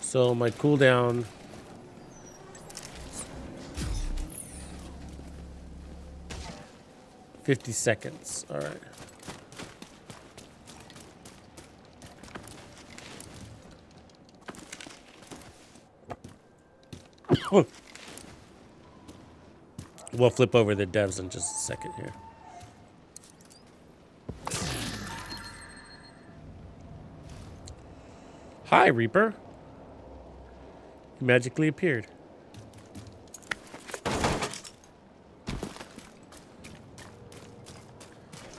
So my cooldown. $50 seconds. All right. We'll flip over the devs in just a second here. Hi, Reaper. You magically appeared.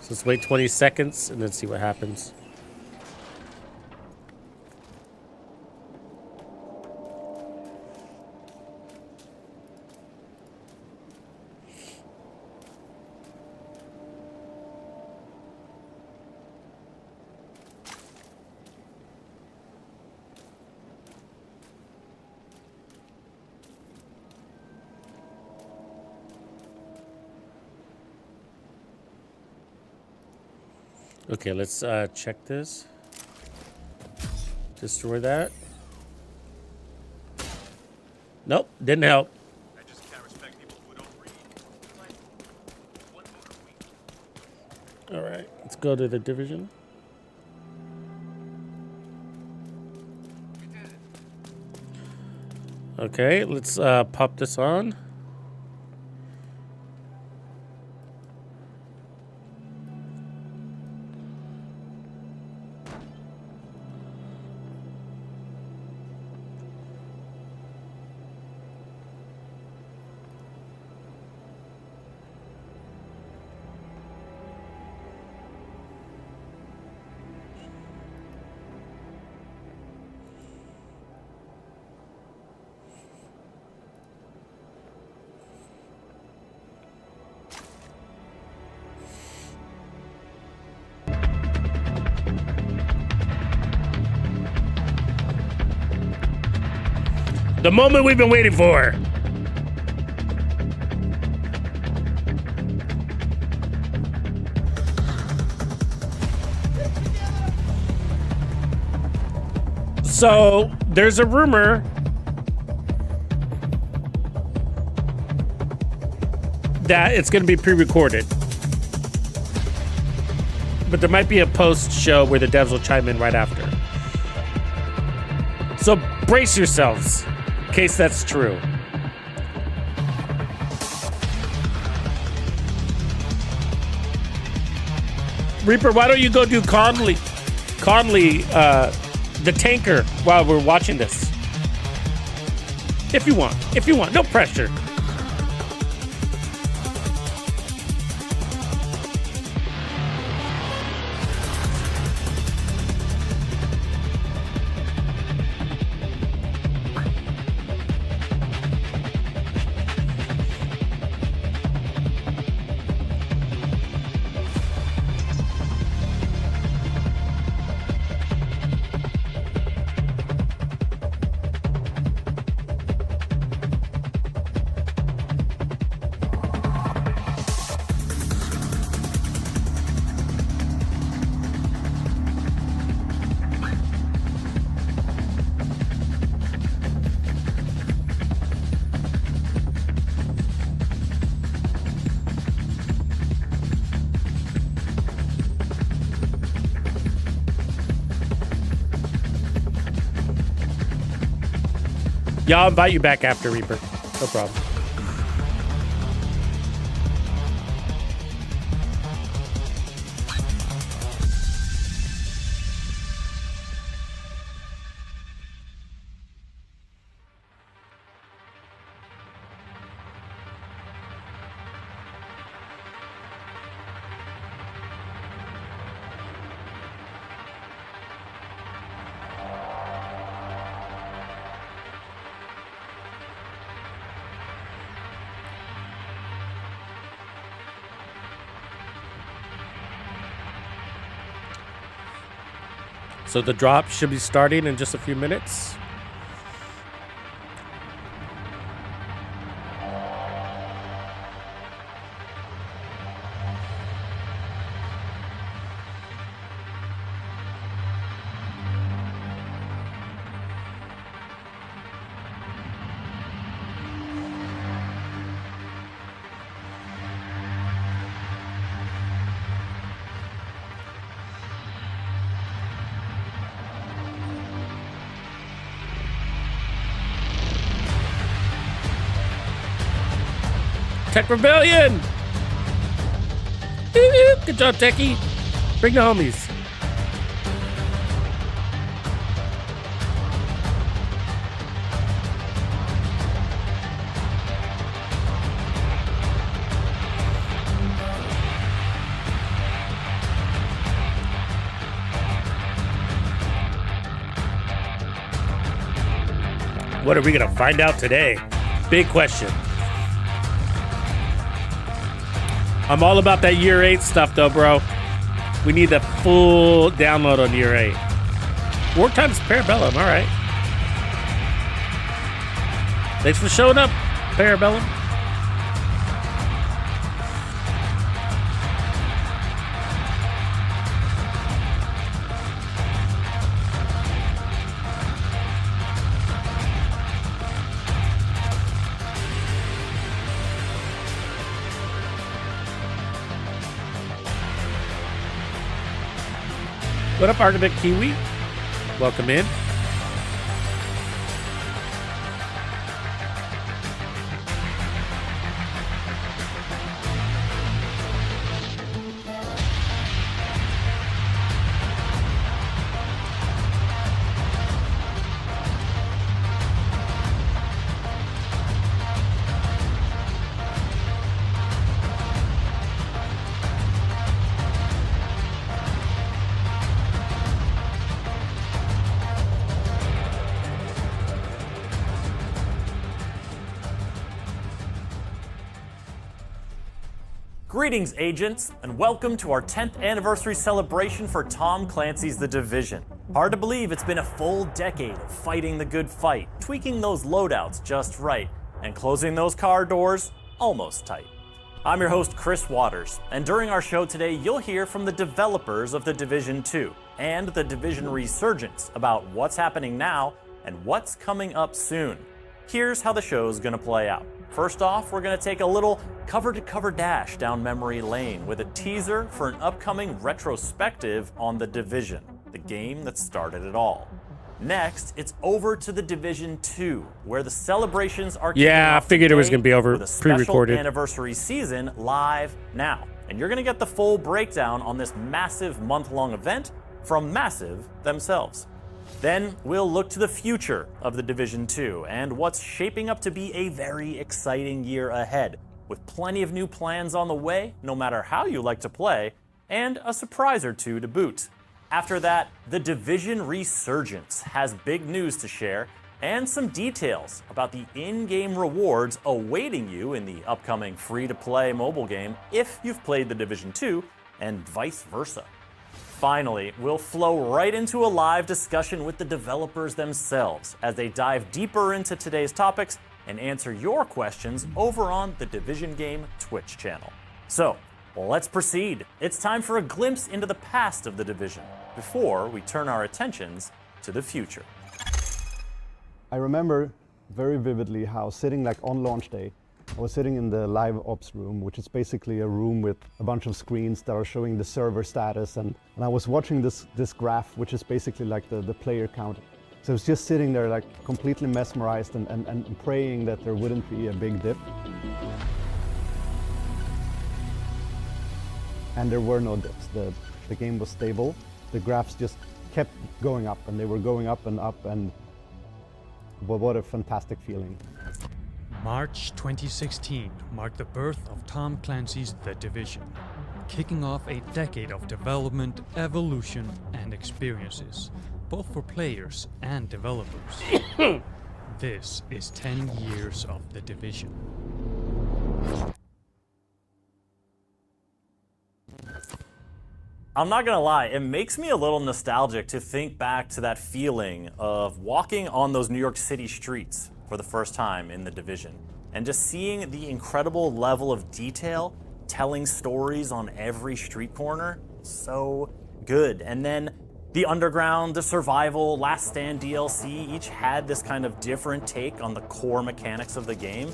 So let's wait 20 seconds and then see what happens. Okay, let's check this. Destroy that. Nope, didn't help. I just can't respect people who don't read. All right, let's go to the division. Okay, let's pop this on. The moment we've been waiting for. So, there's a rumor that it's going to be pre-recorded. But there might be a post-show where the devs will chime in right after. So, brace yourselves in case that's true. Reaper, why don't you go do Conley, the tanker, while we're watching this? If you want, no pressure. Yeah, I'll invite you back after, Reaper. No problem. So the drop should be starting in just a few minutes. Tech Rebellion! Good job, Techie. Bring the homies. What are we gonna find out today? Big question. I'm all about that year 8 stuff though, bro. We need the full download on year 8. Wartime's Parabellum, all right. Thanks for showing up, Parabellum. What up, Architect Kiwi? Welcome in. Greetings, agents, and welcome to our 10th anniversary celebration for Tom Clancy's The Division. Hard to believe it's been a full decade of fighting the good fight, tweaking those loadouts just right, and closing those car doors almost tight. I'm your host, Chris Waters, and during our show today, you'll hear from the developers of The Division 2 and The Division Resurgence about what's happening now and what's coming up soon. Here's how the show's gonna play out. First off, we're gonna take a little cover-to-cover dash down memory lane with a teaser for an upcoming retrospective on The Division, the game that started it all. Next, it's over to The Division 2, where the celebrations are kicking off I figured it was today going to be over with a special pre-recorded. anniversary season live now. And you're gonna get the full breakdown on this massive month-long event from Massive themselves. Then we'll look to the future of The Division 2 and what's shaping up to be a very exciting year ahead, with plenty of new plans on the way, no matter how you like to play, and a surprise or two to boot. After that, The Division Resurgence has big news to share and some details about the in-game rewards awaiting you in the upcoming free-to-play mobile game if you've played The Division 2 and vice versa. Finally, we'll flow right into a live discussion with the developers themselves as they dive deeper into today's topics and answer your questions over on the Division Game Twitch channel. So, let's proceed. It's time for a glimpse into the past of The Division before we turn our attentions to the future. I remember very vividly how sitting like on launch day, I was sitting in the live ops room, which is basically a room with a bunch of screens that are showing the server status, and I was watching this graph, which is basically like the player count. So I was just sitting there like completely mesmerized and praying that there wouldn't be a big dip. And there were no dips. The game was stable. The graphs just kept going up, and they were going up, and what a fantastic feeling. March 2016 marked the birth of Tom Clancy's The Division, kicking off a decade of development, evolution, and experiences, both for players and developers. This is 10 years of The Division. I'm not gonna lie, it makes me a little nostalgic to think back to that feeling of walking on those New York City streets for the first time in The Division, and just seeing the incredible level of detail, telling stories on every street corner. So good. And then the Underground, the Survival, Last Stand DLC each had this kind of different take on the core mechanics of the game.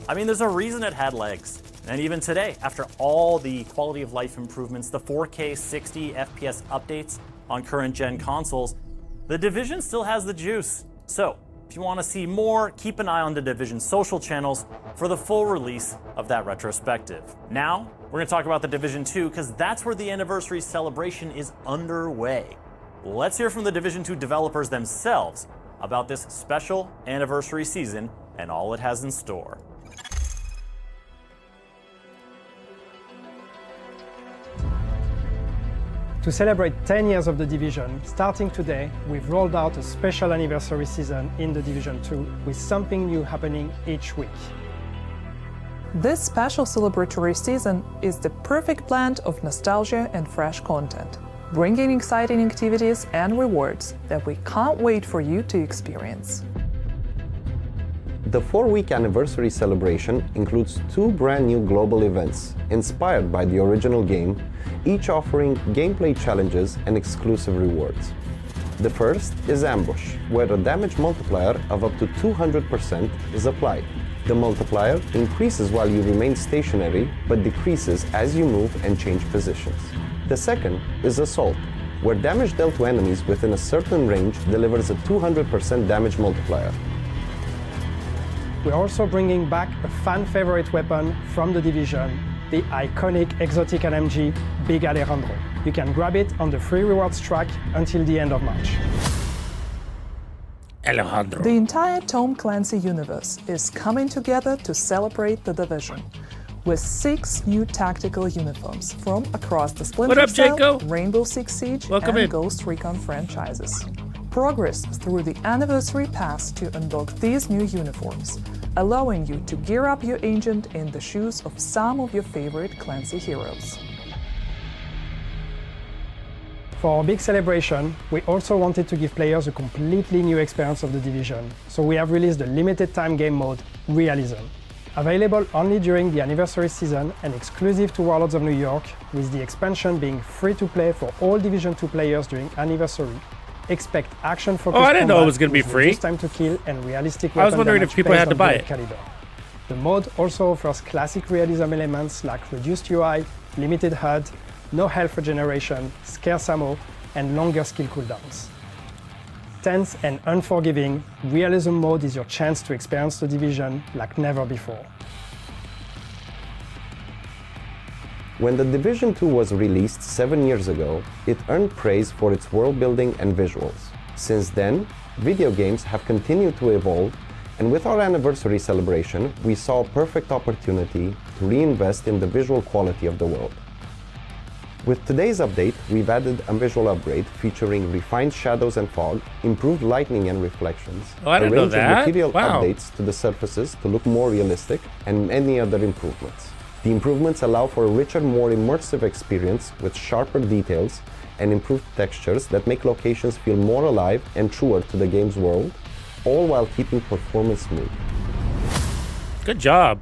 I mean, there's a reason it had legs. And even today, after all the quality of life improvements, the 4K 60 FPS updates on current gen consoles, The Division still has the juice. So, if you want to see more, keep an eye on the Division social channels for the full release of that retrospective. Now, we're going to talk about The Division 2 because that's where the anniversary celebration is underway. Let's hear from the Division 2 developers themselves about this special anniversary season and all it has in store. To celebrate 10 years of The Division, starting today, we've rolled out a special anniversary season in The Division 2 with something new happening each week. This special celebratory season is the perfect blend of nostalgia and fresh content, bringing exciting activities and rewards that we can't wait for you to experience. The 4-week anniversary celebration includes 2 brand new global events inspired by the original game, each offering gameplay challenges and exclusive rewards. The first is Ambush, where a damage multiplier of up to 200% is applied. The multiplier increases while you remain stationary, but decreases as you move and change positions. The second is Assault, where damage dealt to enemies within a certain range delivers a 200% damage multiplier. We're also bringing back a fan-favorite weapon from The Division, the iconic exotic LMG Big Alejandro. You can grab it on the free rewards track until the end of March. Alejandro. The entire Tom Clancy universe is coming together to celebrate The Division, with 6 new tactical uniforms from across the Splinter Cell, Rainbow Six Siege, and Ghost Recon franchises. Progress through the Anniversary Pass to unlock these new uniforms, allowing you to gear up your agent in the shoes of some of your favorite Clancy heroes. For our big celebration, we also wanted to give players a completely new experience of The Division, so we have released the limited-time game mode, Realism. Available only during the anniversary season and exclusive to Warlords of New York, with the expansion being free to play for all Division 2 players during anniversary. Expect action-focused I didn't know it was going to be free. Time to kill and realistic I was weapon wondering if damage people based had to on buy bullet it. caliber. The mod also offers classic realism elements like reduced UI, limited HUD, no health regeneration, scarce ammo, and longer skill cooldowns. Tense and unforgiving, Realism mode is your chance to experience The Division like never before. When The Division 2 was released 7 years ago, it earned praise for its world building and visuals. Since then, video games have continued to evolve, and with our anniversary celebration, we saw a perfect opportunity to reinvest in the visual quality of the world. With today's update, we've added a visual upgrade featuring refined shadows and fog, improved lighting and reflections, I didn't a know range that. of material Wow. updates to the surfaces to look more realistic, and many other improvements. The improvements allow for a richer, more immersive experience with sharper details and improved textures that make locations feel more alive and truer to the game's world, all while keeping performance smooth. Good job.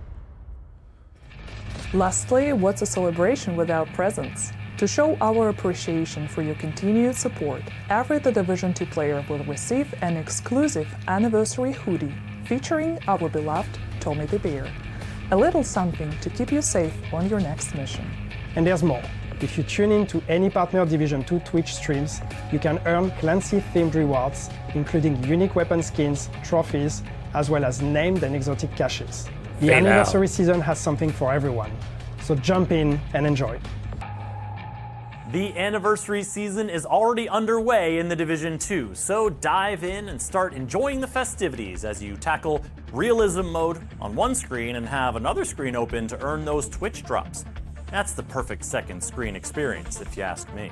Lastly, what's a celebration without presents? To show our appreciation for your continued support, every The Division 2 player will receive an exclusive anniversary hoodie featuring our beloved Tommy the Bear. A little something to keep you safe on your next mission. And there's more. If you tune in to any partner Division 2 Twitch streams, you can earn Clancy-themed rewards, including unique weapon skins, trophies, as well as named and exotic caches. The anniversary season has something for everyone, so jump in and enjoy. The anniversary season is already underway in The Division 2, so dive in and start enjoying the festivities as you tackle Realism mode on one screen and have another screen open to earn those Twitch drops. That's the perfect second screen experience, if you ask me.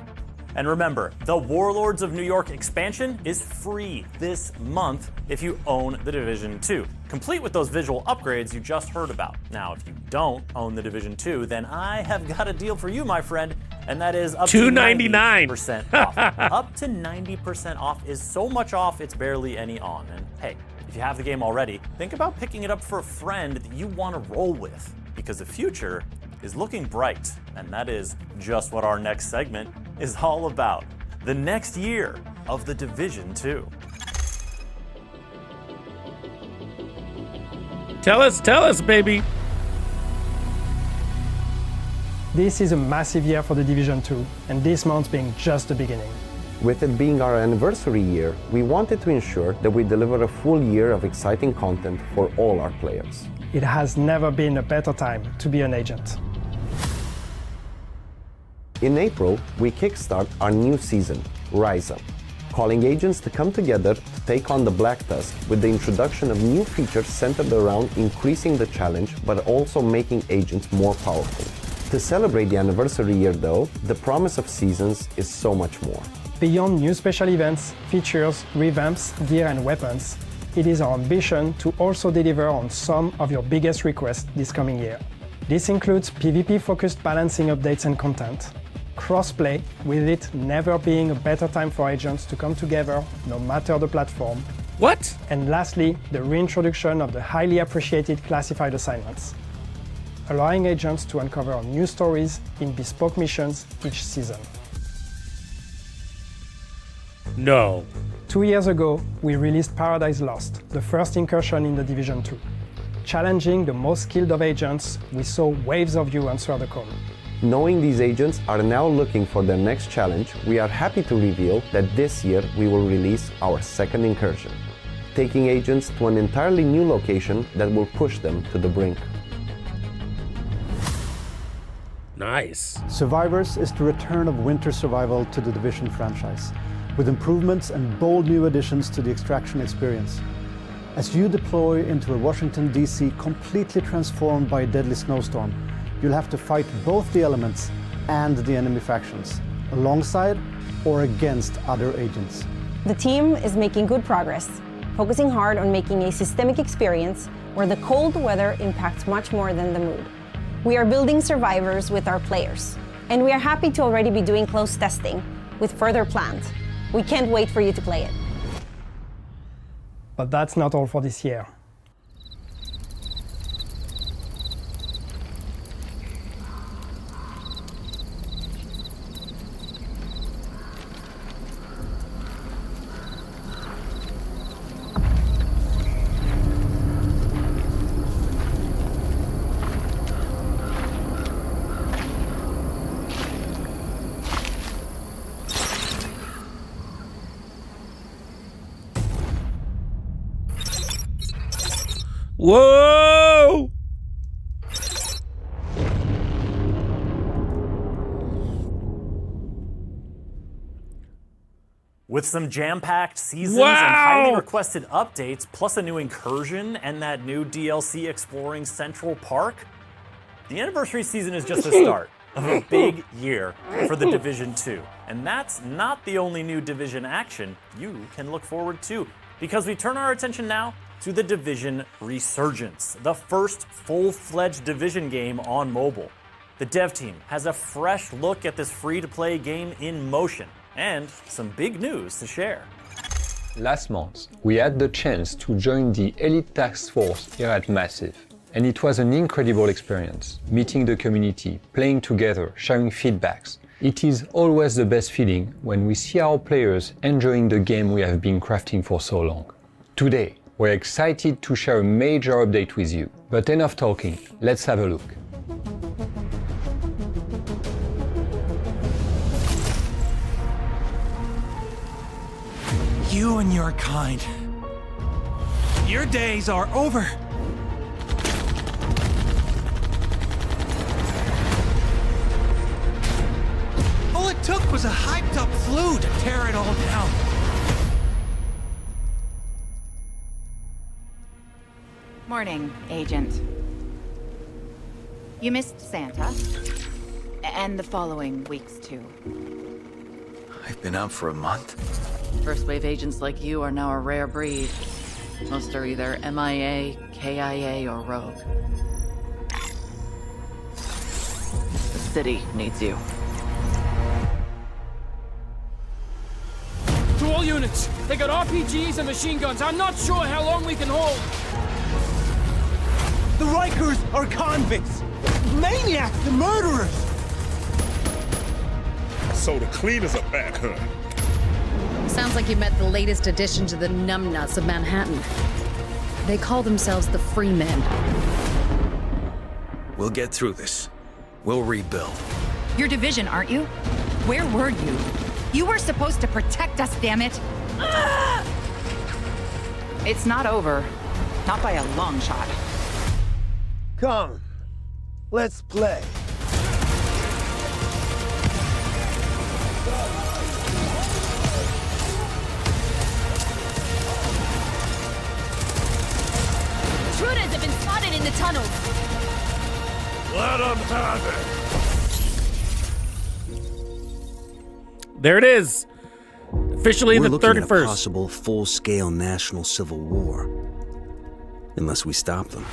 And remember, the Warlords of New York expansion is free this month if you own The Division 2, complete with those visual upgrades you just heard about. Now, if you don't own The Division 2, then I have got a deal for you, my friend, and that is up to $90 off. Up to 90% off is so much off, it's barely any on. And hey, if you have the game already, think about picking it up for a friend that you want to roll with, because the future is looking bright, and that is just what our next segment is all about. The next year of The Division 2. Tell us, baby. This is a massive year for The Division 2, and this month being just the beginning. With it being our anniversary year, we wanted to ensure that we deliver a full year of exciting content for all our players. It has never been a better time to be an agent. In April, we kickstart our new season, Realism, calling agents to come together to take on the Black Tusk with the introduction of new features centered around increasing the challenge but also making agents more powerful. To celebrate the anniversary year though, the promise of seasons is so much more. Beyond new special events, features, revamps, gear and weapons, it is our ambition to also deliver on some of your biggest requests this coming year. This includes PvP-focused balancing updates and content, crossplay, with it never being a better time for agents to come together, no matter the platform. What? And lastly, the reintroduction of the highly appreciated classified assignments, allowing agents to uncover new stories in bespoke missions each season. No. 2 years ago, we released Paradise Lost, the first incursion in The Division 2. Challenging the most skilled of agents, we saw waves of you answer the call. Knowing these agents are now looking for their next challenge, we are happy to reveal that this year we will release our second incursion, taking agents to an entirely new location that will push them to the brink. Nice. Survivors is the return of winter survival to the Division franchise, with improvements and bold new additions to the extraction experience. As you deploy into a Washington, D.C. completely transformed by a deadly snowstorm, you'll have to fight both the elements and the enemy factions, alongside or against other agents. The team is making good progress. focusing hard on making a systemic experience where the cold weather impacts much more than the mood. We are building survivors with our players, and we are happy to already be doing close testing with further plans. We can't wait for you to play it. But that's not all for this year. Whoa! With some jam-packed seasons Wow! and highly requested updates, plus a new incursion and that new DLC exploring Central Park, the anniversary season is just the start of a big year for The Division 2. And that's not the only new Division action you can look forward to, because we turn our attention now to The Division Resurgence, the first full-fledged Division game on mobile. The dev team has a fresh look at this free-to-play game in motion, and some big news to share. Last month, we had the chance to join the elite task force here at Massive. And it was an incredible experience, meeting the community, playing together, sharing feedbacks. It is always the best feeling when we see our players enjoying the game we have been crafting for so long. Today, we're excited to share a major update with you. But enough talking, let's have a look. You and your kind. Your days are over. All it took was a hyped-up flu to tear it all down. Morning, Agent. You missed Santa. And the following weeks, too. I've been out for a month. First wave agents like you are now a rare breed. Most are either MIA, KIA, or rogue. The city needs you. To all units, they got RPGs and machine guns. I'm not sure how long we can hold. The Rikers are convicts! Maniacs and murderers! So the cleaners are back, huh? Sounds like you met the latest addition to the numbnuts of Manhattan. They call themselves the Free Men. We'll get through this. We'll rebuild. You're Division, aren't you? Where were you? You were supposed to protect us, damn it! It's not over. Not by a long shot. Come. Let's play. Intruders have been spotted in the tunnels. Let them have it. There it is. Officially We're the looking at a 31st. possible full-scale national civil war. Unless we stop them.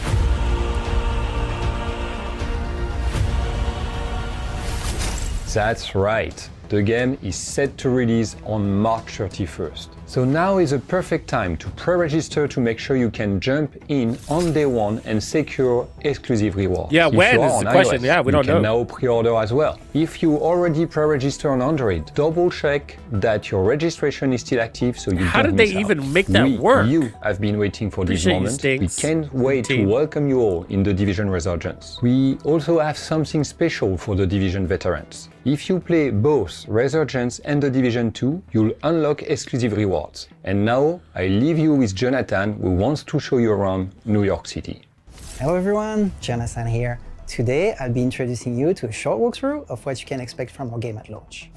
That's right. The game is set to release on March 31st. So now is a perfect time to pre-register to make sure you can jump in on day one and secure exclusive rewards. Yeah, If when you are is on the question? iOS, Yeah, we don't know. You can now pre-order as well. If you already pre-register on Android, double check that your registration is still active so you How don't did miss they out. even make that work? You have been waiting for this Appreciate you, moment. We Stinks. can't wait to welcome you all in the Division Resurgence. We also have something special for the Division veterans. If you play both Resurgence and the Division 2, you'll unlock exclusive rewards. And now, I leave you with Jonathan, who wants to show you around New York City. Hello everyone, Jonathan here. Today, I'll be introducing you to a short walkthrough of what you can expect from our game at launch.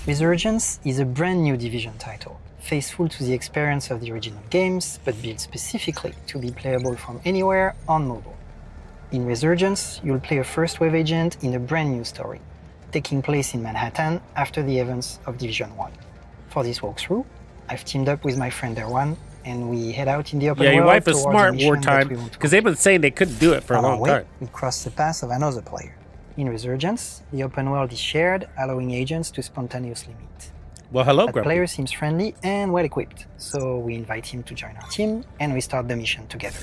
Resurgence is a brand new Division title, faithful to the experience of the original games, but built specifically to be playable from anywhere on mobile. In Resurgence, you'll play a first-wave agent in a brand new story, taking place in Manhattan after the events of Division 1. For this walkthrough, I've teamed up with my friend Erwan, and we head out in the open Yeah, world. your wife is towards a smart mission that wartime we want to because they've been saying they couldn't do it for a On our long way, time. we cross the path of another player. In Resurgence, the open world is shared, allowing agents to spontaneously meet. Well, hello, That Grumpy. player seems friendly and well-equipped, so we invite him to join our team, and we start the mission together.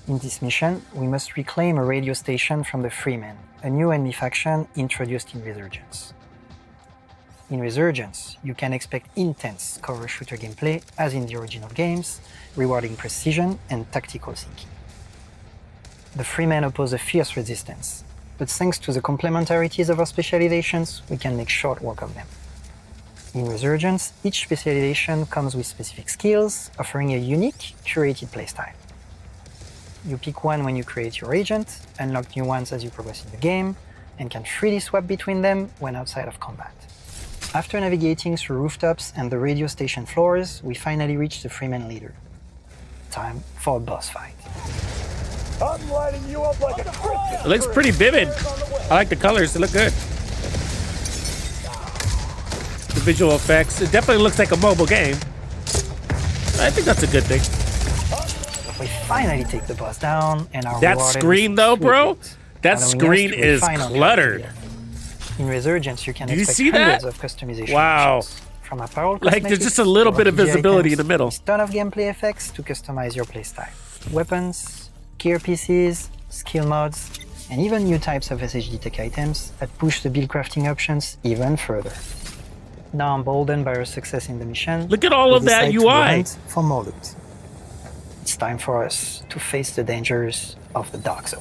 In this mission, we must reclaim a radio station from the Freemen, a new enemy faction introduced in Resurgence. In Resurgence, you can expect intense cover shooter gameplay as in the original games, rewarding precision and tactical thinking. The Freemen oppose a fierce resistance, but thanks to the complementarities of our specializations, we can make short work of them. In Resurgence, each specialization comes with specific skills, offering a unique, curated playstyle. You pick one when you create your agent, unlock new ones as you progress in the game, and can freely swap between them when outside of combat. After navigating through rooftops and the radio station floors, we finally reach the Freeman leader. Time for a boss fight. I'm lighting you up like a Christmas. It looks pretty vivid. I like the colors. They look good. The visual effects. It definitely looks like a mobile game. I think that's a good thing. We finally take the boss down and are That rewarded screen with though, sweet bro, loot, that allowing us screen to is refine our cluttered. gameplay. In Resurgence, you can Do you expect see that? hundreds of customization Wow. options, from apparel Like, there's cosmetics just a little to bit of RPG visibility in items, the middle. with ton of gameplay effects to customize your playstyle. Weapons, gear pieces, skill mods, and even new types of SHD tech items that push the build crafting options even further. Now emboldened by our success in the mission, Look at all we of that decide to UI. hunt for more loot. It's time for us to face the dangers of the dark zone.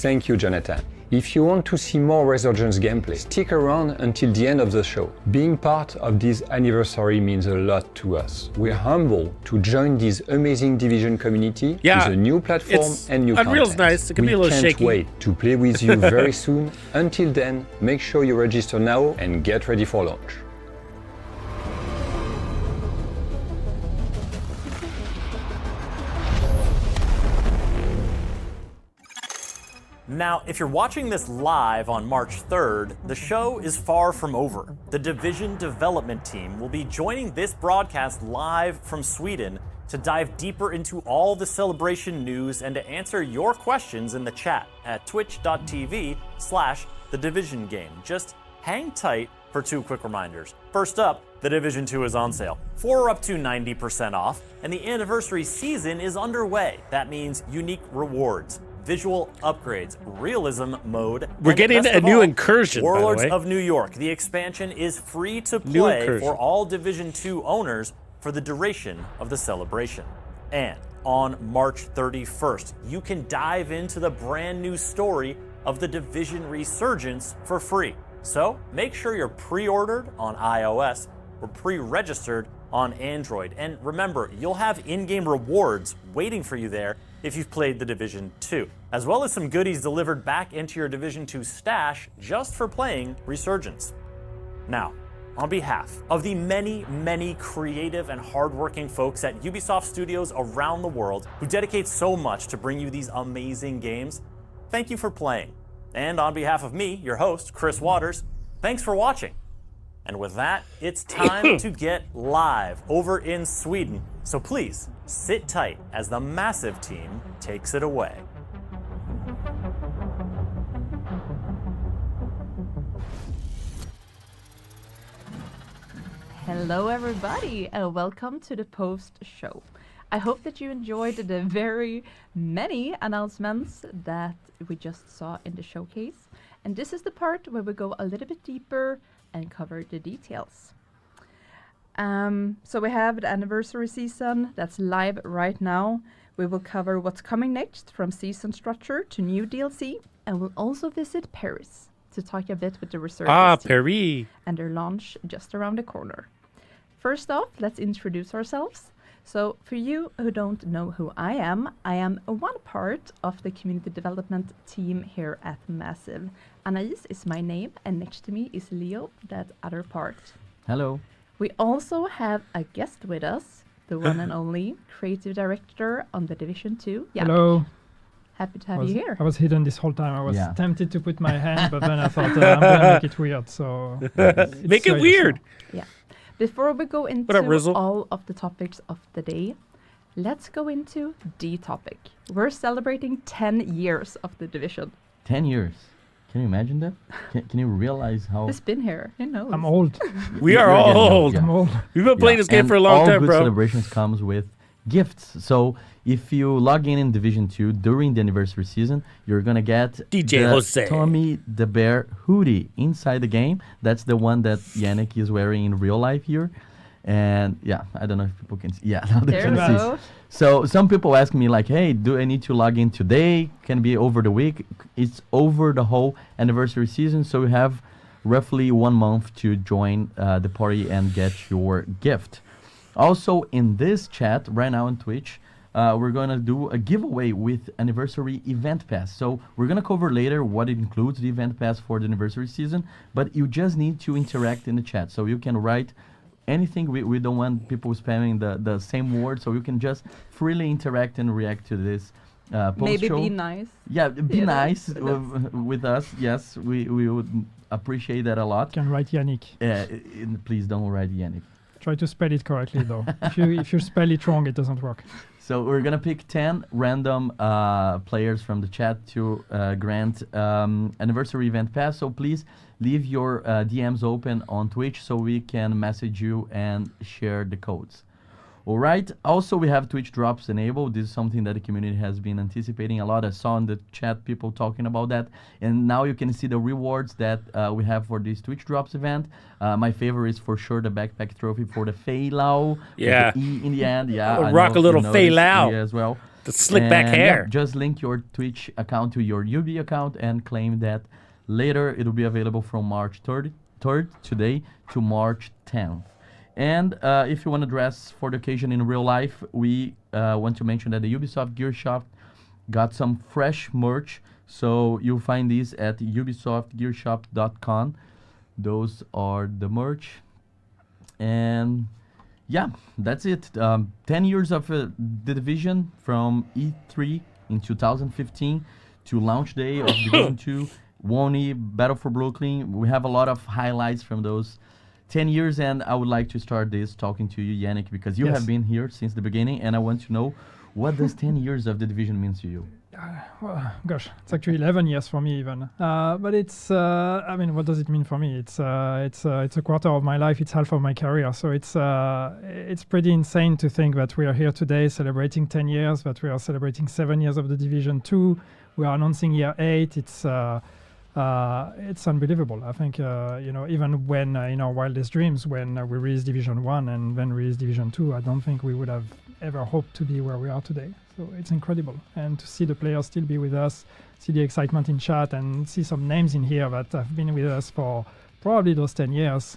Thank you, Jonathan. If you want to see more Resurgence gameplay, stick around until the end of the show. Being part of this anniversary means a lot to us. We're humbled to join this amazing Division community with a new platform and new Unreal's content. nice. It can be a little can't shaky. wait to play with you very soon. Until then, make sure you register now and get ready for launch. Now, if you're watching this live on March 3rd, the show is far from over. The Division development team will be joining this broadcast live from Sweden to dive deeper into all the celebration news and to answer your questions in the chat at twitch.tv/thedivisiongame. Just hang tight for two quick reminders. First up, The Division 2 is on sale. 4 up to 90% off, and the anniversary season is underway. That means unique rewards, visual upgrades, realism mode. We're and getting best a of new all, incursion, by the Warlords way. of New York. The expansion is free to New play incursion. for all Division 2 owners for the duration of the celebration. And on March 31st, you can dive into the brand new story of the Division Resurgence for free. So make sure you're pre-ordered on iOS or pre-registered on Android. And remember, you'll have in-game rewards waiting for you there if you've played the Division 2, as well as some goodies delivered back into your Division 2 stash just for playing Resurgence. Now, on behalf of the many, many creative and hardworking folks at Ubisoft Studios around the world who dedicate so much to bring you these amazing games, thank you for playing. And on behalf of me, your host, Chris Waters, thanks for watching. And with that, it's time to get live over in Sweden. So please, sit tight as the massive team takes it away. Hello everybody and welcome to the post show. I hope that you enjoyed the very many announcements that we just saw in the showcase. And this is the part where we go a little bit deeper and cover the details. So we have the anniversary season that's live right now. We will cover what's coming next from season structure to new DLC, and we'll also visit Paris to talk a bit with the Resurgence team Paris. and their launch just around the corner. First off, let's introduce ourselves. So for you who don't know who I am one part of the community development team here at Massive. Anais is my name, and next to me is Leo, that other part. Hello. We also have a guest with us, the one and only creative director on the Division 2. Yannick. Hello. Happy to have you here. I was hidden this whole time. I was Yeah. tempted to put my hand, but then I thought I'm going to make it weird. So Make it weird. Yeah. Before we go into all of the topics of the day, let's go into the topic. We're celebrating 10 years of the Division. 10 years. Can you imagine that? Can you realize how... It's been here. Who knows? I'm old. We are all old. I'm old. We've been playing this game and for a long time, all good bro. celebrations comes with gifts. So if you log in Division 2 during the anniversary season, you're going to get DJ the Jose. Tommy the Bear hoodie inside the game. That's the one that Yannick is wearing in real life here. And yeah, I don't know if people can see. Yeah, now they can see. So some people ask me like, hey, do I need to log in today? Can it be over the week? It's over the whole anniversary season. So you have roughly 1 month to join the party and get your gift. Also in this chat right now on Twitch, we're going to do a giveaway with anniversary event pass. So we're going to cover later what it includes, the event pass for the anniversary season. But you just need to interact in the chat. So you can write anything. We don't want people spamming the same word, so you can just freely interact and react to this post Maybe show. be nice. Yeah, be nice with us. Yes, we would appreciate that a lot. Can write Yannick. Please don't write Yannick. Try to spell it correctly though. if you spell it wrong, it doesn't work. So we're gonna pick 10 random players from the chat to grant anniversary event pass. So please leave your DMs open on Twitch so we can message you and share the codes. All right. Also, we have Twitch drops enabled. This is something that the community has been anticipating a lot. I saw in the chat people talking about that. And now you can see the rewards that we have for this Twitch drops event. My favorite is for sure the backpack trophy for the Fei Lao. Yeah. With the E in the end. Yeah. I rock a little Fei Lao as well. The slick back hair. Yeah, just link your Twitch account to your Ubi account and claim that. Later, it will be available from March 3rd today to March 10th. And if you want to dress for the occasion in real life, we want to mention that the Ubisoft Gear Shop got some fresh merch. So you'll find these at ubisoftgearshop.com. Those are the merch. And yeah, that's it. 10 years of the Division from E3 in 2015 to launch day of Division 2. Wony, Battle for Brooklyn. We have a lot of highlights from those 10 years, and I would like to start this talking to you, Yannick, because you have been here since the beginning, and I want to know, what does 10 years of the Division mean to you? Well, gosh, it's actually 11 years for me even. But it's, I mean, what does it mean for me? It's a quarter of my life. It's half of my career. So it's pretty insane to think that we are here today celebrating 10 years, that we are celebrating 7 years of the Division 2. We are announcing year 8. It's unbelievable. I think, even when in our wildest dreams, when we released Division 1 and then released Division 2, I don't think we would have ever hoped to be where we are today. So it's incredible. And to see the players still be with us, see the excitement in chat, and see some names in here that have been with us for probably those 10 years,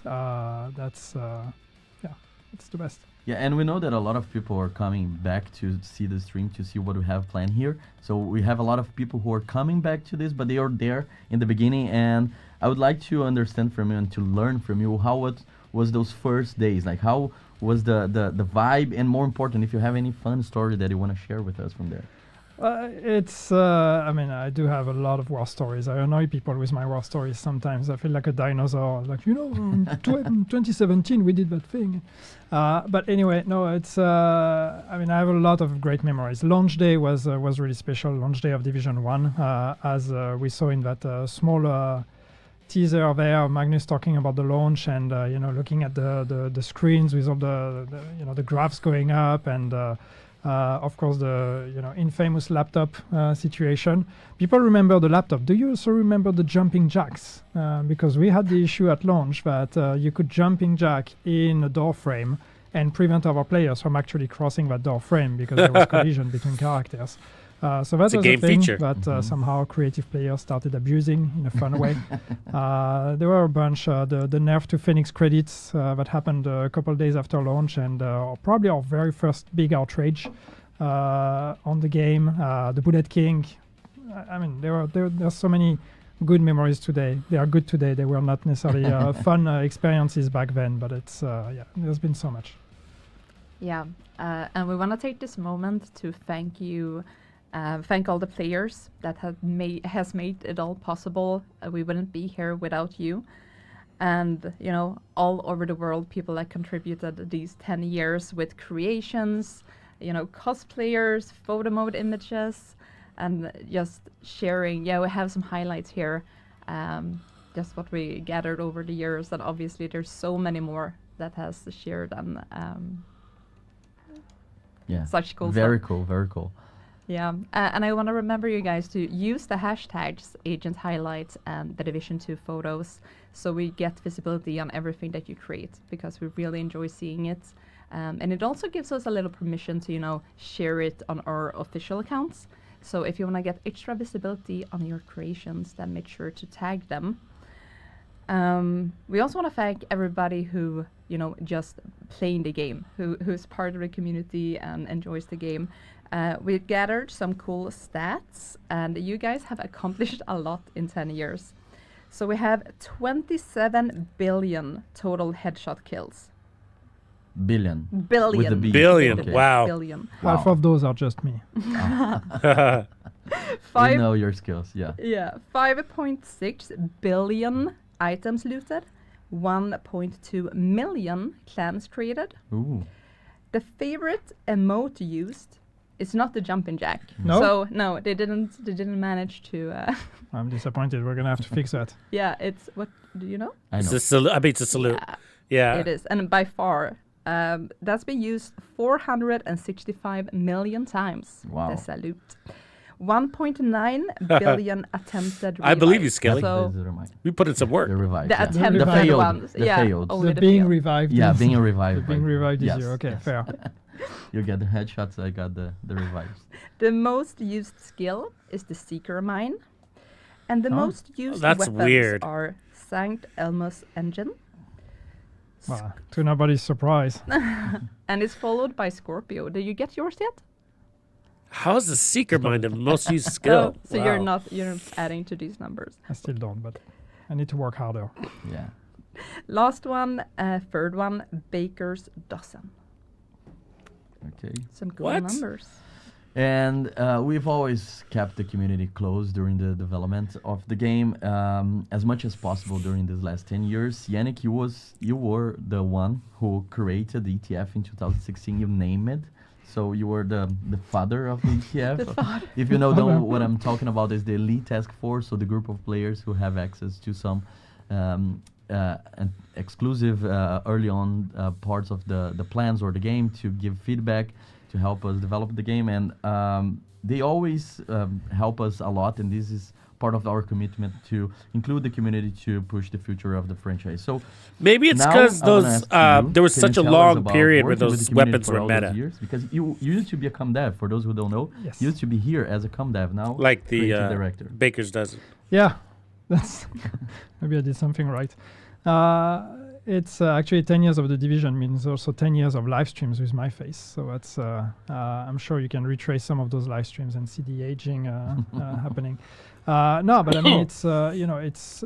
it's the best. Yeah, and we know that a lot of people are coming back to see the stream, to see what we have planned here. So we have a lot of people who are coming back to this, but they are there in the beginning. And I would like to understand from you and to learn from you how it was those first days. Like, how was the vibe? And more important, if you have any fun story that you want to share with us from there. I mean, I do have a lot of war stories. I annoy people with my war stories sometimes. I feel like a dinosaur. Like, in 2017 we did that thing. But anyway, no, it's. I mean, I have a lot of great memories. Launch day was really special. Launch day of Division 1, as we saw in that small teaser there. Magnus talking about the launch and looking at the screens with all the graphs going up and. Of course, the infamous laptop situation. People remember the laptop. Do you also remember the jumping jacks? Because we had the issue at launch that you could jumping jack in a door frame and prevent our players from actually crossing that door frame because there was collision between characters. So that was a thing feature. That somehow creative players started abusing in a fun way. There were a bunch, the nerf to Phoenix credits that happened a couple of days after launch, and probably our very first big outrage on the game. The Bullet King. I mean, there's so many good memories today. They are good today. They were not necessarily fun experiences back then, but it's there's been so much. Yeah, and we want to take this moment to thank you. Thank all the players that has made it all possible. We wouldn't be here without you. And, you know, all over the world, people that contributed these 10 years with creations, you know, cosplayers, photo mode images, and just sharing. Yeah, we have some highlights here. Just what we gathered over the years, and obviously there's so many more that has shared and such cool Very stuff. cool, very cool. Yeah, and I want to remember you guys to use the hashtags Agent Highlights and the Division 2 photos, so we get visibility on everything that you create, because we really enjoy seeing it. And it also gives us a little permission to, you know, share it on our official accounts. So if you want to get extra visibility on your creations, then make sure to tag them. We also want to thank everybody who, you know, just playing the game, who's part of the community and enjoys the game. We've gathered some cool stats, and you guys have accomplished a lot in 10 years. So we have 27 billion total headshot kills. Billion. Billion. With a B. Billion. Okay. Wow. Billion. Half of those are just me. We know your skills, yeah. Yeah, 5.6 billion items looted, 1.2 million clans created. Ooh. The favorite emote used is not the jumping jack. No? So no, they didn't manage to. I'm disappointed. We're gonna have to fix that. Yeah, it's what do you know? I know. It's a salute. Yeah. It is, and by far, that's been used 465 million times. Wow. The salute. 1.9 billion attempted revives. I believe you, Skelly. So We put in some work. The revive. the yeah. attempted The failed. ones. The yeah, failed. only The the being failed. revived. Yeah, is- being revived. The being revived is here. Okay, fair. You get the headshots, I got the revives. The most used skill is the Seeker Mine. And the Oh. most used That's weapons weird. are Sankt Elmo's Engine. Well, to nobody's surprise. And it's followed by Scorpio. Did you get yours yet? How is the Seeker Mind the most used skill? So Wow. you're not adding to these numbers. I still don't, but I need to work harder. Yeah. Last one, third one, Baker's Dozen. Okay. Some cool What? numbers. And we've always kept the community close during the development of the game as much as possible during these last 10 years. Yannick, you were the one who created the ETF in 2016. You named it. So you were the father of the ETF. The father. If you know what I'm talking about is the Elite Task Force, so the group of players who have access to some and exclusive early on parts of the plans or the game to give feedback, to help us develop the game, and they always help us a lot, and this is part of our commitment to include the community to push the future of the franchise. So maybe it's now because I wanna those ask you, there was can you such a tell us long about period where working with those the community weapons for were all those meta. years? Because you used to be a com dev, for those who don't know. Yes. You used to be here as a com dev, now Like the creative director. Baker's Dozen. Yeah, that's maybe I did something right. It's actually 10 years of the Division means also 10 years of live streams with my face. So that's I'm sure you can retrace some of those live streams and see the aging happening. No, but I mean it's it's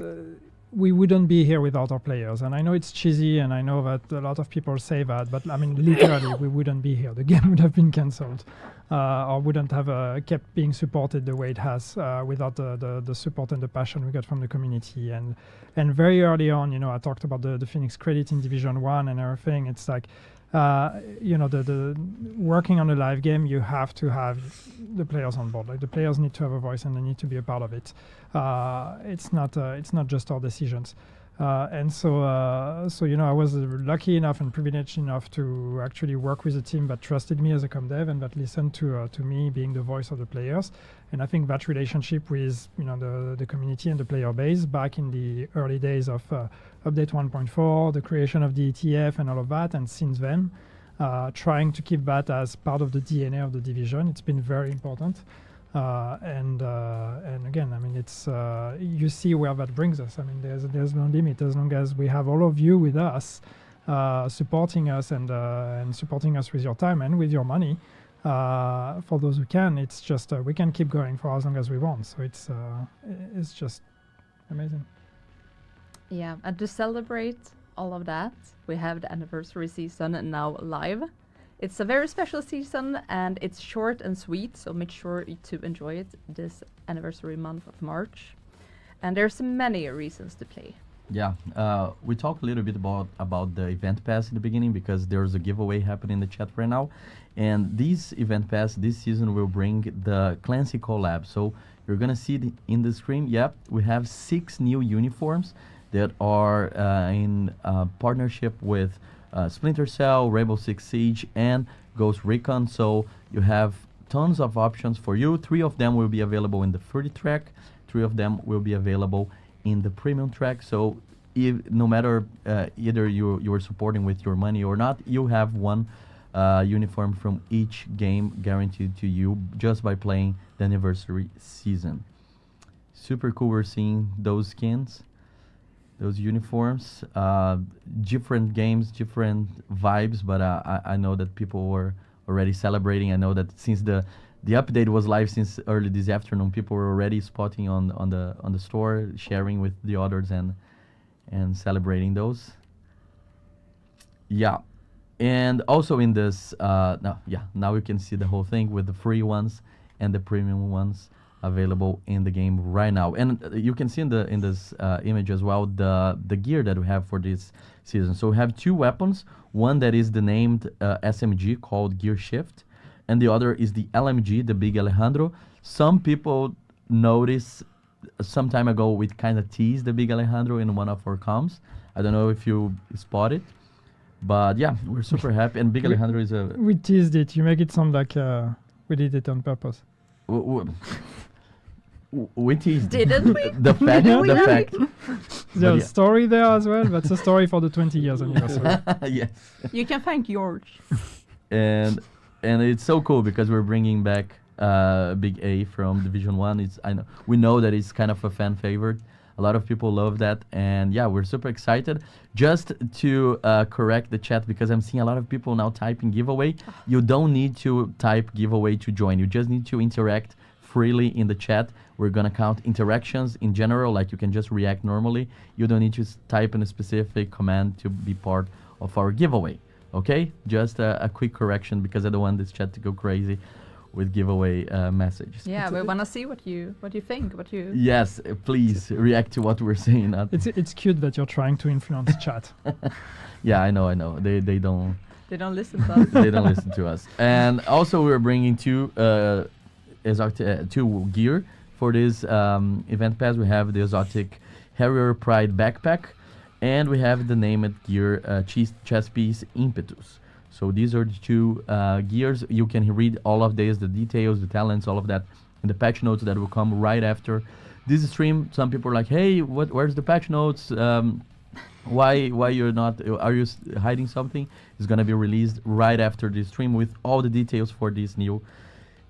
we wouldn't be here without our players. And I know it's cheesy, and I know that a lot of people say that, but I mean literally we wouldn't be here. The game would have been cancelled. Or wouldn't have kept being supported the way it has without the support and the passion we got from the community. And very early on, I talked about the Phoenix credit in Division 1 and everything. It's like, the working on a live game, you have to have the players on board. Like the players need to have a voice and they need to be a part of it. It's not just our decisions. And so I was lucky enough and privileged enough to actually work with a team that trusted me as a com dev and that listened to me being the voice of the players. And I think that relationship with the community and the player base back in the early days of update 1.4, the creation of the ETF and all of that, and since then, trying to keep that as part of the DNA of the Division, it's been very important. And again, I mean, it's you see where that brings us. I mean, there's no limit as long as we have all of you with us, supporting us and supporting us with your time and with your money. For those who can, it's just we can keep going for as long as we want. So it's just amazing. Yeah, and to celebrate all of that, we have the anniversary season now live. It's a very special season, and it's short and sweet, so make sure to enjoy it this anniversary month of March. And there's many reasons to play. Yeah, we talked a little bit about the event pass in the beginning because there's a giveaway happening in the chat right now, and this event pass this season will bring the Clancy collab. So you're gonna see in the screen. Yep, we have 6 new uniforms that are in partnership with Splinter Cell, Rainbow Six Siege, and Ghost Recon. So you have tons of options for you. 3 of them will be available in the free track. 3 of them will be available in the premium track. So if no matter either you're supporting with your money or not, you have one uniform from each game guaranteed to you just by playing the anniversary season. Super cool. We're seeing those skins, those uniforms, different games, different vibes, but I know that people were already celebrating. I know that since the update was live since early this afternoon, people were already spotting on the store, sharing with the others and celebrating those. Yeah, and also in this now you can see the whole thing with the free ones and the premium ones available in the game right now. And you can see in this image as well the gear that we have for this season. So we have 2 weapons. One that is the named SMG called Gear Shift, and the other is the LMG, the Big Alejandro. Some people noticed some time ago we kind of teased the Big Alejandro in one of our comms. I don't know if you spot it, but yeah, we're super happy. And Big Alejandro is a... We teased it. You make it sound like we did it on purpose. We teased. Didn't we? The fact. There's a story there as well. That's a story for the 20 years anniversary. Yes. You can thank George. And it's so cool because we're bringing back Big A from Division 1. We know that it's kind of a fan favorite. A lot of people love that, and yeah, we're super excited. Just to correct the chat, because I'm seeing a lot of people now typing giveaway. You don't need to type giveaway to join. You just need to interact freely in the chat. We're gonna count interactions in general, like you can just react normally. You don't need to type in a specific command to be part of our giveaway. Okay, just a quick correction because I don't want this chat to go crazy with giveaway messages. Yeah, we want to see what you think, Yes, please react to what we're saying. It's cute that you're trying to influence chat. Yeah, I know. They don't. They don't listen to us. They don't listen to us. And also we're bringing 2 gear for this event pass. We have the exotic Harrier Pride backpack, and we have the named gear chest piece Impetus. So these are the 2 gears. You can read all of these, the details, the talents, all of that in the patch notes that will come right after this stream. Some people are like, hey, where's the patch notes? Why you're not, are you hiding something? It's gonna be released right after this stream with all the details for this new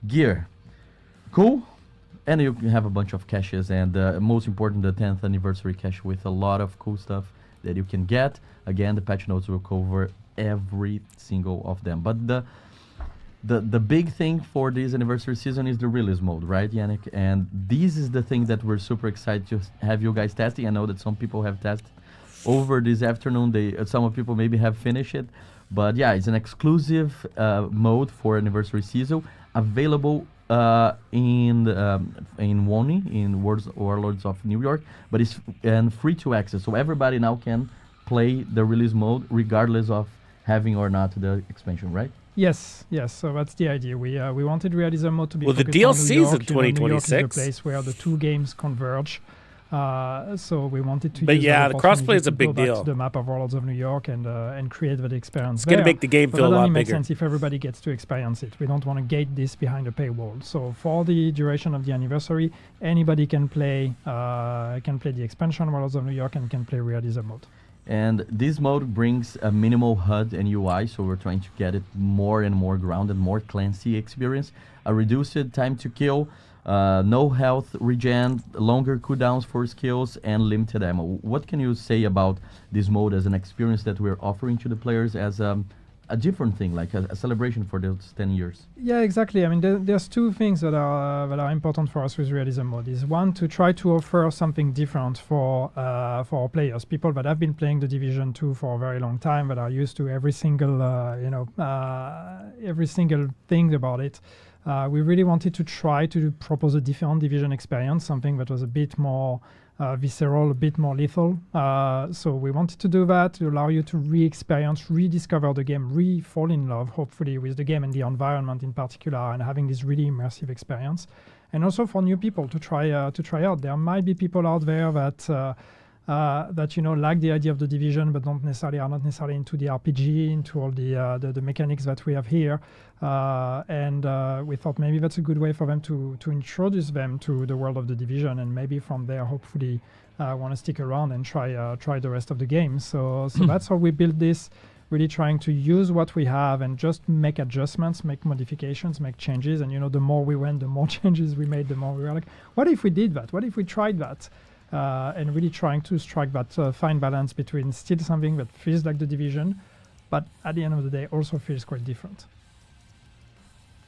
gear. Cool. And you can have a bunch of caches, and most important, the 10th anniversary cache with a lot of cool stuff that you can get. Again, the patch notes will cover every single of them. But the big thing for this anniversary season is the Realism mode, right, Yannick? And this is the thing that we're super excited to have you guys testing. I know that some people have tested over this afternoon. Some of people maybe have finished it. But yeah, it's an exclusive mode for anniversary season, available in WONI, in Warlords of New York, but it's free to access. So everybody now can play the Release mode regardless of having or not the expansion, right? Yes. So that's the idea. We wanted Realism mode to be the focused on New DLC's York. in 2026. New York is the place where the 2 games converge. So we wanted to. But use yeah, that the crossplay is a opportunity to big go back deal. to the map of Warlords of New York and create that experience. It's going to make the game feel a But that lot only makes bigger. sense if everybody gets to experience it. We don't want to gate this behind a paywall. So for the duration of the anniversary, anybody can play the expansion Warlords of New York and can play Realism mode. And this mode brings a minimal HUD and UI, so we're trying to get it more and more grounded, more Clancy experience. A reduced time to kill, no health regen, longer cooldowns for skills, and limited ammo. What can you say about this mode as an experience that we're offering to the players as a different thing, like a celebration for those 10 years? Yeah, exactly. I mean, there's 2 things that are important for us with Realism mode. Is one, to try to offer something different for our players, people that have been playing the Division 2 for a very long time, that are used to every single thing about it. We really wanted to try to propose a different Division experience, something that was a bit more visceral, a bit more lethal. So we wanted to do that to allow you to re-experience, rediscover the game, re-fall in love, hopefully, with the game and the environment in particular, and having this really immersive experience. And also for new people to try out. There might be people out there that like the idea of the Division, but are not necessarily into the RPG, into all the mechanics that we have here. And we thought maybe that's a good way for them to introduce them to the world of the Division, and maybe from there, hopefully, want to stick around and try the rest of the game. So that's how we built this. Really trying to use what we have and just make adjustments, make modifications, make changes. And the more we went, the more changes we made, the more we were like, what if we did that? What if we tried that? And really trying to strike that fine balance between still something that feels like the Division, but at the end of the day also feels quite different.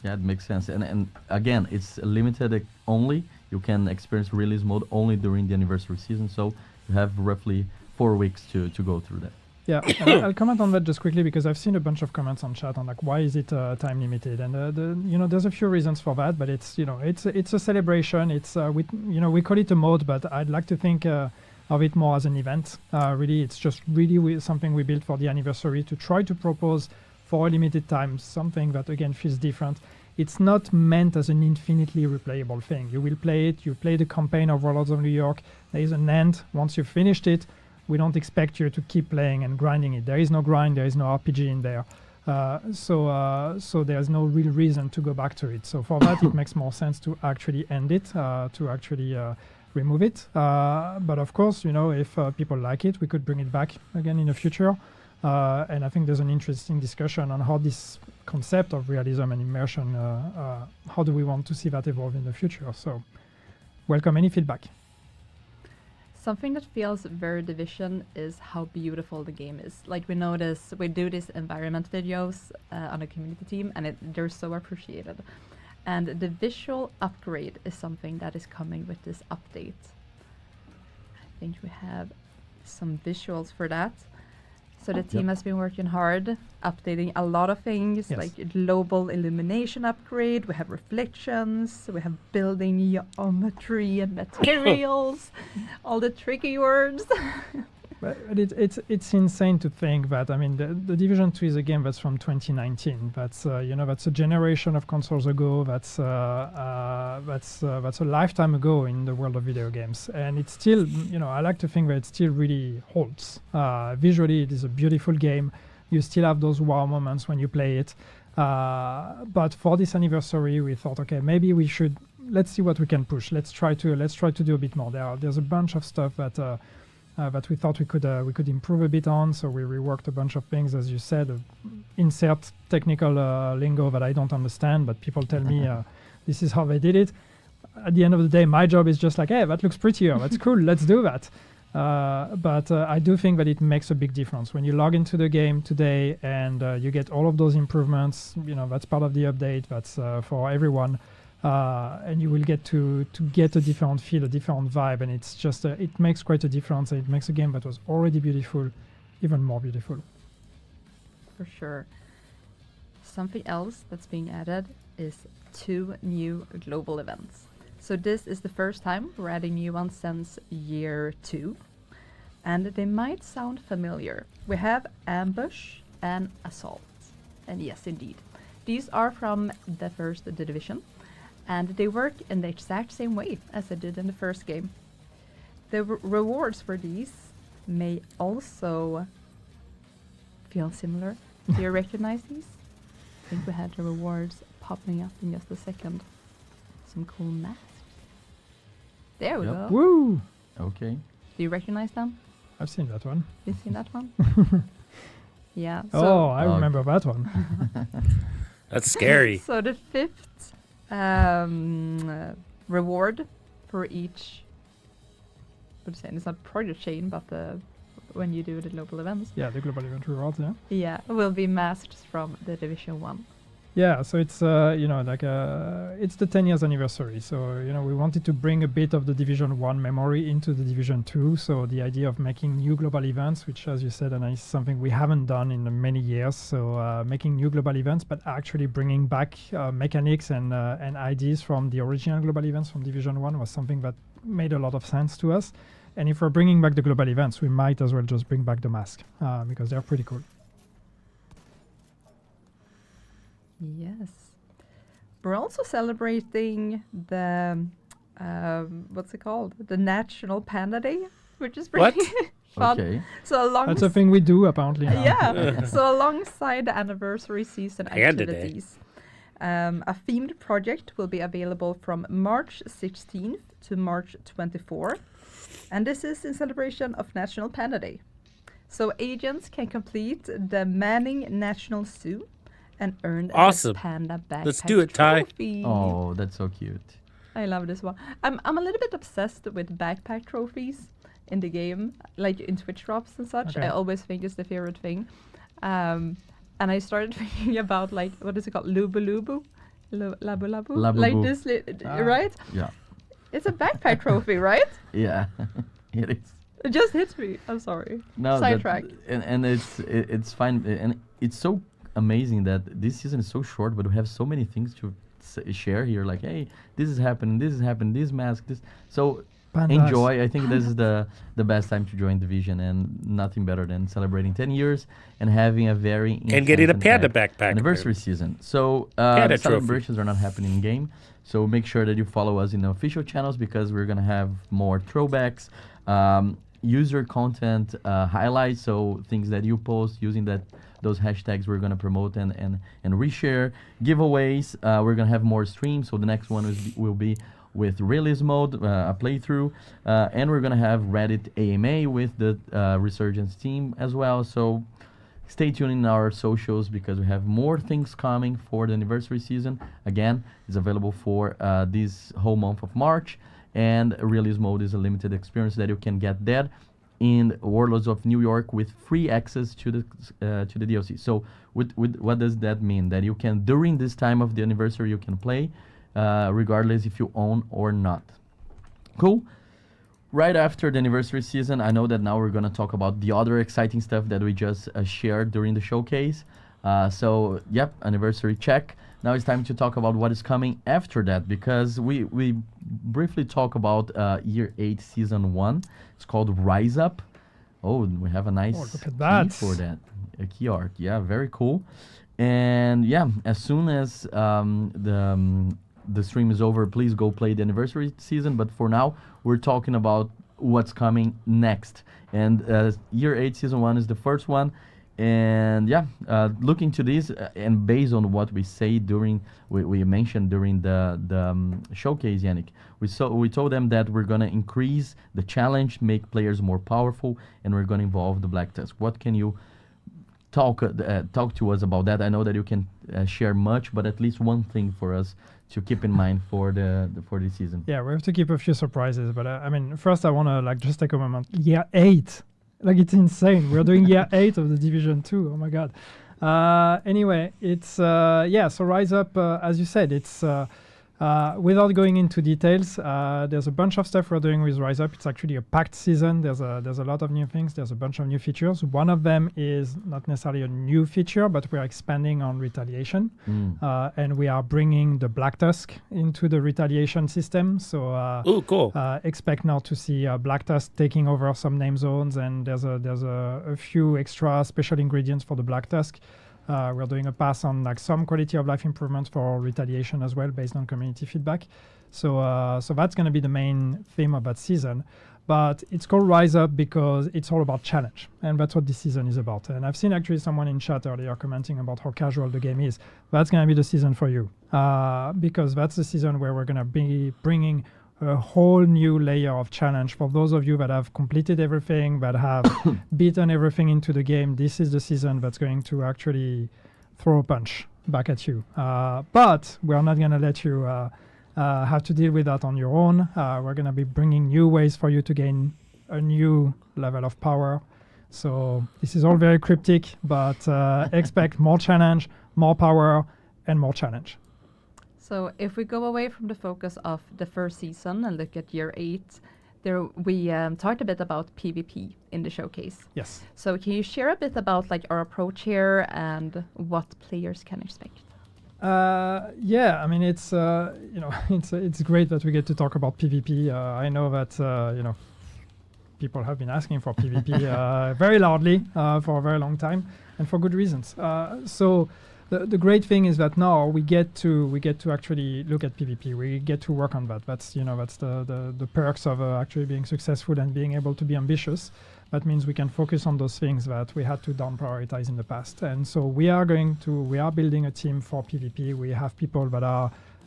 Yeah, it makes sense. And again, it's limited only. You can experience release mode only during the anniversary season, so you have roughly 4 weeks to go through that. Yeah, I'll comment on that just quickly because I've seen a bunch of comments on chat on like why is it time limited, and there's a few reasons for that, but it's it's a celebration. It's we call it a mode, but I'd like to think of it more as an event. Really, it's just really something we built for the anniversary to try to propose for a limited time something that again feels different. It's not meant as an infinitely replayable thing. You will play it. You play the campaign of Warlords of New York. There is an end once you've finished it. We don't expect you to keep playing and grinding it. There is no grind, there is no RPG in there. So there's no real reason to go back to it. So for that, it makes more sense to actually end it, to actually remove it. But of course, if people like it, we could bring it back again in the future. And I think there's an interesting discussion on how this concept of realism and immersion, how do we want to see that evolve in the future? So welcome any feedback. Something that feels very Division is how beautiful the game is. Like we do these environment videos on a community team, and they're so appreciated. And the visual upgrade is something that is coming with this update. I think we have some visuals for that. So the team has been working hard, updating a lot of things, like global illumination upgrade, we have reflections, we have building geometry and materials, all the tricky words. But it's insane to think that, I mean, the Division 2 is a game that's from 2019. That's that's a generation of consoles ago. That's a lifetime ago in the world of video games, and it's still, I like to think that it still really holds. Visually, it is a beautiful game. You still have those wow moments when you play it. But for this anniversary, we thought, okay, maybe let's see what we can push. Let's try to do a bit more. There's a bunch of stuff that we thought we could improve a bit on, so we reworked a bunch of things, as you said. Insert technical lingo that I don't understand, but people tell me this is how they did it. At the end of the day, my job is just like, hey, that looks prettier. That's cool. Let's do that. But I do think that it makes a big difference when you log into the game today and you get all of those improvements. That's part of the update. That's for everyone. And you will get to get a different feel, a different vibe, and it's just it makes quite a difference. It makes a game that was already beautiful even more beautiful. For sure. Something else that's being added is 2 new global events. So this is the first time we're adding new ones since year 2, and they might sound familiar. We have Ambush and Assault, and yes, indeed, these are from the first Division. And they work in the exact same way as they did in the first game. The rewards for these may also feel similar. Do you recognize these? I think we had the rewards popping up in just a second. Some cool masks. There we go. Woo! Okay. Do you recognize them? I've seen that one. You've seen that one? Yeah. So I remember that one. That's scary. So the 5th reward for each, it's not project chain, but when you do the global events. Yeah, the global event rewards, yeah. Yeah, will be masks from the Division 1. Yeah, so it's it's the 10 years anniversary. So we wanted to bring a bit of the Division 1 memory into the Division 2. So the idea of making new global events, which, as you said, Anna, is something we haven't done in many years. So making new global events, but actually bringing back mechanics and ideas from the original global events from Division 1 was something that made a lot of sense to us. And if we're bringing back the global events, we might as well just bring back the mask because they're pretty cool. Yes. We're also celebrating the, what's it called? The National Panda Day, which is pretty fun. Okay. So That's a thing we do apparently now. Yeah. So alongside the anniversary season Panda Day. activities, a themed project will be available from March 16th to March 24th. And this is in celebration of National Panda Day. So agents can complete the Manning National Zoo and earn Awesome. a panda backpack Let's do it, Ty. trophy. Oh, that's so cute. I love this one. I'm a little bit obsessed with backpack trophies in the game, like in Twitch drops and such. Okay. I always think it's the favorite thing. And I started thinking about like, what is it called? Lubu Lubu? Labu Labu? Labu Like Boo. this, right? Yeah. It's a backpack trophy, right? Yeah, it is. It just hit me. I'm sorry. No, Sidetrack. and it's fine, and it's so amazing that this season is so short, but we have so many things to share here. Like, hey, this is happening, this mask, this. So Pandas. enjoy. I think this is the best time to join Division, and nothing better than celebrating 10 years and having a very And getting a intense panda and backpack. anniversary season. So Panda the trophy. celebrations are not happening in game. So make sure that you follow us in the official channels because we're gonna have more throwbacks, user content highlights. So things that you post using those hashtags we're gonna promote and reshare. Giveaways. We're gonna have more streams. So the next one will be with Realism mode, a playthrough, and we're gonna have Reddit AMA with the Resurgence team as well. So stay tuned in our socials because we have more things coming for the anniversary season. Again, it's available for this whole month of March, and Realism mode is a limited experience that you can get there in Warlords of New York with free access to the DLC. So with what does that mean? That you can, during this time of the anniversary, you can play regardless if you own or not. Cool. Right after the anniversary season, I know that now we're going to talk about the other exciting stuff that we just shared during the showcase. So, yep, anniversary check. Now it's time to talk about what is coming after that, because we briefly talk about Year 8 Season 1. It's called Rise Up. Oh, we have a nice look at that. key for that. A key art. Yeah, very cool. And, yeah, as soon as the stream is over, please go play the anniversary season. But for now, we're talking about what's coming next. And Year 8 Season 1 is the first one. And yeah, looking to this and based on what we say we mentioned during the showcase, Yannick, we told them that we're gonna increase the challenge, make players more powerful, and we're gonna involve the Black Tusk. What can you talk to us about that? I know that you can share much, but at least one thing for us to keep in mind for this season. Yeah, we have to keep a few surprises, but I mean, first I want to just take a moment. Year 8, like it's insane. We're doing Year 8 of the Division 2. Oh my god. Anyway, it's so Rise Up, as you said, it's without going into details, there's a bunch of stuff we're doing with Rise Up. It's actually a packed season. There's a lot of new things. There's a bunch of new features. One of them is not necessarily a new feature, but we're expanding on retaliation, and we are bringing the Black Tusk into the retaliation system. So cool. Expect now to see Black Tusk taking over some name zones, and there's a few extra special ingredients for the Black Tusk. We're doing a pass on like some quality of life improvements for retaliation as well, based on community feedback. So that's going to be the main theme of that season. But it's called Rise Up because it's all about challenge, and that's what this season is about. And I've seen actually someone in chat earlier commenting about how casual the game is. That's going to be the season for you, because that's the season where we're going to be bringing a whole new layer of challenge for those of you that have completed everything, that have beaten everything into the game. This is the season that's going to actually throw a punch back at you. But we're not going to let you have to deal with that on your own. We're going to be bringing new ways for you to gain a new level of power. So this is all very cryptic, but expect more challenge, more power, and more challenge. So if we go away from the focus of the first season and look at Year 8, we talked a bit about PvP in the showcase. Yes. So can you share a bit about like our approach here and what players can expect? Yeah, I mean it's it's great that we get to talk about PvP. I know that people have been asking for PvP very loudly for a very long time, and for good reasons. So the great thing is that now we get to actually look at PvP. We get to work on that. That's the perks of actually being successful and being able to be ambitious. That means we can focus on those things that we had to down prioritize in the past. And so we are building a team for PvP. We have people that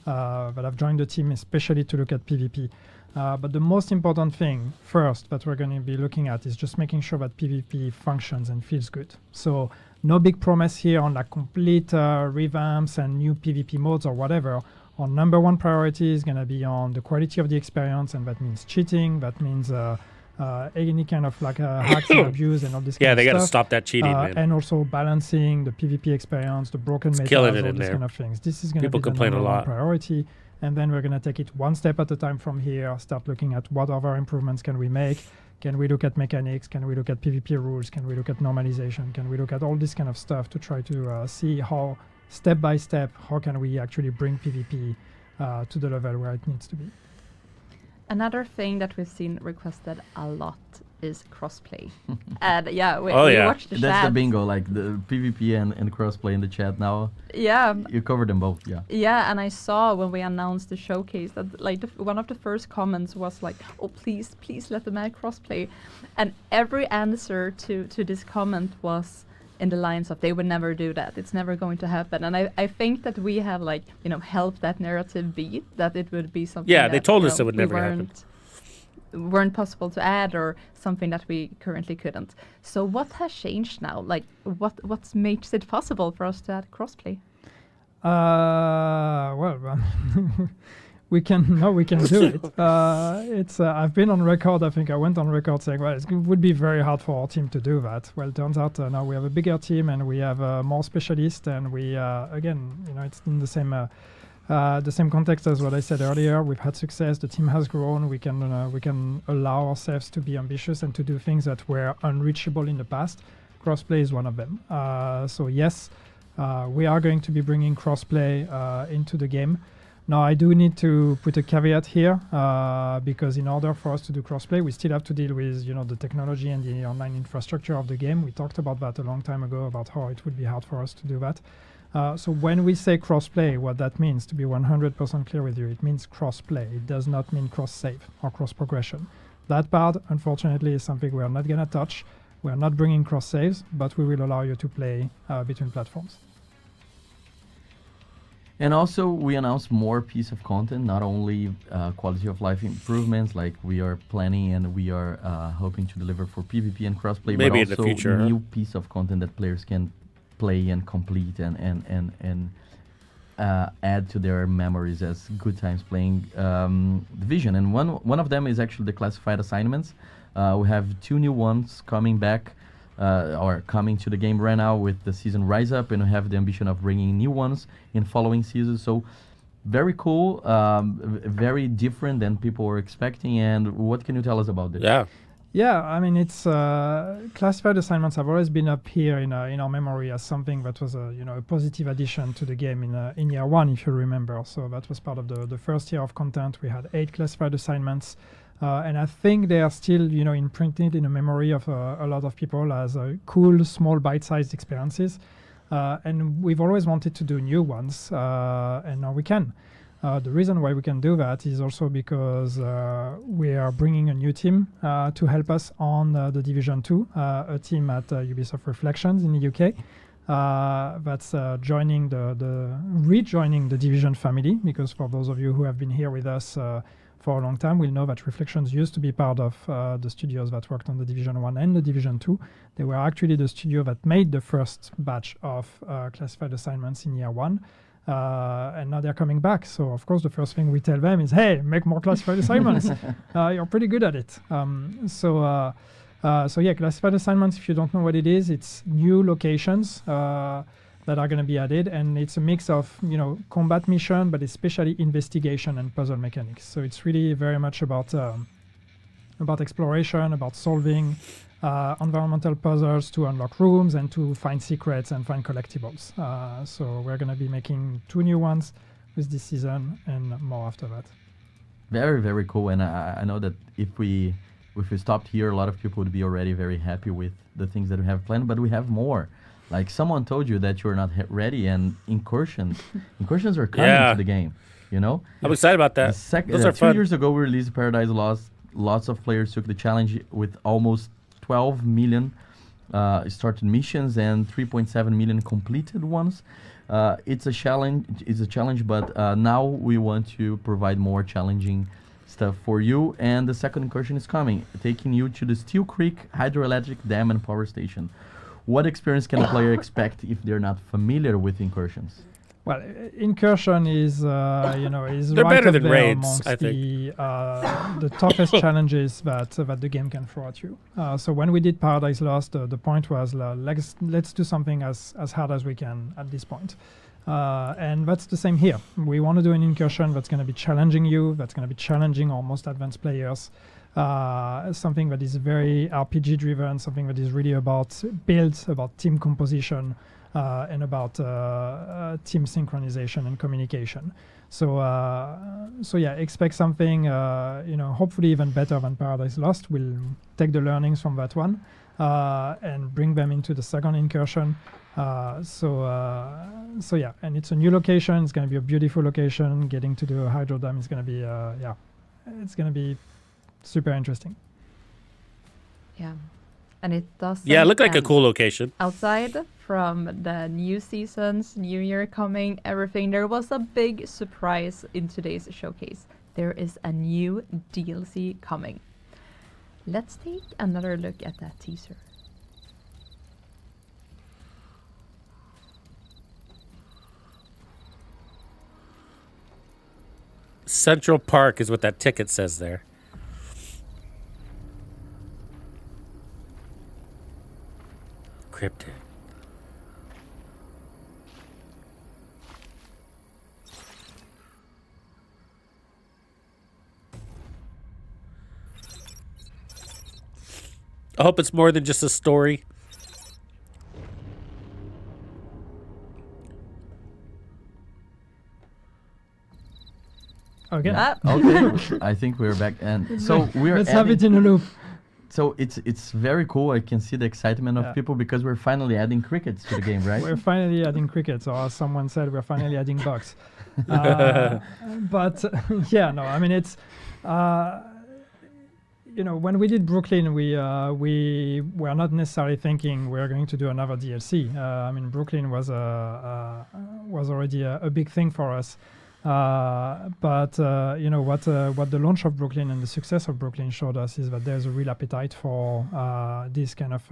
have joined the team especially to look at PvP. But the most important thing first that we're going to be looking at is just making sure that PvP functions and feels good. So no big promise here on like complete revamps and new PvP modes or whatever. Our number one priority is going to be on the quality of the experience, and that means cheating. That means any kind of like hacks and abuse and all this kind of stuff. Yeah, they got to stop that cheating, man. And also balancing the PvP experience, the broken metas, killing it all in these there. kind of things. This is going to be the complain number a one lot. priority. And then we're going to take it one step at a time from here, start looking at what other improvements can we make. Can we look at mechanics? Can we look at PvP rules? Can we look at normalization? Can we look at all this kind of stuff to try to see how, step by step, how can we actually bring PvP to the level where it needs to be. Another thing that we've seen requested a lot is crossplay. And yeah, we watched the chat. That's the bingo, like the PvP and crossplay in the chat now. Yeah. You covered them both, yeah. Yeah, and I saw when we announced the showcase that like one of the first comments was like, oh, please let them add crossplay. And every answer to this comment was in the lines of they would never do that. It's never going to happen. And I think that we have like, helped that narrative be that it would be something Yeah, that, they told us it would never happen. Weren't possible to add, or something that we currently couldn't. So what has changed now? Like what makes it possible for us to add crossplay? We can do it. It's I've been on record. I think I went on record saying, well, it would be very hard for our team to do that. Well, it turns out now we have a bigger team and we have more specialists, and we again, it's in the same context as what I said earlier. We've had success. The team has grown. We can allow ourselves to be ambitious and to do things that were unreachable in the past. Crossplay is one of them. So yes, we are going to be bringing crossplay into the game. Now, I do need to put a caveat here because in order for us to do crossplay, we still have to deal with the technology and the online infrastructure of the game. We talked about that a long time ago about how it would be hard for us to do that. So when we say crossplay, what that means, to be 100% clear with you, it means crossplay. It does not mean cross-save or cross-progression. That part, unfortunately, is something we are not going to touch. We are not bringing cross-saves, but we will allow you to play between platforms. And also, we announced more piece of content, not only quality of life improvements, like we are planning and we are hoping to deliver for PvP and crossplay, maybe but in the also future, new piece of content that players can play and complete and add to their memories as good times playing Division. And one of them is actually the classified assignments. We have 2 new ones coming back. Or coming to the game right now with the season Rise Up, and we have the ambition of bringing new ones in following seasons. So very cool, very different than people were expecting. And what can you tell us about this? Yeah, I mean, it's classified assignments have always been up here in our memory as something that was a positive addition to the game in year 1, if you remember. So that was part of the first year of content. We had 8 classified assignments. And I think they are still, imprinted in the memory of a lot of people as cool, small, bite-sized experiences. And we've always wanted to do new ones, and now we can. The reason why we can do that is also because we are bringing a new team to help us on the Division 2, a team at Ubisoft Reflections in the UK. That's rejoining the Division family, because for those of you who have been here with us for a long time, we'll know that Reflections used to be part of the studios that worked on the Division 1 and the Division 2. They were actually the studio that made the first batch of classified assignments in year 1. And now they're coming back. So, of course, the first thing we tell them is, hey, make more classified assignments. You're pretty good at it. So yeah, classified assignments, if you don't know what it is, it's new locations that are going to be added, and it's a mix of combat mission, but especially investigation and puzzle mechanics. So it's really very much about exploration, about solving environmental puzzles to unlock rooms and to find secrets and find collectibles. So we're going to be making 2 new ones with this season and more after that. Very, very cool. And I know that if we stopped here, a lot of people would be already very happy with the things that we have planned, but we have more. Like someone told you that you're not ready, and incursions are coming to the game, you know? I'm excited about that. Those are 2 fun. years ago, we released Paradise Lost. Lots of players took the challenge with almost 12 million started missions and 3.7 million completed ones. It's a challenge, but now we want to provide more challenging stuff for you. And the second incursion is coming, taking you to the Steel Creek Hydroelectric Dam and Power Station. What experience can a player expect if they're not familiar with incursions? Well, incursion is, is They're right better up than there raids, amongst I think. the toughest challenges that the game can throw at you. So when we did Paradise Lost, the point was let's do something as hard as we can at this point. And that's the same here. We want to do an incursion that's going to be challenging you, that's going to be challenging our most advanced players. Something that is very RPG driven, something that is really about builds, about team composition, and about team synchronization and communication. So yeah, expect something hopefully even better than Paradise Lost. We'll take the learnings from that one and bring them into the second incursion. So yeah, and it's a new location. It's going to be a beautiful location. Getting to the hydro dam is going to be it's going to be super interesting. Yeah, and it does. Yeah, it looked like a cool location. Outside from the new seasons, New Year coming, everything, there was a big surprise in today's showcase. There is a new DLC coming. Let's take another look at that teaser. Central Park is what that ticket says there. Cryptid. I hope it's more than just a story. Okay. Okay, I think we're back, and so we're. Let's have it in a loop. So it's very cool. I can see the excitement of people because we're finally adding crickets to the game, right? We're finally adding crickets, or as someone said, we're finally adding bugs. But yeah, no, I mean it's. When we did Brooklyn, we were not necessarily thinking we're going to do another DLC. I mean, Brooklyn was already a big thing for us. But what the launch of Brooklyn and the success of Brooklyn showed us is that there's a real appetite for this kind of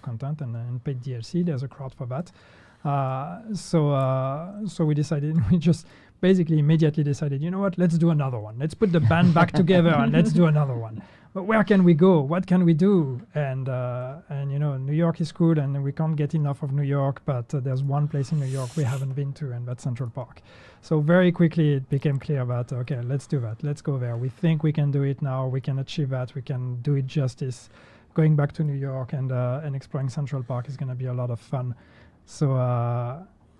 content and paid DLC. There's a crowd for that. So we decided, we just basically immediately decided, you know what, let's do another one. Let's put the band back together and let's do another one. But where can we go? What can we do? And New York is cool, and we can't get enough of New York. But there's one place in New York we haven't been to, and that's Central Park. So very quickly it became clear that okay, let's do that. Let's go there. We think we can do it now. We can achieve that. We can do it justice. Going back to New York and exploring Central Park is going to be a lot of fun. So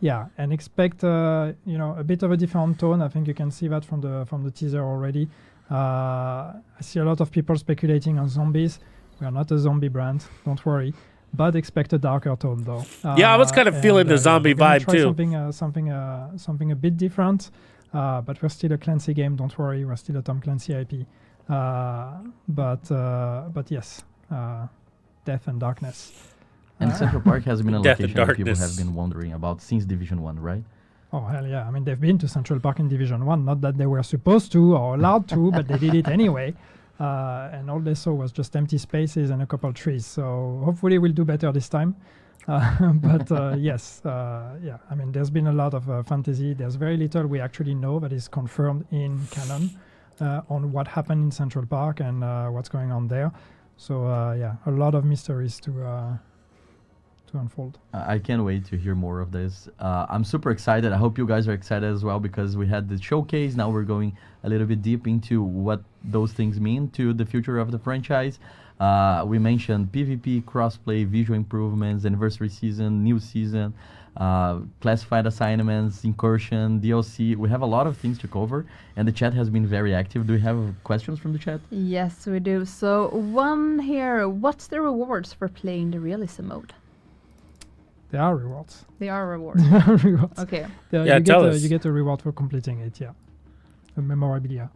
yeah, and expect a bit of a different tone. I think you can see that from the teaser already. I see a lot of people speculating on zombies. We are not a zombie brand, don't worry. But expect a darker tone, though. Yeah, I was kind of feeling the zombie vibe too. Something a bit different. But we're still a Clancy game. Don't worry, we're still a Tom Clancy IP. But yes, death and darkness. And Central Park has been a Death location that people have been wondering about since Division 1, right? Oh, hell yeah. I mean, they've been to Central Park in Division 1. Not that they were supposed to or allowed to, but they did it anyway. And all they saw was just empty spaces and a couple trees. So hopefully we'll do better this time. But yes, yeah. I mean, there's been a lot of fantasy. There's very little we actually know that is confirmed in canon on what happened in Central Park and what's going on there. So yeah, a lot of mysteries to to unfold. I can't wait to hear more of this. I'm super excited. I hope you guys are excited as well because we had the showcase. Now we're going a little bit deep into what those things mean to the future of the franchise. We mentioned PvP, crossplay, visual improvements, anniversary season, new season, classified assignments, incursion, DLC. We have a lot of things to cover, and the chat has been very active. Do we have questions from the chat? Yes, we do. So one here, what's the rewards for playing the realism mode? There are rewards. They are rewards. There are rewards. Okay. Yeah, tell us. You get a reward for completing it, yeah. A memorabilia.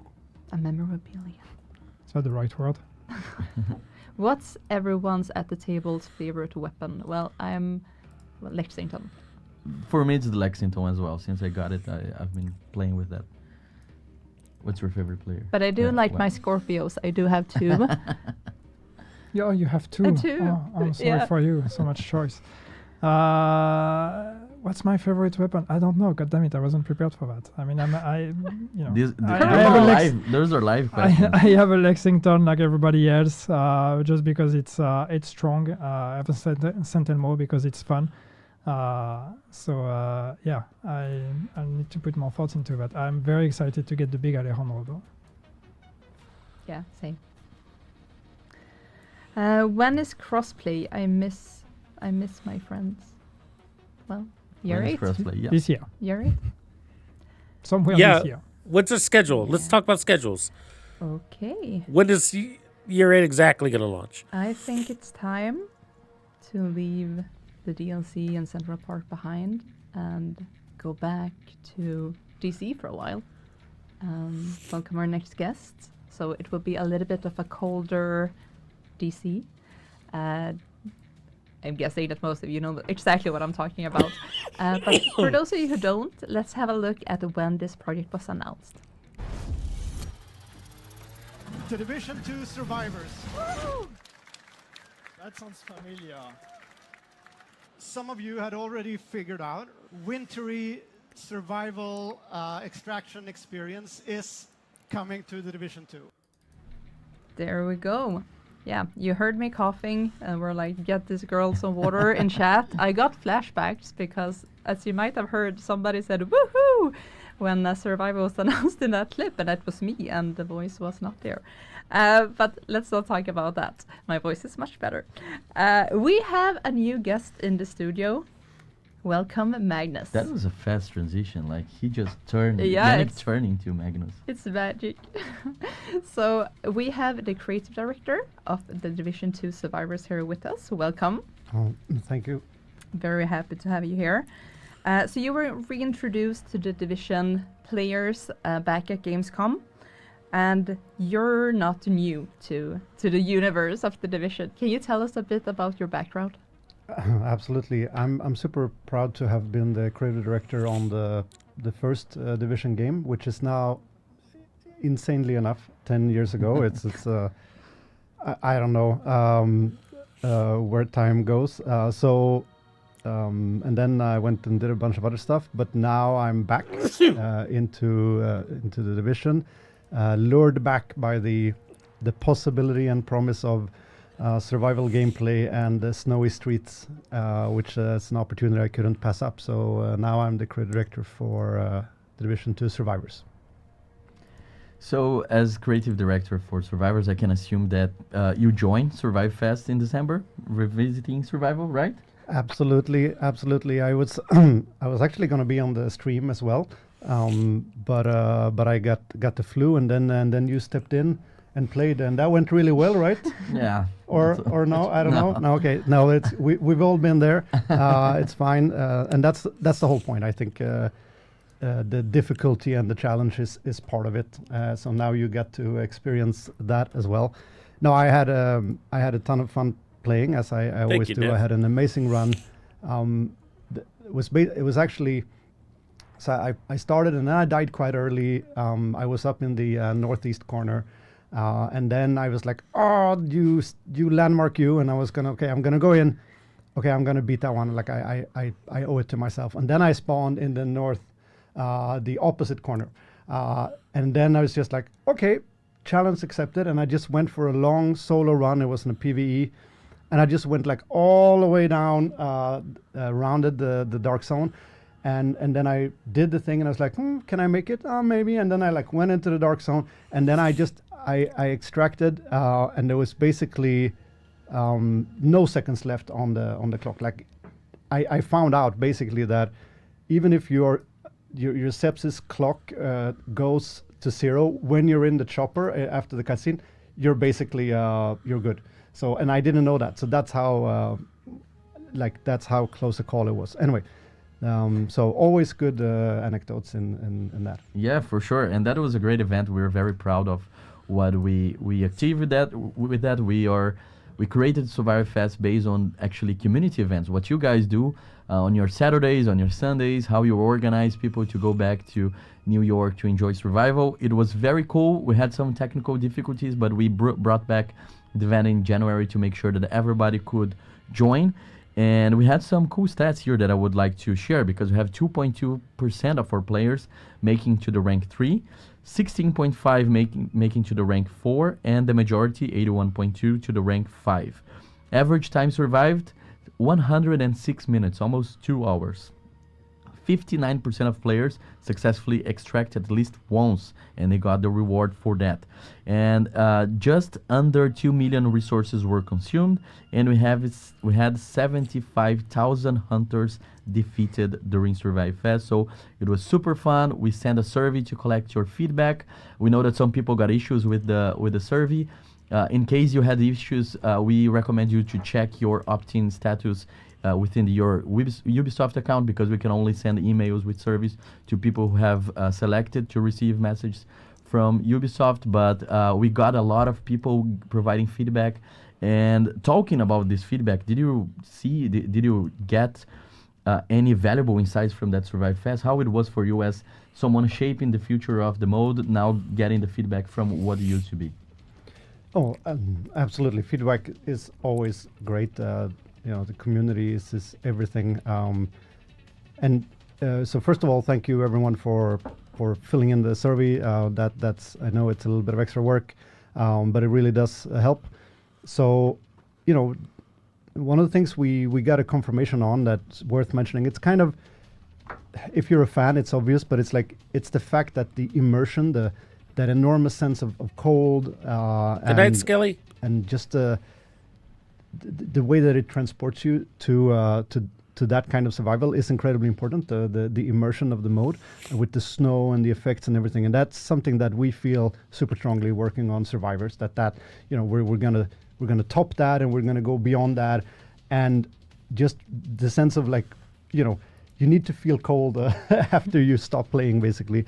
A memorabilia. Is that the right word? What's everyone's at the table's favorite weapon? Well, Lexington. For me, it's the Lexington as well. Since I got it, I've been playing with that. What's your favorite player? But I do like my Scorpios. I do have two. Yeah, you have two. Two. Oh, I'm sorry for you. So much choice. What's my favorite weapon? I don't know. God damn it, I wasn't prepared for that. I mean, Those are live questions. I have a Lexington like everybody else, just because it's strong. I have a Sentinel because it's fun. Yeah, I need to put more thoughts into that. I'm very excited to get the big Alejandro though. Yeah, same. When is crossplay? I miss my friends. Well, year 8. Yeah. This year. Year 8. Somewhere this year. What's the schedule? Let's talk about schedules. Okay. When is year 8 exactly going to launch? I think it's time to leave the DLC and Central Park behind and go back to DC for a while. Welcome our next guests. So it will be a little bit of a colder DC. I'm guessing that most of you know exactly what I'm talking about. But for those of you who don't, let's have a look at when this project was announced. The Division 2 Survivors. Woo! That sounds familiar. Some of you had already figured out wintry survival extraction experience is coming to the Division 2. There we go. Yeah, you heard me coughing, and we're like, get this girl some water in chat. I got flashbacks because, as you might have heard, somebody said woohoo when Survivor was announced in that clip, and that was me, and the voice was not there. But let's not talk about that. My voice is much better. We have a new guest in the studio. Welcome, Magnus. That was a fast transition. Like, he just turned, turning to Magnus. It's magic. So we have the creative director of the Division 2 Survivors here with us. Welcome. Oh, thank you. Very happy to have you here. So you were reintroduced to the Division players back at Gamescom, and you're not new to the universe of the Division. Can you tell us a bit about your background? Absolutely. I'm super proud to have been the creative director on the first Division game, which is now, insanely enough, 10 years ago. It's I don't know where time goes. And then I went and did a bunch of other stuff, but now I'm back into the Division, lured back by the possibility and promise of survival gameplay and snowy streets, which is an opportunity I couldn't pass up. So now I'm the creative director for Division 2 Survivors. So as creative director for Survivors, I can assume that you joined Survive Fest in December, revisiting Survival, right? Absolutely. I was I was actually going to be on the stream as well, but I got the flu, and then you stepped in and played, and that went really well, right? Yeah. Or no, I don't know. No, okay. No, we've all been there. It's fine, and that's the whole point. I think the difficulty and the challenge is part of it. So now you get to experience that as well. No, I had a ton of fun playing, as I always do. I had an amazing run. It was actually. So I started and then I died quite early. I was up in the northeast corner. And then I was like, oh, you landmark you. And I was I'm going to go in. Okay, I'm going to beat that one. Like I owe it to myself. And then I spawned in the north, the opposite corner. And then I was just like, okay, challenge accepted. And I just went for a long solo run. It was in a PvE. And I just went like all the way down, rounded the dark zone. And then I did the thing and I was like, can I make it? Maybe. And then I like went into the dark zone and then I extracted and there was basically no seconds left on the clock. Like I found out basically that even if your sepsis clock goes to 0 when you're in the chopper after the cutscene, you're basically you're good. So, and I didn't know that. So that's how close a call it was. Anyway. So always good anecdotes in that. Yeah, for sure. And that was a great event. We were very proud of what we achieved with that. We created Survivor Fest based on actually community events. What you guys do on your Saturdays, on your Sundays, how you organize people to go back to New York to enjoy survival. It was very cool. We had some technical difficulties, but we brought back the event in January to make sure that everybody could join. And we had some cool stats here that I would like to share because we have 2.2% of our players making to the rank 3, 16.5 making to the rank 4, and the majority, 81.2, to the rank 5. Average time survived, 106 minutes, almost 2 hours. 59% of players successfully extract at least once, and they got the reward for that. And just under 2 million resources were consumed, and we had 75,000 hunters defeated during Survive Fest. So it was super fun. We sent a survey to collect your feedback. We know that some people got issues with the survey. In case you had issues, we recommend you to check your opt-in status within your Ubisoft account, because we can only send emails with surveys to people who have selected to receive messages from Ubisoft. But we got a lot of people providing feedback. And talking about this feedback, did you get any valuable insights from that Survive Fest? How it was for you as someone shaping the future of the mode, now getting the feedback from what it used to be? Oh, absolutely. Feedback is always great. The community is everything. So first of all, thank you everyone for filling in the survey. That's I know it's a little bit of extra work, but it really does help. So, one of the things we got a confirmation on that's worth mentioning. It's kind of, if you're a fan, it's obvious, but it's the fact that the immersion, that enormous sense of cold. Good night, Skelly. And just the way that it transports you to that kind of survival is incredibly important. The immersion of the mode with the snow and the effects and everything, and that's something that we feel super strongly working on Survivors. We're gonna top that, and we're gonna go beyond that, and just the sense of you need to feel cold after you stop playing, basically.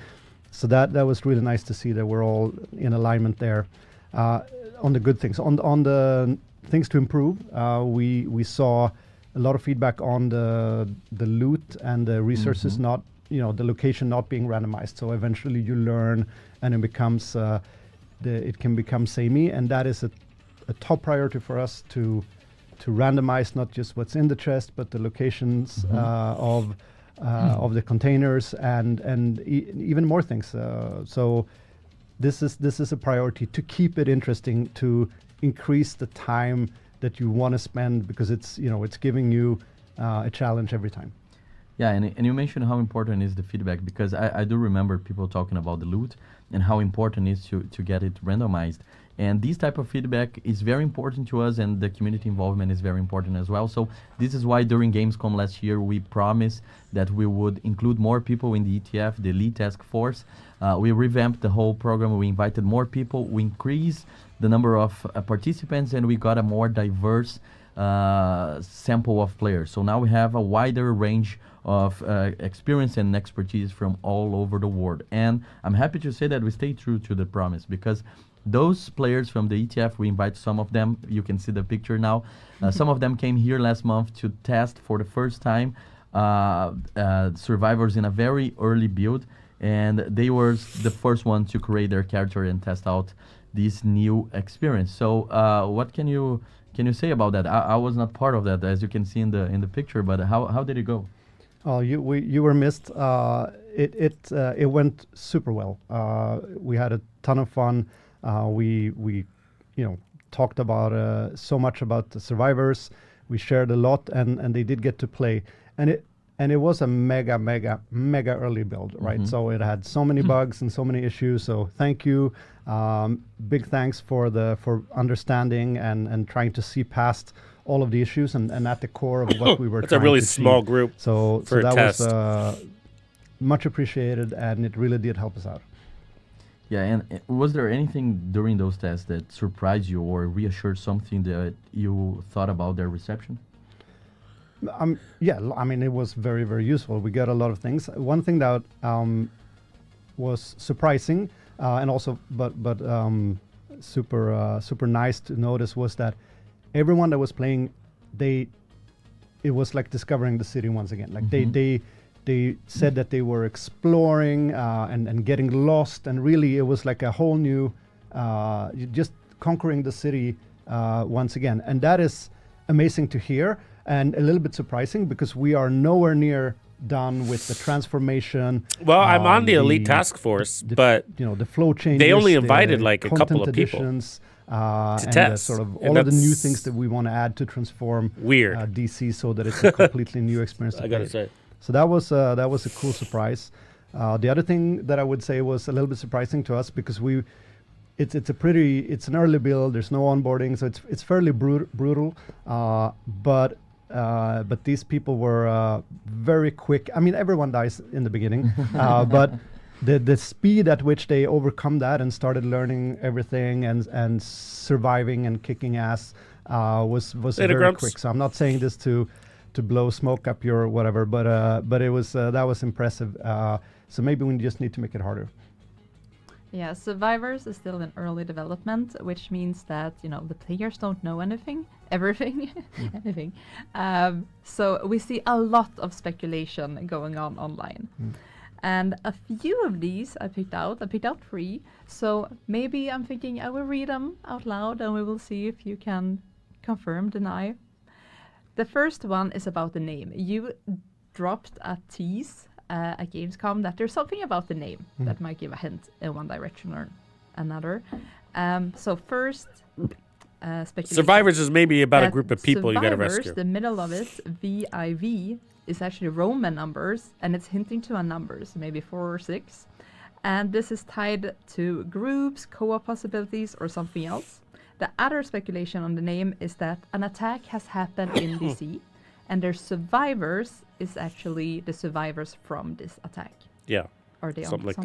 So that was really nice to see that we're all in alignment there on the good things. On the things to improve, we saw a lot of feedback on the loot and the resources not, the location not being randomized. So eventually you learn, and it becomes it can become samey, and that is a top priority for us to randomize not just what's in the chest, but the locations of the containers and even more things. So this is a priority to keep it interesting, to increase the time that you want to spend, because it's giving you a challenge every time. Yeah, and you mentioned how important is the feedback, because I do remember people talking about the loot and how important it is to get it randomized. And this type of feedback is very important to us, and the community involvement is very important as well. So this is why during Gamescom last year, we promised that we would include more people in the ETF, the Elite Task Force. We revamped the whole program. We invited more people. We increased the number of participants, and we got a more diverse sample of players. So now we have a wider range of experience and expertise from all over the world. And I'm happy to say that we stay true to the promise, because those players from the ETF, we invite some of them. You can see the picture now. Some of them came here last month to test for the first time survivors in a very early build, and they were the first one to create their character and test out this new experience. So what can you say about that? I was not part of that, as you can see in the picture, but how did it go? Oh, you were missed. It went super well. We had a ton of fun. We talked about so much about the survivors. We shared a lot, and they did get to play, and it was a mega early build, right? So it had so many bugs and so many issues. So thank you, big thanks for understanding and trying to see past all of the issues and at the core of what we were. It's a really small group. So for that a test. was much appreciated, and it really did help us out. Yeah, and was there anything during those tests that surprised you or reassured something that you thought about their reception? Yeah, I mean, it was very, very useful. We got a lot of things. One thing that was surprising and also but super nice to notice was that everyone that was playing, it was like discovering the city once again. Like they said that they were exploring and getting lost, and really it was like a whole new, just conquering the city once again. And that is amazing to hear and a little bit surprising because we are nowhere near done with the transformation. Well, I'm on the elite task force, but the flow changes. They only invited like a couple of people to test. Sort of all of the new things that we want to add to transform DC so that it's a completely new experience. I gotta say. So that was a cool surprise. The other thing that I would say was a little bit surprising to us because it's an early build. There's no onboarding, so it's fairly brutal. But these people were very quick. I mean, everyone dies in the beginning, but the speed at which they overcome that and started learning everything and surviving and kicking ass was very quick. So I'm not saying this to blow smoke up your whatever, but it was that was impressive. So maybe we just need to make it harder. Yeah, Survivors is still in early development, which means that the players don't know anything. So we see a lot of speculation going on online. And a few of these I picked out 3. So maybe I'm thinking I will read them out loud and we will see if you can confirm, deny. The first one is about the name. You dropped a tease at Gamescom that there's something about the name that might give a hint in one direction or another. So first, speculation. Survivors is maybe about a group of people you got to rescue. The middle of it, VIV, is actually Roman numbers, and it's hinting to a numbers, maybe 4 or 6. And this is tied to groups, co-op possibilities, or something else. The other speculation on the name is that an attack has happened in DC, and their survivors is actually the survivors from this attack. Yeah. Are they something on like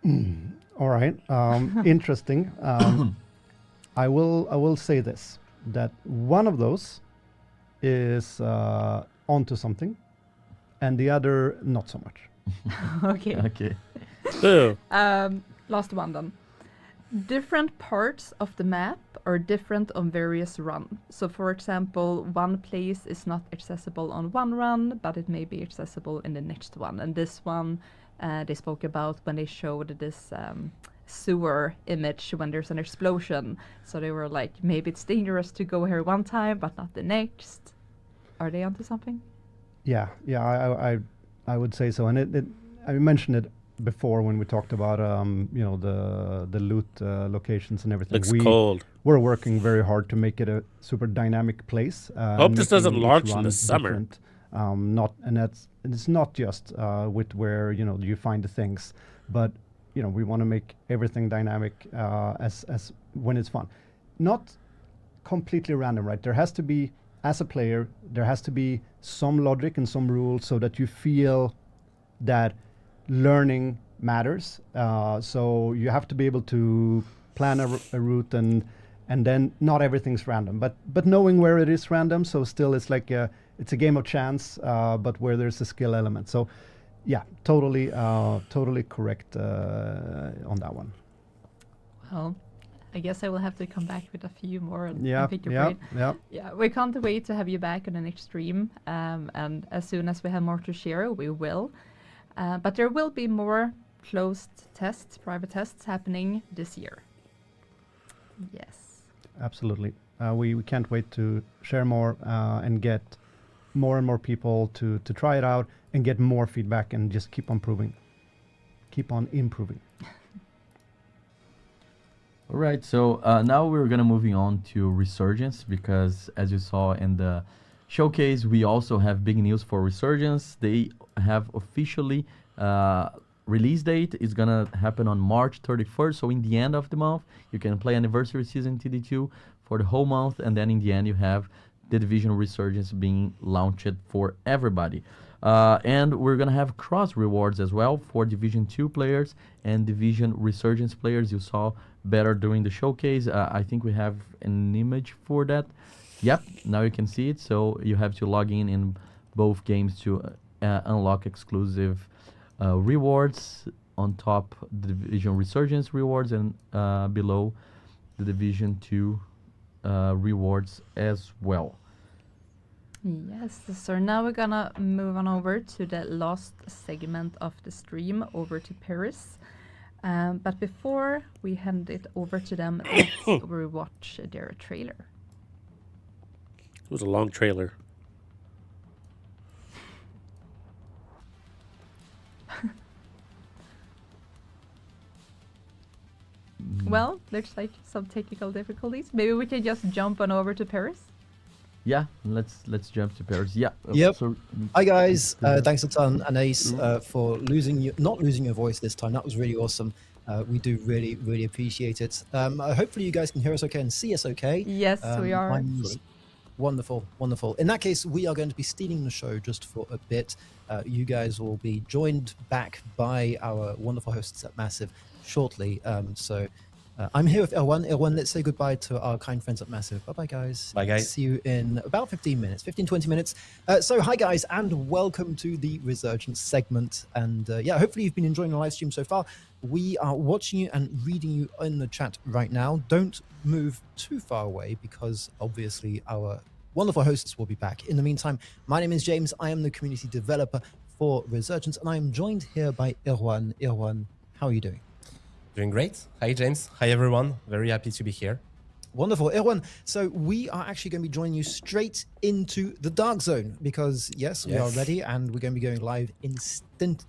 something? All right. Interesting. I will say this, that one of those is onto something, and the other not so much. Okay. Last one then. Different parts of the map are different on various runs. So for example, one place is not accessible on one run, but it may be accessible in the next one. And this one they spoke about when they showed this sewer image when there's an explosion. So they were like, maybe it's dangerous to go here one time, but not the next. Are they onto something? Yeah, I would say so. And I mentioned it before when we talked about the loot locations and everything. Looks cold. We're working very hard to make it a super dynamic place. Hope this doesn't launch in the summer. It's not just with where you find the things, but we want to make everything dynamic as when it's fun, not completely random, right? There has to be, as a player, there has to be some logic and some rules so that you feel that learning matters. So you have to be able to plan a route and then not everything's random, but knowing where it is random, so still it's like it's a game of chance, but where there's a skill element. So yeah, totally correct on that one. Well, I guess I will have to come back with a few more and pick your brain. Yeah, we can't wait to have you back on the next stream, and as soon as we have more to share, we will. But there will be more closed tests, private tests happening this year. Yes. Absolutely. We can't wait to share more and get more and more people to try it out and get more feedback and just keep on improving. All right, so now we're gonna moving on to Resurgence, because as you saw in the showcase, we also have big news for Resurgence. They have officially release date is gonna happen on March 31st. So in the end of the month, you can play Anniversary Season TD2 for the whole month, and then in the end you have The Division Resurgence being launched for everybody. And we're gonna have cross rewards as well for Division 2 players and Division Resurgence players. You saw better during the showcase. I think we have an image for that. Yep, now you can see it. So you have to log in both games to unlock exclusive rewards. On top, the Division Resurgence rewards, and below the Division 2 rewards as well. Yes, so now we're gonna move on over to the last segment of the stream, over to Paris. But before we hand it over to them, let's rewatch their trailer. It was a long trailer. Well, looks like some technical difficulties. Maybe we can just jump on over to Paris. Yeah, let's jump to Paris. Yeah. Yep. So, hi guys, thanks a ton, Anais, for not losing your voice this time. That was really awesome. We do really appreciate it. Hopefully you guys can hear us okay and see us okay. Yes, we are. Wonderful. In that case, we are going to be stealing the show just for a bit. You guys will be joined back by our wonderful hosts at Massive shortly. I'm here with Erwan. Erwan, let's say goodbye to our kind friends at Massive. Bye-bye, guys. Bye, guys. See you in about 15 minutes, 20 minutes. So hi, guys, and welcome to the Resurgence segment. And yeah, hopefully you've been enjoying the live stream so far. We are watching you and reading you in the chat right now. Don't move too far away, because obviously our wonderful hosts will be back. In the meantime, my name is James. I am the community developer for Resurgence, and I am joined here by Erwan. Erwan, how are you doing? Doing great. Hi, James. Hi, everyone. Very happy to be here. Wonderful. Erwan, so we are actually going to be joining you straight into the Dark Zone, because, yes, we are ready, and we're going to be going live instantly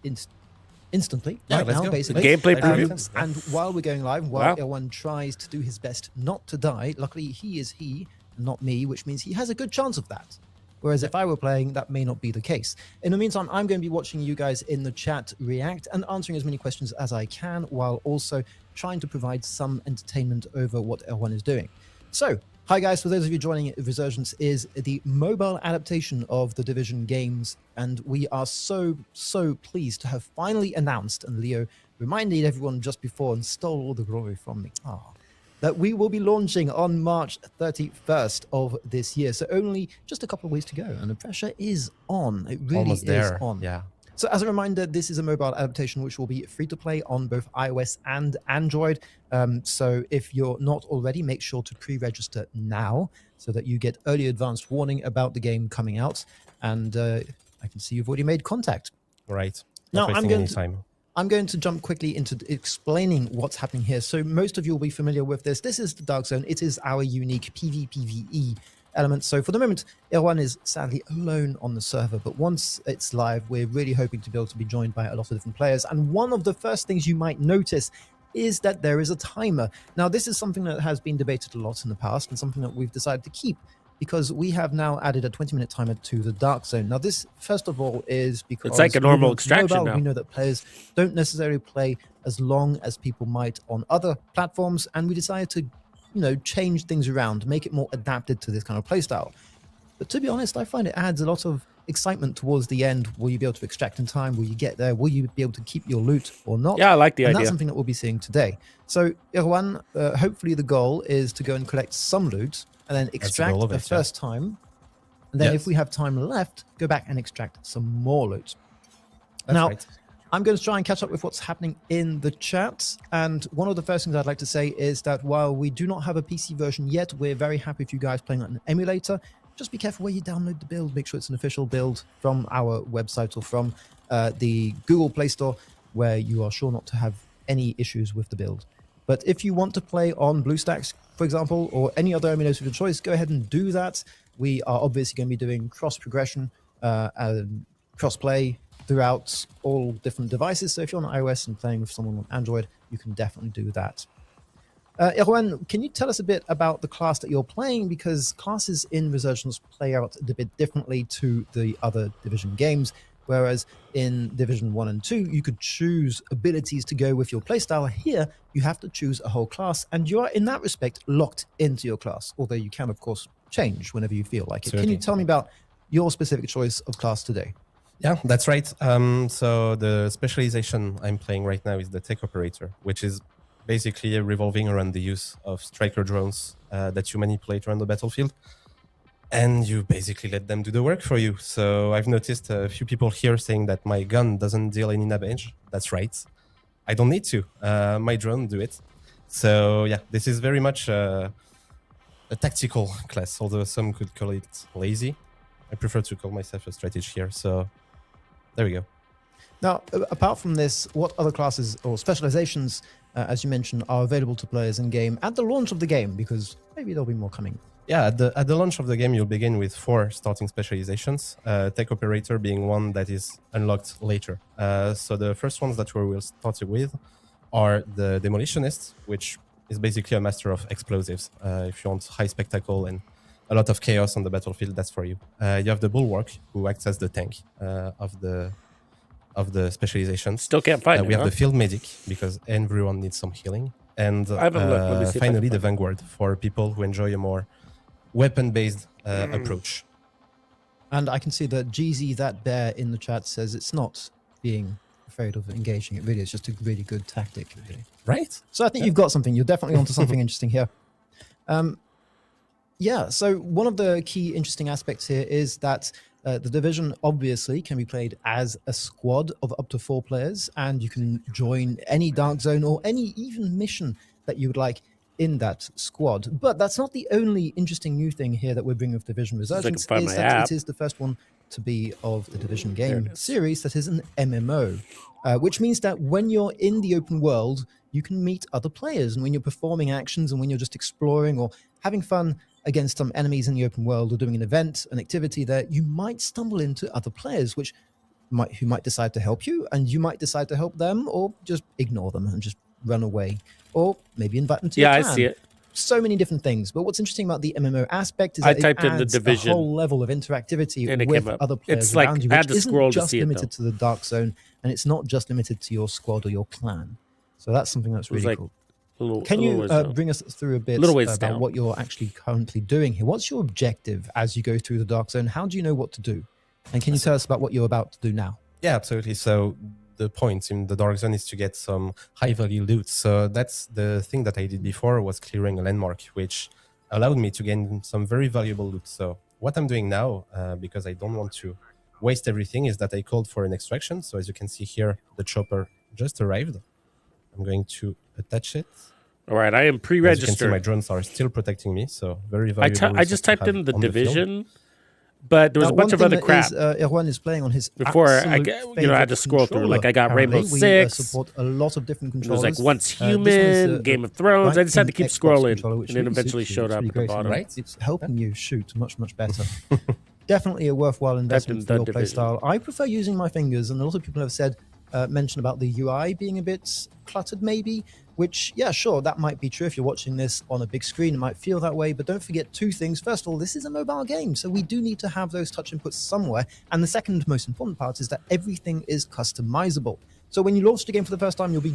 right now, basically. Gameplay preview. And while we're going live, while Erwan tries to do his best not to die, luckily he is he, not me, which means he has a good chance of that. Whereas if I were playing, that may not be the case. In the meantime, I'm going to be watching you guys in the chat react and answering as many questions as I can, while also trying to provide some entertainment over what Erwan is doing. So, hi guys, for those of you joining, Resurgence is the mobile adaptation of the Division games, and we are so pleased to have finally announced, and Leo reminded everyone just before and stole all the glory from me, that we will be launching on March 31st of this year. So only just a couple of weeks to go, and the pressure is on. It really Almost there. is on. Yeah. So as a reminder, this is a mobile adaptation which will be free to play on both iOS and Android. So if you're not already, make sure to pre-register now so that you get early advanced warning about the game coming out. And I can see you've already made contact. Right. Now I'm going to jump quickly into explaining what's happening here. So most of you will be familiar with this. This is the Dark Zone. It is our unique PvPvE element. So for the moment, Erwan is sadly alone on the server, but once it's live, we're really hoping to be able to be joined by a lot of different players. And one of the first things you might notice is that there is a timer. Now, this is something that has been debated a lot in the past, and something that we've decided to keep, because we have now added a 20-minute timer to the Dark Zone. Now, this, first of all, is because it's like a normal extraction mobile, now. we know that players don't necessarily play as long as people might on other platforms, and we decided to, change things around, make it more adapted to this kind of playstyle. But to be honest, I find it adds a lot of excitement towards the end. Will you be able to extract in time? Will you get there? Will you be able to keep your loot or not? Yeah, I like the idea. idea. That's something that we'll be seeing today. So, Erwan, hopefully the goal is to go and collect some loot, and then extract the first time. And then if we have time left, go back and extract some more loot. Now, I'm going to try and catch up with what's happening in the chat. And one of the first things I'd like to say is that while we do not have a PC version yet, we're very happy with you guys playing on an emulator. Just be careful where you download the build. Make sure it's an official build from our website or from the Google Play Store, where you are sure not to have any issues with the build. But if you want to play on BlueStacks, for example, or any other emulator of your choice, go ahead and do that. We are obviously going to be doing cross-progression and cross-play throughout all different devices. So if you're on iOS and playing with someone on Android, you can definitely do that. Erwan, can you tell us a bit about the class that you're playing? Because classes in Resurgence play out a bit differently to the other Division games, whereas in Division 1 and 2, you could choose abilities to go with your playstyle. Here, you have to choose a whole class, and you are, in that respect, locked into your class, although you can, of course, change whenever you feel like it. Certainly. Can you tell me about your specific choice of class today? Yeah, that's right. So the specialization I'm playing right now is the tech operator, which is basically revolving around the use of striker drones that you manipulate around the battlefield. And you basically let them do the work for you. So I've noticed a few people here saying that my gun doesn't deal any damage. That's right. I don't need to. My drone do it. So yeah, this is very much a tactical class, although some could call it lazy. I prefer to call myself a strategist here. So there we go. Now, apart from this, what other classes or specializations, as you mentioned, are available to players in game at the launch of the game? Because maybe there'll be more coming. Yeah, at the launch of the game, you'll begin with 4 starting specializations, tech operator being one that is unlocked later. So the first ones that we will start with are the demolitionist, which is basically a master of explosives. If you want high spectacle and a lot of chaos on the battlefield, that's for you. You have the bulwark, who acts as the tank of the specialization. Still can't find We have the field medic, because everyone needs some healing. And finally, the vanguard, for people who enjoy a more weapon-based approach. And I can see that GZ That Bear in the chat says it's not being afraid of engaging. It really is just a really good tactic. Really. Right. So I think you've got something. You're definitely onto something interesting here. Yeah, so one of the key interesting aspects here is that the Division obviously can be played as a squad of up to 4 players, and you can join any dark zone or any even mission that you would like in that squad. But that's not the only interesting new thing here that we're bringing with Division Resurgence, is that it is the first one to be of the Division game series that is an MMO, which means that when you're in the open world, you can meet other players, and when you're performing actions and when you're just exploring or having fun against some enemies in the open world or doing an event, an activity there, you might stumble into other players who might decide to help you, and you might decide to help them, or just ignore them and just run away, or maybe invite them to your clan. I see it. So many different things. But what's interesting about the MMO aspect is that it adds a whole level of interactivity with other players around you, which isn't just limited to the dark zone, and it's not just limited to your squad or your clan. So that's something that's really cool. Can you bring us through a bit about what you're actually currently doing here? What's your objective as you go through the dark zone? How do you know what to do? And can you tell us about what you're about to do now? Yeah, absolutely. So the point in the dark zone is to get some high value loot. So that's the thing that I did before, was clearing a landmark, which allowed me to gain some very valuable loot. So what I'm doing now, because I don't want to waste everything, is that I called for an extraction. So as you can see here, the chopper just arrived. I'm going to attach it. All right, I am pre-registered. As you can see, my drones are still protecting me, so very valuable. I just typed in the Division, but there was a bunch of other crap. Erwan is playing on his before I had to scroll through. Like I got Rainbow Six. We support a lot of different controllers. It was like Once Human, Game of Thrones. I just had to keep scrolling, and it eventually showed up at the bottom. Right? It's helping you shoot much better. Definitely a worthwhile investment for your playstyle. I prefer using my fingers, and a lot of people have mentioned about the UI being a bit cluttered, maybe. Which, yeah, sure, that might be true. If you're watching this on a big screen, it might feel that way. But don't forget 2 things. First of all, this is a mobile game, so we do need to have those touch inputs somewhere. And the second most important part is that everything is customizable. So when you launch the game for the first time, you'll be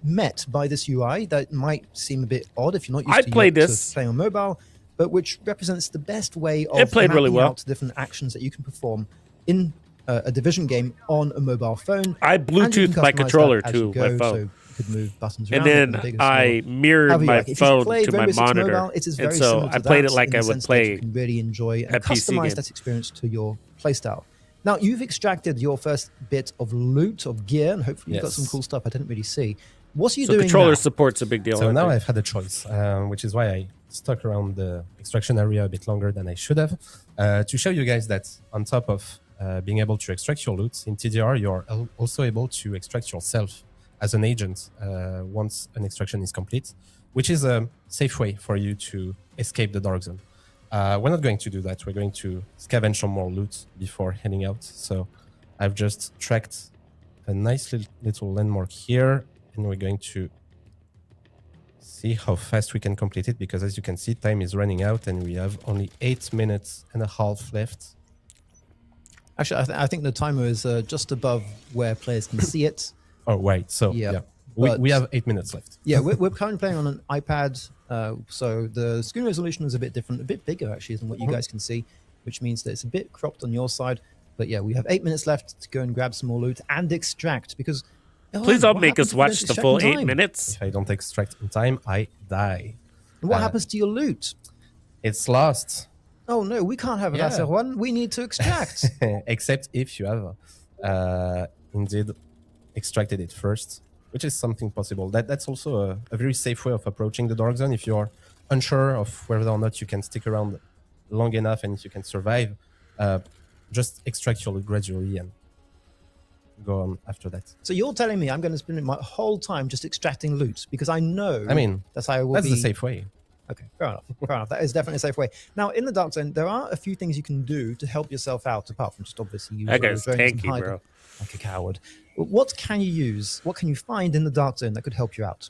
met by this UI that might seem a bit odd if you're not used to playing on mobile, but which represents the best way of mapping out different actions that you can perform in a Division game on a mobile phone. I Bluetooth my controller to my phone. So could move buttons around, and then I mirrored my phone to my monitor, mobile, it is very and so I played it like I would play. You can really enjoy and customize that experience to your playstyle. Now you've extracted your first bit of loot, of gear, and hopefully you've got some cool stuff I didn't really see. What are you doing now? Controller support's a big deal. So now I've had a choice, which is why I stuck around the extraction area a bit longer than I should have, to show you guys that on top of being able to extract your loot, in TDR you're also able to extract yourself as an agent once an extraction is complete, which is a safe way for you to escape the dark zone. We're not going to do that. We're going to scavenge some more loot before heading out. So I've just tracked a nice little landmark here, and we're going to see how fast we can complete it, because as you can see, time is running out and we have only 8 minutes and a half left. Actually, I think the timer is just above where players can see it. Oh, right. So, yeah. We have 8 minutes left. Yeah, we're currently playing on an iPad, so the screen resolution is a bit different, a bit bigger actually than what you guys can see, which means that it's a bit cropped on your side. But yeah, we have 8 minutes left to go and grab some more loot and extract, because... Please don't make us watch the full 8 minutes. If I don't extract in time, I die. And what happens to your loot? It's lost. Oh no, we can't have that one. We need to extract. Except if you have indeed extracted it first, which is something possible. That's also a very safe way of approaching the Dark Zone. If you are unsure of whether or not you can stick around long enough and if you can survive, just extract your loot gradually and go on after that. So you're telling me I'm going to spend my whole time just extracting loot, because I know that's how I will that's the safe way. Okay, fair enough. Fair enough. That is definitely a safe way. Now, in the Dark Zone, there are a few things you can do to help yourself out, apart from just obviously use that guy's tanky, bro. Like a coward. What can you use? What can you find in the Dark Zone that could help you out?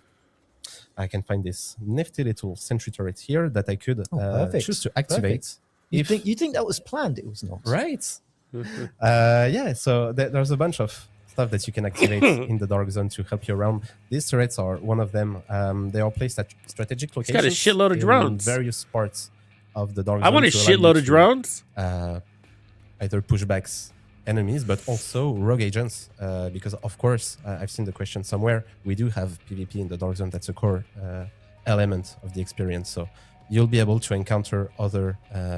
I can find this nifty little sentry turret here that I could choose to activate. You think that was planned? It was not. Right. Yeah, so there's a bunch of stuff that you can activate in the Dark Zone to help you around. These turrets are one of them. They are placed at strategic locations. It's got a shitload of drones. Various parts of the Dark Zone. I want a shitload of drones. Either pushbacks enemies, but also rogue agents. Because, of course, I've seen the question somewhere. We do have PvP in the Dark Zone. That's a core element of the experience. So you'll be able to encounter other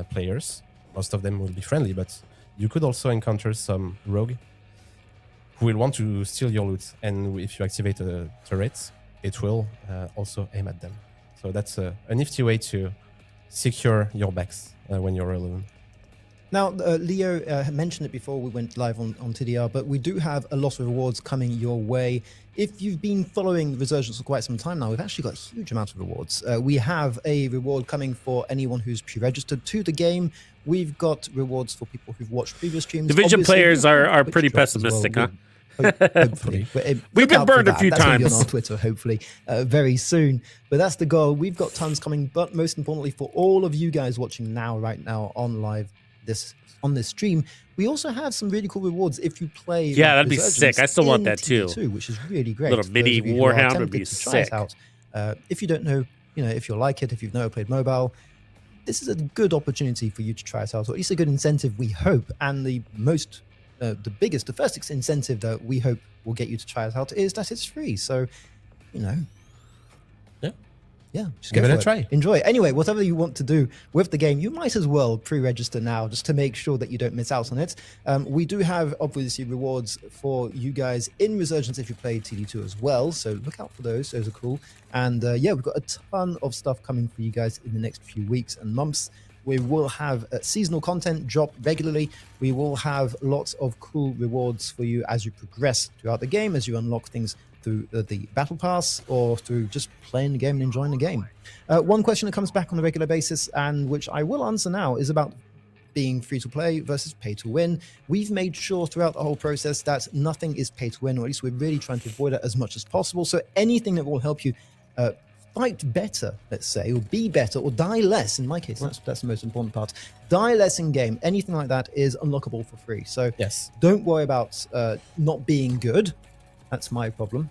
players. Most of them will be friendly, but you could also encounter some rogue who will want to steal your loot. And if you activate a turret, it will also aim at them. So that's a nifty way to secure your backs when you're alone. Now, Leo mentioned it before we went live on TDR, but we do have a lot of rewards coming your way. If you've been following Resurgence for quite some time now, we've actually got a huge amount of rewards. We have a reward coming for anyone who's pre-registered to the game. We've got rewards for people who've watched previous streams. Division players are pretty pessimistic, huh? Hopefully. We've been burned a few times. On our Twitter, hopefully, very soon. But that's the goal. We've got tons coming, but most importantly, for all of you guys watching right now on live on this stream, we also have some really cool rewards if you play. Yeah, that'd be sick. I still want that too. Which is really great. Little mini Warhound would be sick. If you don't know, if you like it, if you've never played mobile, this is a good opportunity for you to try it out, or at least a good incentive, we hope. And the first incentive that we hope will get you to try it out is that it's free. So, yeah, just give it a try. Enjoy. Anyway, whatever you want to do with the game, you might as well pre-register now just to make sure that you don't miss out on it. We do have, obviously, rewards for you guys in Resurgence if you play TD2 as well, so look out for those. Those are cool. And yeah, we've got a ton of stuff coming for you guys in the next few weeks and months. We will have seasonal content drop regularly. We will have lots of cool rewards for you as you progress throughout the game, as you unlock things through the battle pass or through just playing the game and enjoying the game. One question that comes back on a regular basis, and which I will answer now, is about being free to play versus pay to win. We've made sure throughout the whole process that nothing is pay to win, or at least we're really trying to avoid it as much as possible. So anything that will help you fight better, let's say, or be better, or die less. In my case, that's the most important part. Die less in game. Anything like that is unlockable for free. So yes, don't worry about not being good. That's my problem.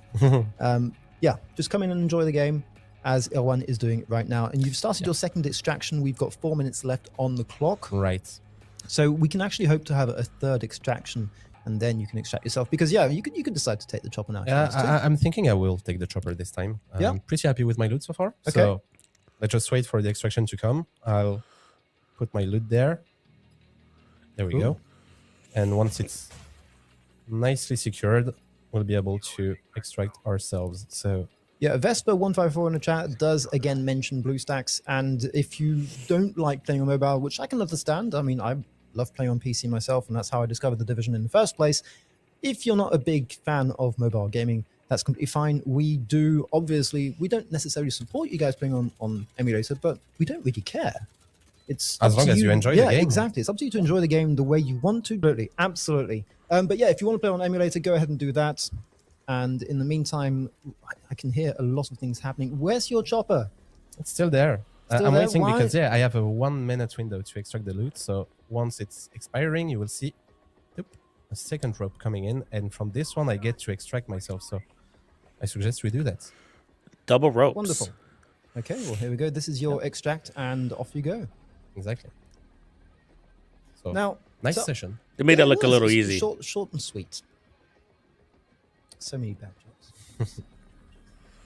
Yeah, just come in and enjoy the game as Irwan is doing it right now. And you've started your second extraction. We've got 4 minutes left on the clock. Right. So we can actually hope to have a third extraction, and then you can extract yourself. Because yeah, you could decide to take the chopper now. Yeah, I'm thinking I will take the chopper this time. I'm pretty happy with my loot so far. Okay. So let's just wait for the extraction to come. I'll put my loot there. There we go. And once it's nicely secured, we'll be able to extract ourselves. So yeah, Vespa154 in the chat does again mention BlueStacks, and if you don't like playing on mobile, which I can understand, I mean, I love playing on PC myself, and that's how I discovered the Division in the first place. If you're not a big fan of mobile gaming, that's completely fine. We don't necessarily support you guys playing on emulator, but we don't really care. It's as long as you enjoy the game. Yeah, exactly. It's up to you to enjoy the game the way you want to. Absolutely. But yeah, if you want to play on emulator, go ahead and do that. And in the meantime, I can hear a lot of things happening. Where's your chopper? It's still there. Still I'm there? waiting Why? because I have a 1 minute window to extract the loot. So once it's expiring, you will see a second rope coming in, and from this one I get to extract myself. So I suggest we do that. Double ropes. Wonderful. Okay, well here we go. This is your extract, and off you go. Exactly. So Now, nice session. They made it look a was. little It's easy. Short and sweet. So many bad jokes.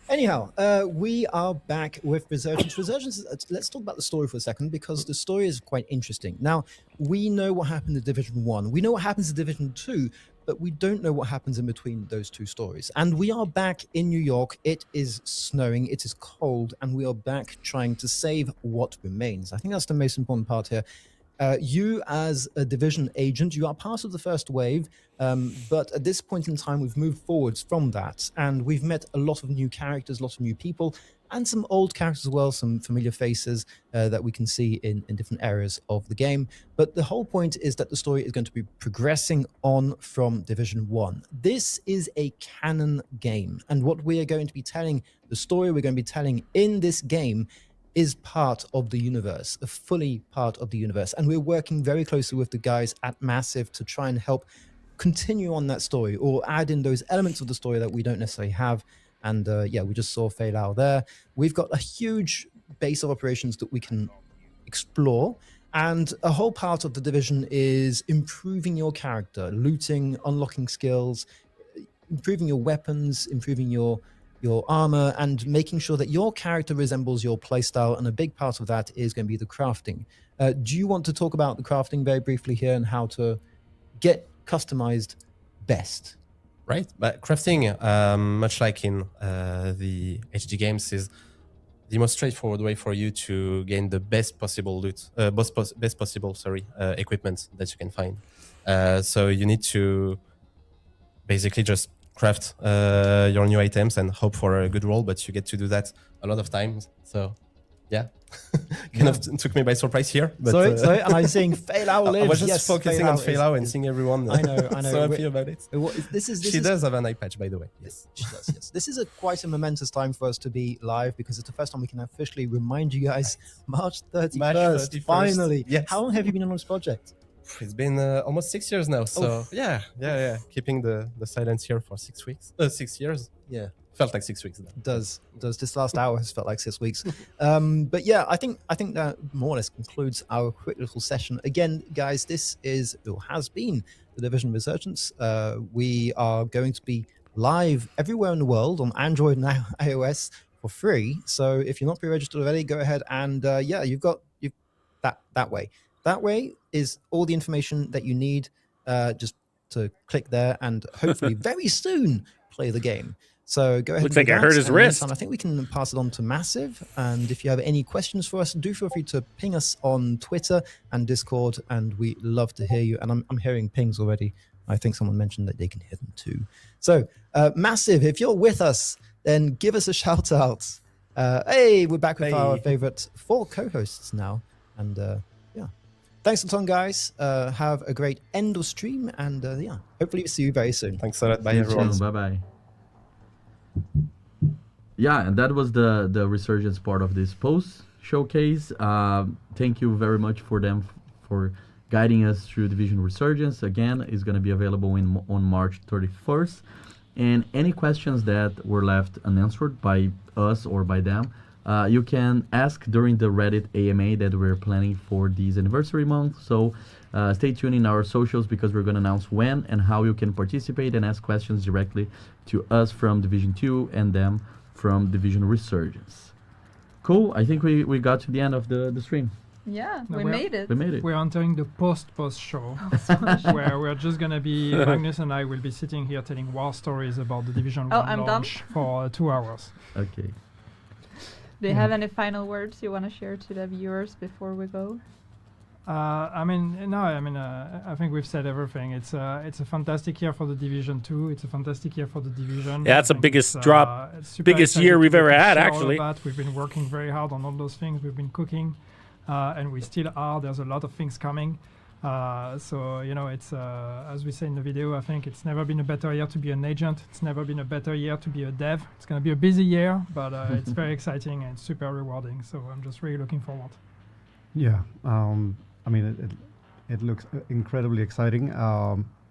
Anyhow, we are back with Resurgence. Resurgence, let's talk about the story for a second, because the story is quite interesting. Now, we know what happened in Division 1. We know what happens in Division 2, but we don't know what happens in between those two stories. And we are back in New York. It is snowing, it is cold, and we are back trying to save what remains. I think that's the most important part here. You, as a Division agent, you are part of the first wave, but at this point in time, we've moved forwards from that, and we've met a lot of new characters, lots of new people, and some old characters as well, some familiar faces that we can see in different areas of the game. But the whole point is that the story is going to be progressing on from Division 1. This is a canon game, and what we are going to be telling, the story we're going to be telling in this game, is part of the universe, a fully part of the universe. And we're working very closely with the guys at Massive to try and help continue on that story, or add in those elements of the story that we don't necessarily have. And yeah, we just saw Faye Lau there. We've got a huge base of operations that we can explore. And a whole part of the Division is improving your character, looting, unlocking skills, improving your weapons, improving your armor, and making sure that your character resembles your playstyle. And a big part of that is going to be the crafting. Do you want to talk about the crafting very briefly here and how to get customized best? Right, but crafting, much like in the HD games, is the most straightforward way for you to gain the best possible loot, best possible equipment that you can find. So you need to basically just craft your new items and hope for a good roll, but you get to do that a lot of times. So yeah, kind of took me by surprise here. But, sorry, and I'm saying Faye Lau lives. I was just yes, focusing on Faye Lau and seeing everyone. I know. So happy about it. She does have an eye patch, by the way. Yes, she does. Yes, this is quite a momentous time for us to be live, because it's the first time we can officially remind you guys. March 31st. Finally. Yes. How long have you been on this project? It's been almost 6 years now. So yeah. Keeping the silence here for 6 weeks. 6 years. Yeah. Felt like 6 weeks. Does this last hour has felt like 6 weeks. But yeah, I think that more or less concludes our quick little session. Again, guys, this is, or has been, the Division Resurgence. We are going to be live everywhere in the world on Android and iOS for free. So if you're not pre-registered already, go ahead and yeah, you've that way. That way is all the information that you need just to click there and hopefully very soon play the game. So go ahead. Looks like I hurt his wrist. I think we can pass it on to Massive. And if you have any questions for us, do feel free to ping us on Twitter and Discord, and we love to hear you. And I'm hearing pings already. I think someone mentioned that they can hear them too. So Massive, if you're with us, then give us a shout out. Hey, we're back with our favorite 4 co-hosts now. And yeah, thanks a ton, guys. Have a great end of stream, and yeah, hopefully see you very soon. Thanks a lot. Bye, everyone. Bye-bye. Yeah, and that was the Resurgence part of this post showcase. Thank you very much for them for guiding us through Division Resurgence. Again, it's going to be available on March 31st. And any questions that were left unanswered by us or by them, you can ask during the Reddit AMA that we're planning for this anniversary month. So stay tuned in our socials, because we're going to announce when and how you can participate and ask questions directly to us from Division 2 and them from Division Resurgence. Cool. I think we got to the end of the stream. Yeah, No, we made it. We made it. We're entering the post show, where we're just gonna be, Magnus and I will be sitting here telling war stories about the Division 1 launch for 2 hours. Okay. Do you have any final words you want to share to the viewers before we go? I think we've said everything. It's a fantastic year for the Division 2. It's a fantastic year for the Division. Yeah, that's the biggest drop, biggest year we've ever had, actually. We've been working very hard on all those things. We've been cooking, and we still are. There's a lot of things coming. So, it's, as we say in the video, I think it's never been a better year to be an agent. It's never been a better year to be a dev. It's going to be a busy year, but it's very exciting and super rewarding. So I'm just really looking forward. Yeah, I mean, it looks incredibly exciting.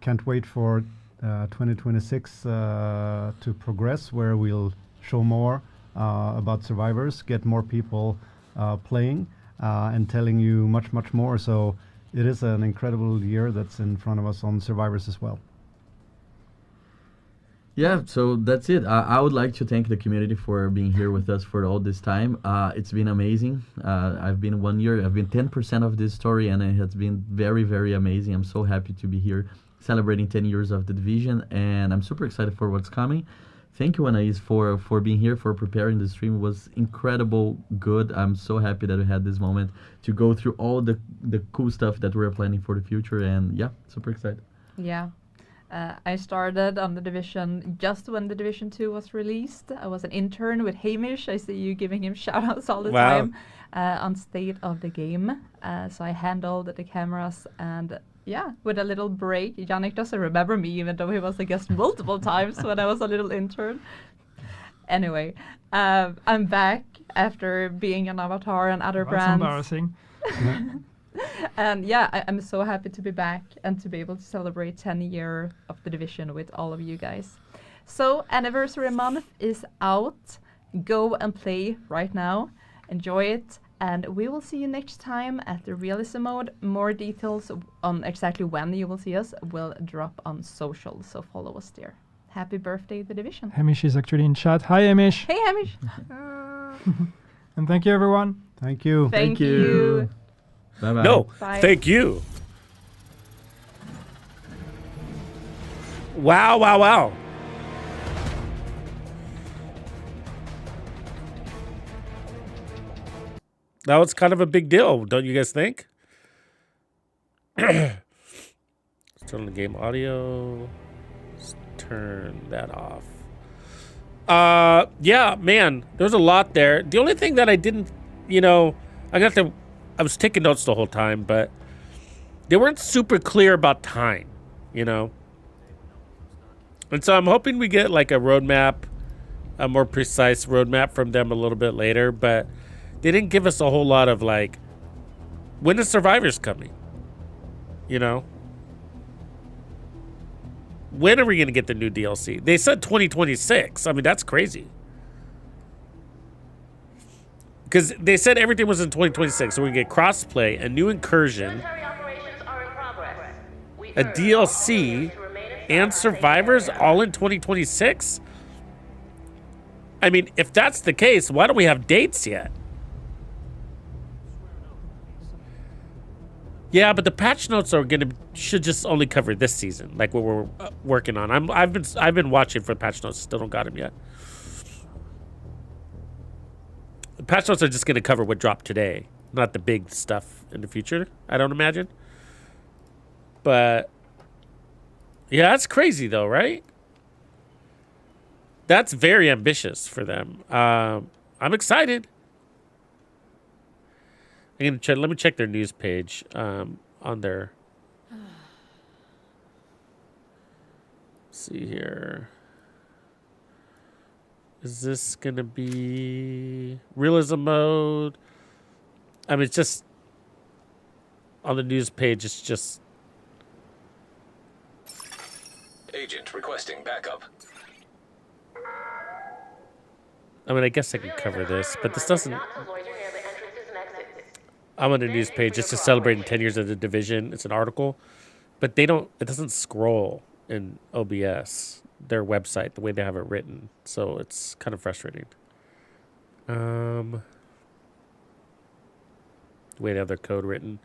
Can't wait for 2026 to progress, where we'll show more about Survivors, get more people playing, and telling you much, much more. So it is an incredible year that's in front of us on Survivors as well. Yeah, so that's it. I would like to thank the community for being here with us for all this time. It's been amazing. I've been 1 year, I've been 10% of this story, and it has been very, very amazing. I'm so happy to be here celebrating 10 years of The Division, and I'm super excited for what's coming. Thank you, Anais, for being here, for preparing the stream. It was incredible good. I'm so happy that we had this moment to go through all the cool stuff that we're planning for the future, and yeah, super excited. Yeah. I started on The Division just when The Division 2 was released. I was an intern with Hamish. I see you giving him shout-outs all the time on State of the Game. So I handled the cameras, and yeah, with a little break. Yannick doesn't remember me, even though he was a guest multiple times when I was a little intern. Anyway, I'm back after being an Avatar and other brands. That's embarrassing. And yeah, I'm so happy to be back and to be able to celebrate 10 years of The Division with all of you guys. So Anniversary Month is out. Go and play right now. Enjoy it. And we will see you next time at the Realism mode. More details on exactly when you will see us will drop on social, so follow us there. Happy birthday, The Division. Hamish is actually in chat. Hi, Hamish. Hey, Hamish. And thank you, everyone. Thank you. Thank you. Bye-bye. No, Bye. thank you. Wow, wow, wow. That was kind of a big deal, don't you guys think? Let's turn on the game audio. Let's turn that off. Yeah, man, there's a lot there. The only thing that I didn't, I was taking notes the whole time, but they weren't super clear about time, And so I'm hoping we get like a roadmap, a more precise roadmap from them a little bit later, but they didn't give us a whole lot of like, when is Survivors coming? When are we going to get the new DLC? They said 2026. I mean, that's crazy. Because they said everything was in 2026, so we can get crossplay, a new incursion, a DLC, and Survivors all in 2026? I mean, if that's the case, why don't we have dates yet? Yeah, but the patch notes should just only cover this season, like what we're working on. I've been watching for patch notes, still don't got them yet. The patch notes are just going to cover what dropped today, not the big stuff in the future, I don't imagine. But yeah, that's crazy though, right? That's very ambitious for them. I'm excited. I'm gonna check. Let me check their news page on their. Let's see here. Is this gonna be realism mode? I mean, it's just on the news page. It's just agent requesting backup. I mean, I guess I can cover this, but this doesn't. I'm on the news page. It's just celebrating 10 years of The Division. It's an article, but they don't. It doesn't scroll in OBS, their website, the way they have it written. So it's kind of frustrating. The way they have their code written.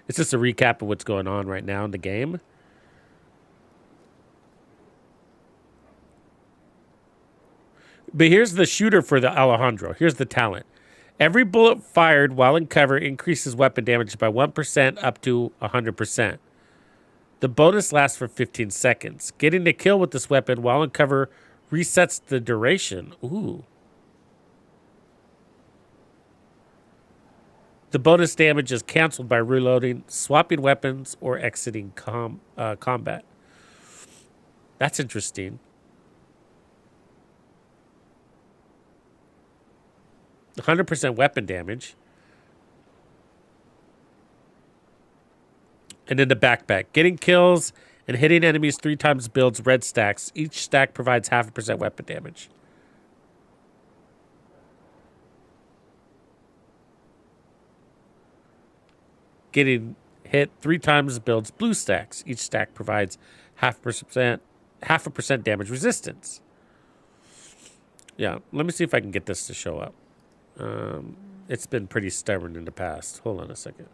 It's just a recap of what's going on right now in the game. But here's the shooter for the Alejandro. Here's the talent. Every bullet fired while in cover increases weapon damage by 1% up to 100%. The bonus lasts for 15 seconds. Getting the kill with this weapon while in cover resets the duration. Ooh. The bonus damage is canceled by reloading, swapping weapons, or exiting combat. That's interesting. 100% weapon damage. And then the backpack. Getting kills and hitting enemies 3 times builds red stacks. Each stack provides 0.5% weapon damage. Getting hit 3 times builds blue stacks. Each stack provides 0.5% damage resistance. Yeah, let me see if I can get this to show up. It's been pretty stubborn in the past. Hold on a second.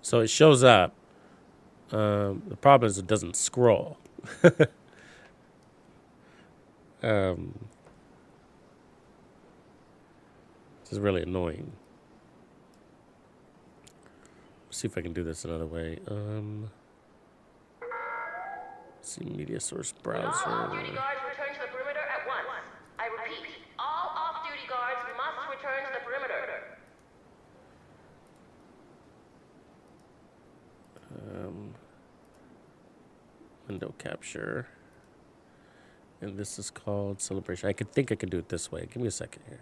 So it shows up. The problem is it doesn't scroll. This is really annoying. Let's see if I can do this another way. See media source browser. All off-duty guards return to the perimeter at once. I repeat, all off-duty guards must return to the perimeter. Window capture. And this is called Celebration. I think I can do it this way. Give me a second here.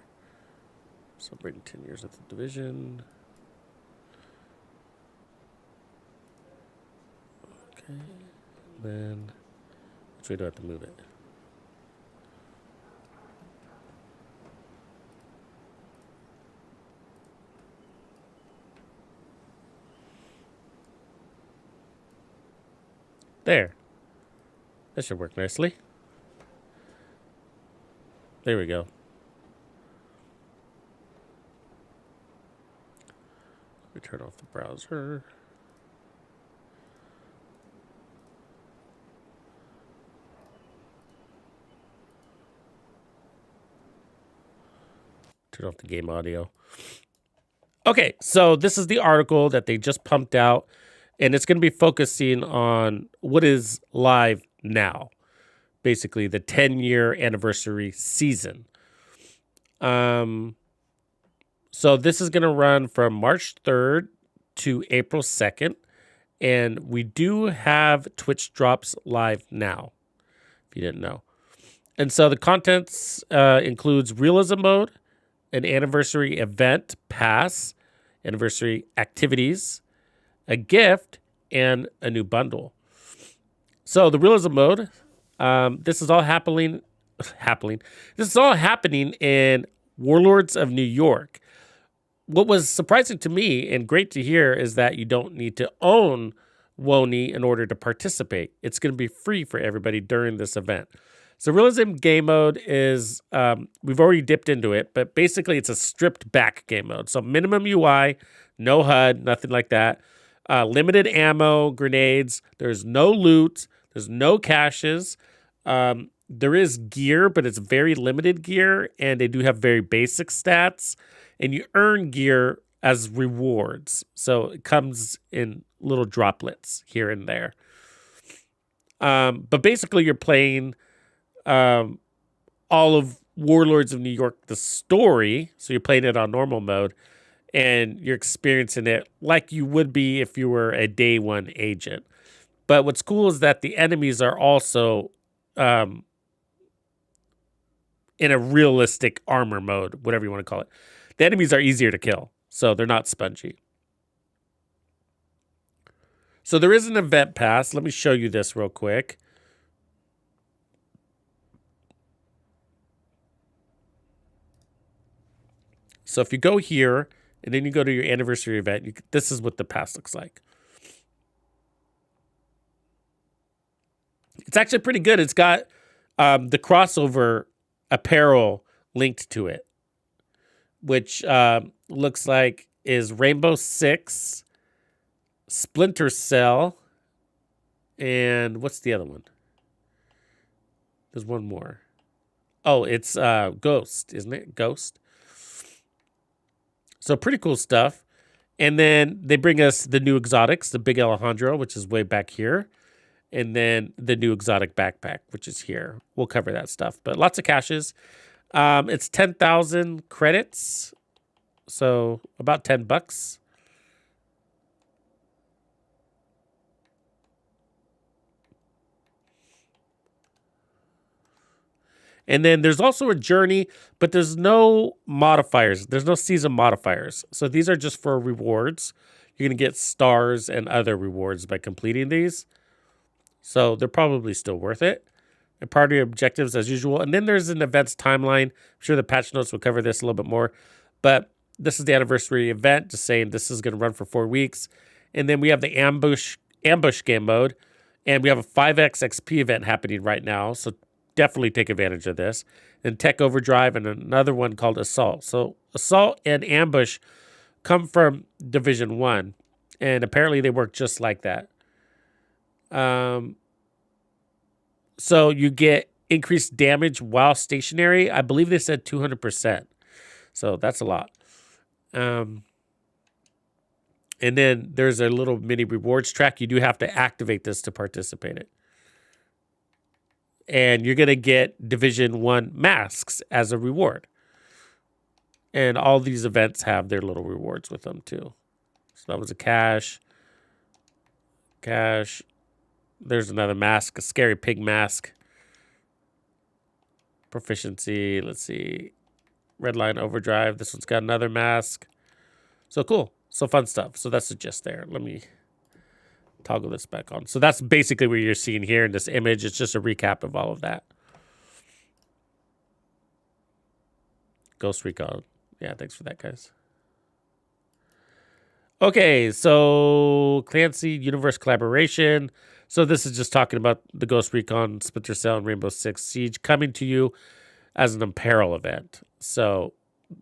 Celebrating 10 years of the division. Okay. Then, which way do I have to move it? There. That should work nicely. There we go. Let me turn off the browser. Turn off the game audio. Okay, so this is the article that they just pumped out, and it's going to be focusing on what is live now. Basically, the 10-year anniversary season. So this is going to run from March 3rd to April 2nd. And we do have Twitch drops live now, if you didn't know. And so the contents includes Realism mode, an anniversary event pass, anniversary activities, a gift, and a new bundle. So the Realism mode, this is all happening. This is all happening in Warlords of New York. What was surprising to me and great to hear is that you don't need to own WONI in order to participate. It's going to be free for everybody during this event. So Realism game mode is, we've already dipped into it, but basically it's a stripped back game mode. So minimum UI, no HUD, nothing like that. Limited ammo, grenades. There's no loot. There's no caches. There is gear, but it's very limited gear, and they do have very basic stats. And you earn gear as rewards. So it comes in little droplets here and there. But basically you're playing all of Warlords of New York, the story. So you're playing it on normal mode. And you're experiencing it like you would be if you were a day one agent. But what's cool is that the enemies are also in a realistic armor mode, whatever you want to call it. The enemies are easier to kill, so they're not spongy. So there is an event pass. Let me show you this real quick. So if you go here, and then you go to your anniversary event, this is what the pass looks like. It's actually pretty good. It's got the crossover apparel linked to it, which looks like is Rainbow Six, Splinter Cell, and what's the other one? There's one more. Oh, it's Ghost, isn't it? Ghost. So pretty cool stuff. And then they bring us the new exotics, the big Alejandro, which is way back here. And then the new exotic backpack, which is here. We'll cover that stuff. But lots of caches. It's 10,000 credits. So about $10. And then there's also a journey, but there's no modifiers. There's no season modifiers. So these are just for rewards. You're going to get stars and other rewards by completing these. So they're probably still worth it. And part of your objectives as usual. And then there's an events timeline. I'm sure the patch notes will cover this a little bit more. But this is the anniversary event, just saying this is going to run for 4 weeks. And then we have the ambush game mode. And we have a 5x XP event happening right now. So definitely take advantage of this. And Tech Overdrive and another one called Assault. So Assault and Ambush come from Division 1. And apparently they work just like that. So you get increased damage while stationary. I believe they said 200%. So that's a lot. And then there's a little mini rewards track. You do have to activate this to participate in it. And you're going to get Division 1 masks as a reward. And all these events have their little rewards with them too. So that was a cache. Cache. There's another mask, a scary pig mask. Proficiency, let's see. Redline Overdrive. This one's got another mask. So cool. So fun stuff. So that's the gist there. Let me toggle this back on. So that's basically what you're seeing here in this image. It's just a recap of all of that. Ghost Recon. Yeah, thanks for that, guys. Okay, so Clancy Universe Collaboration. So this is just talking about the Ghost Recon, Splinter Cell, and Rainbow Six Siege coming to you as an apparel event. So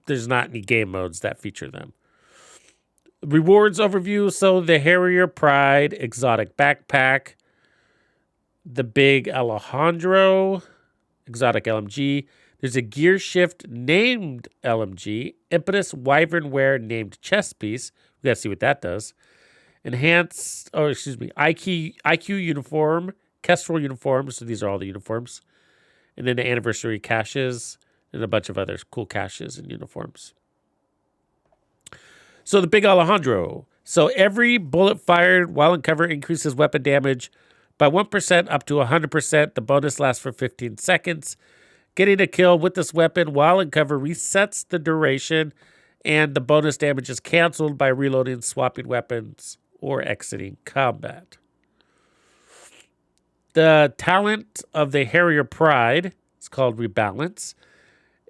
there's not any game modes that feature them. Rewards overview. So the Harrier Pride exotic backpack, the big Alejandro exotic LMG. There's a Gear Shift named LMG, Impetus Wyvernware named chest piece. We gotta see what that does. Enhanced, IQ uniform, Kestrel uniforms. So these are all the uniforms. And then the anniversary caches and a bunch of other cool caches and uniforms. So the big Alejandro. So every bullet fired while in cover increases weapon damage by 1% up to 100%. The bonus lasts for 15 seconds. Getting a kill with this weapon while in cover resets the duration, and the bonus damage is canceled by reloading, swapping weapons, or exiting combat. The talent of the Harrier Pride is called Rebalance.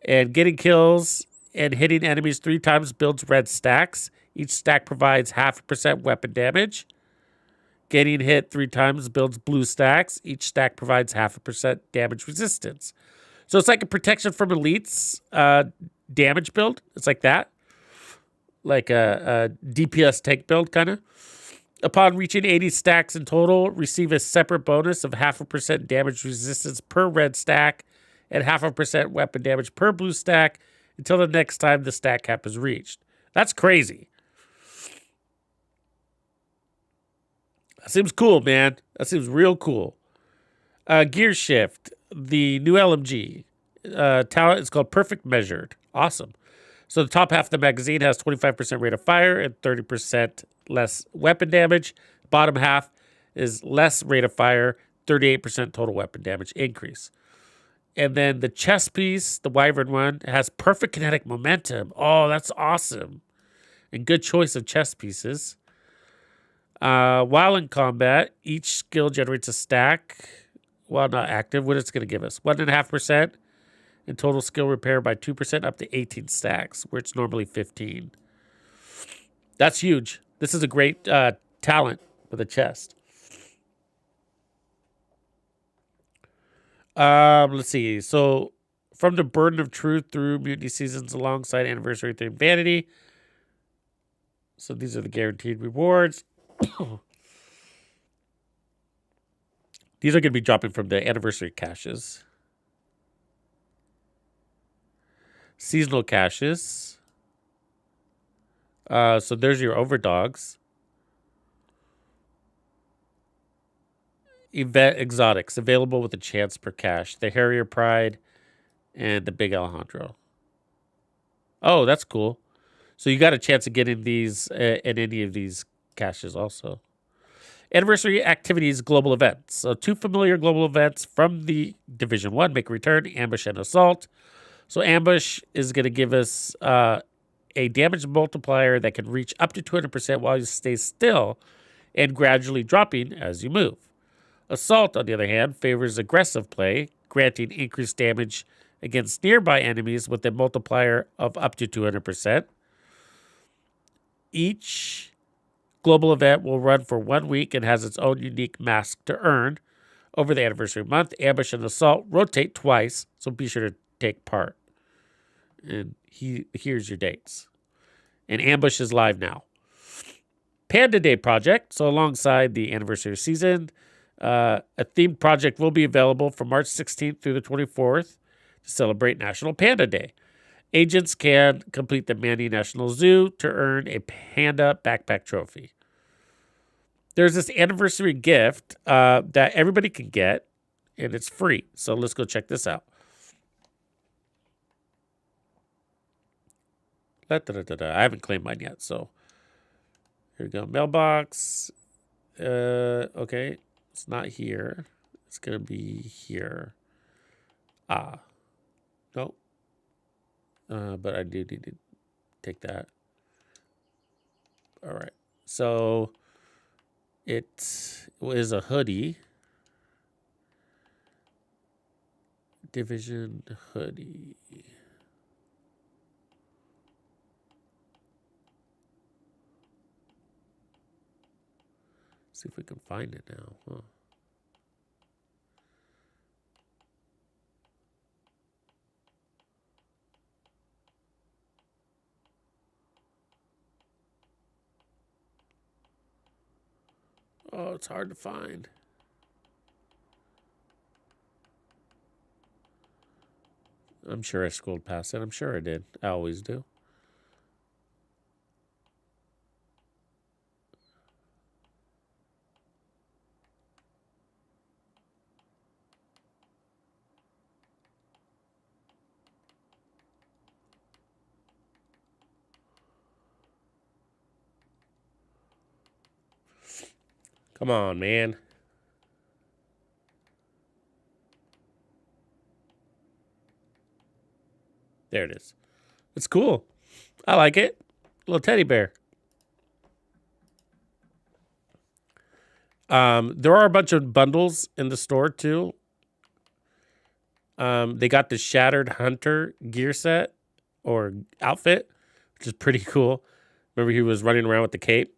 And getting kills and hitting enemies 3 times builds red stacks. Each stack provides 0.5% weapon damage. Getting hit 3 times builds blue stacks. Each stack provides 0.5% damage resistance. So it's like a protection from elites damage build. It's like that. Like a DPS tank build, kind of. Upon reaching 80 stacks in total, receive a separate bonus of 0.5% damage resistance per red stack and 0.5% weapon damage per blue stack until the next time the stack cap is reached. That's crazy. That seems cool, man. That seems real cool. Gear Shift, the new LMG. Talent is called Perfect Measured. Awesome. So the top half of the magazine has 25% rate of fire and 30% less weapon damage. Bottom half is less rate of fire, 38% total weapon damage increase. And then the chest piece, the Wyvern one, has perfect kinetic momentum. Oh, that's awesome. And good choice of chest pieces. While in combat, each skill generates a stack. While not active, what it's going to give us? 1.5%. And total skill repair by 2% up to 18 stacks, where it's normally 15. That's huge. This is a great talent for the chest. Let's see. So from the Burden of Truth through Mutiny Seasons alongside Anniversary themed Vanity. So these are the guaranteed rewards. These are going to be dropping from the Anniversary caches. Seasonal caches. So there's your overdogs. Event exotics available with a chance per cache. The Harrier Pride and the Big Alejandro. Oh, that's cool. So you got a chance of getting these in any of these caches also. Anniversary activities, global events. So 2 familiar global events from the Division 1 make a return, Ambush and Assault. So Ambush is going to give us a damage multiplier that can reach up to 200% while you stay still and gradually dropping as you move. Assault, on the other hand, favors aggressive play, granting increased damage against nearby enemies with a multiplier of up to 200%. Each global event will run for 1 week and has its own unique mask to earn. Over the anniversary month, Ambush and Assault rotate twice, so be sure to take part. And here's your dates. And Ambush is live now. Panda Day project. So alongside the anniversary season, a themed project will be available from March 16th through the 24th to celebrate National Panda Day. Agents can complete the Manny National Zoo to earn a panda backpack trophy. There's this anniversary gift that everybody can get, and it's free. So let's go check this out. I haven't claimed mine yet, so here we go. Mailbox. Okay, it's not here. It's gonna be here. No. But I do need to take that. All right. So it is a hoodie. Division hoodie. See if we can find it now. Huh. Oh, it's hard to find. I'm sure I scrolled past it. I'm sure I did. I always do. Come on, man. There it is. It's cool. I like it. Little teddy bear. There are a bunch of bundles in the store too. They got the Shattered Hunter gear set or outfit, which is pretty cool. Remember he was running around with the cape.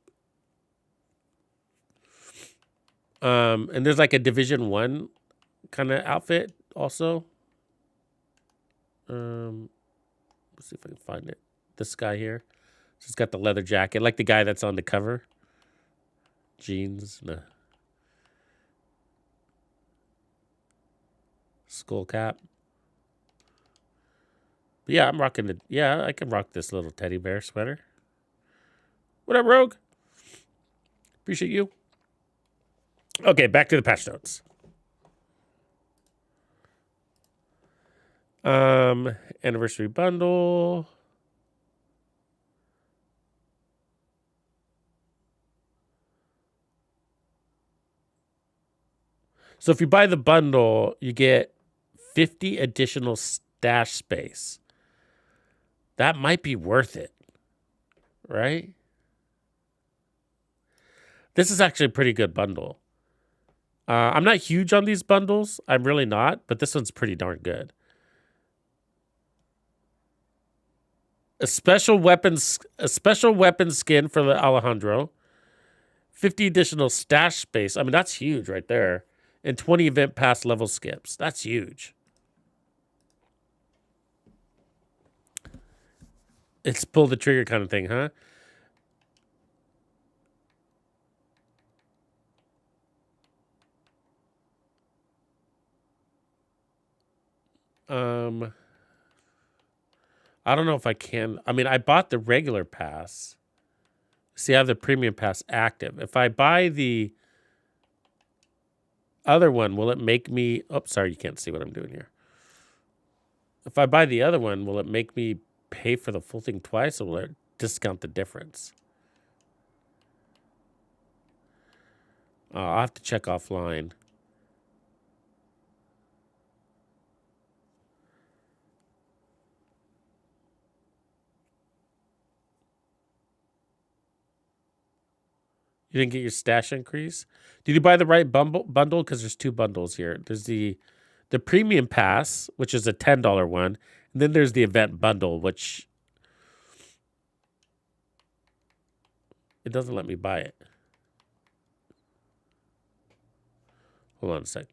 And there's like a Division 1 kind of outfit also. Let's see if I can find it. This guy here. He's got the leather jacket, like the guy that's on the cover. Jeans, and a skull cap. But yeah, I'm rocking it. Yeah, I can rock this little teddy bear sweater. What up, Rogue? Appreciate you. Okay, back to the patch notes. Anniversary bundle. So if you buy the bundle, you get 50 additional stash space. That might be worth it, right? This is actually a pretty good bundle. I'm not huge on these bundles. I'm really not, but this one's pretty darn good. A special weapon skin for the Alejandro. 50 additional stash space. I mean, that's huge right there. And 20 event pass level skips. That's huge. It's pull the trigger kind of thing, huh? I don't know if I can. I mean, I bought the regular pass. See, I have the premium pass active. If I buy the other one, will it make me... Oh, sorry, you can't see what I'm doing here. If I buy the other one, will it make me pay for the full thing twice, or will it discount the difference? I'll have to check offline. You didn't get your stash increase? Did you buy the right bundle? Because there's two bundles here. There's the premium pass, which is a $10 one. And then there's the event bundle, which it doesn't let me buy it. Hold on a sec.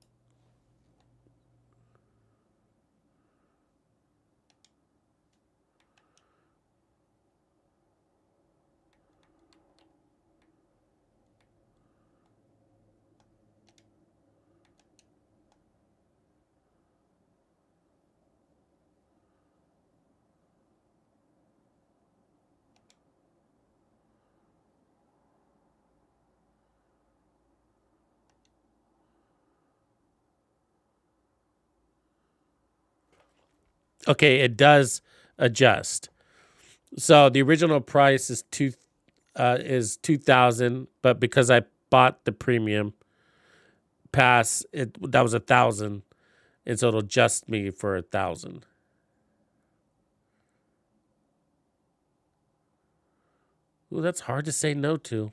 Okay, it does adjust. So the original price is $2,000, but because I bought the premium pass, that was $1,000, and so it'll adjust me for $1,000. Ooh, that's hard to say no to.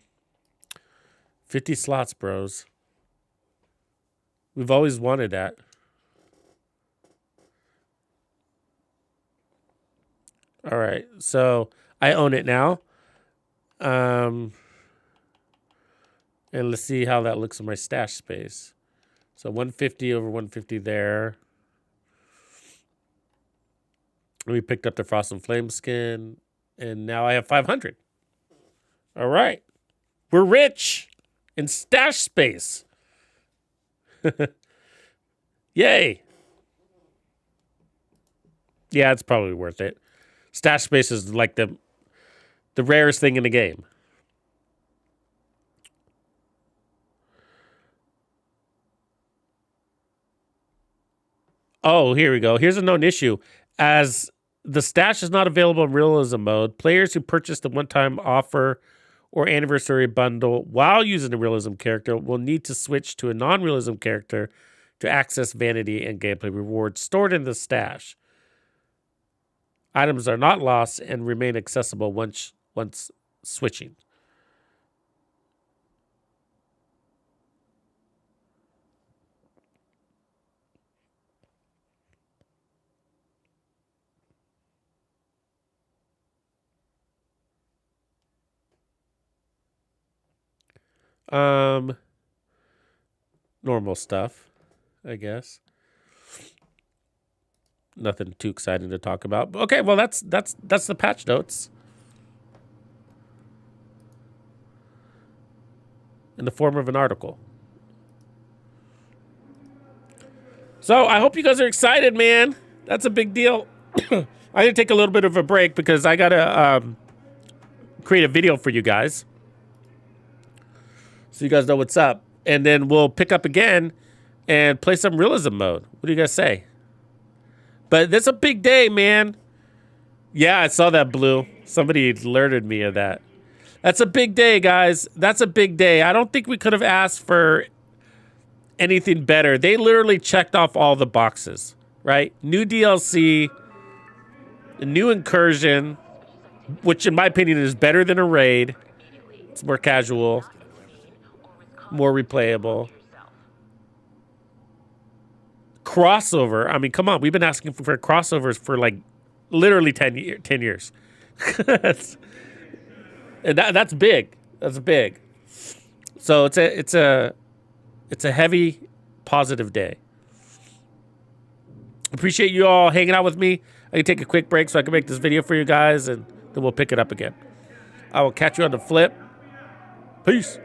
50 slots, bros. We've always wanted that. All right, so I own it now. And let's see how that looks in my stash space. So 150 over 150 there. We picked up the Frost and Flame skin, and now I have 500. All right, we're rich in stash space. Yay. Yeah, it's probably worth it. Stash space is like the rarest thing in the game. Oh, here we go. Here's a known issue. As the stash is not available in realism mode, players who purchase the one-time offer or anniversary bundle while using the realism character will need to switch to a non-realism character to access vanity and gameplay rewards stored in the stash. Items are not lost and remain accessible once switching. Normal stuff, I guess. Nothing too exciting to talk about. Okay, well that's the patch notes. In the form of an article. So I hope you guys are excited, man. That's a big deal. I'm gonna take a little bit of a break because I gotta create a video for you guys, so you guys know what's up, and then we'll pick up again and play some realism mode. What do you guys say? But that's a big day, man. Yeah, I saw that, Blue. Somebody alerted me of that. That's a big day, guys. That's a big day. I don't think we could have asked for anything better. They literally checked off all the boxes, right? New DLC, a new incursion, which in my opinion is better than a raid. It's more casual, more replayable. Crossover. I mean, come on. We've been asking for crossovers for like literally 10 years. And that's big. That's big. So it's a heavy positive day. Appreciate you all hanging out with me. I can take a quick break so I can make this video for you guys, and then we'll pick it up again. I will catch you on the flip. Peace.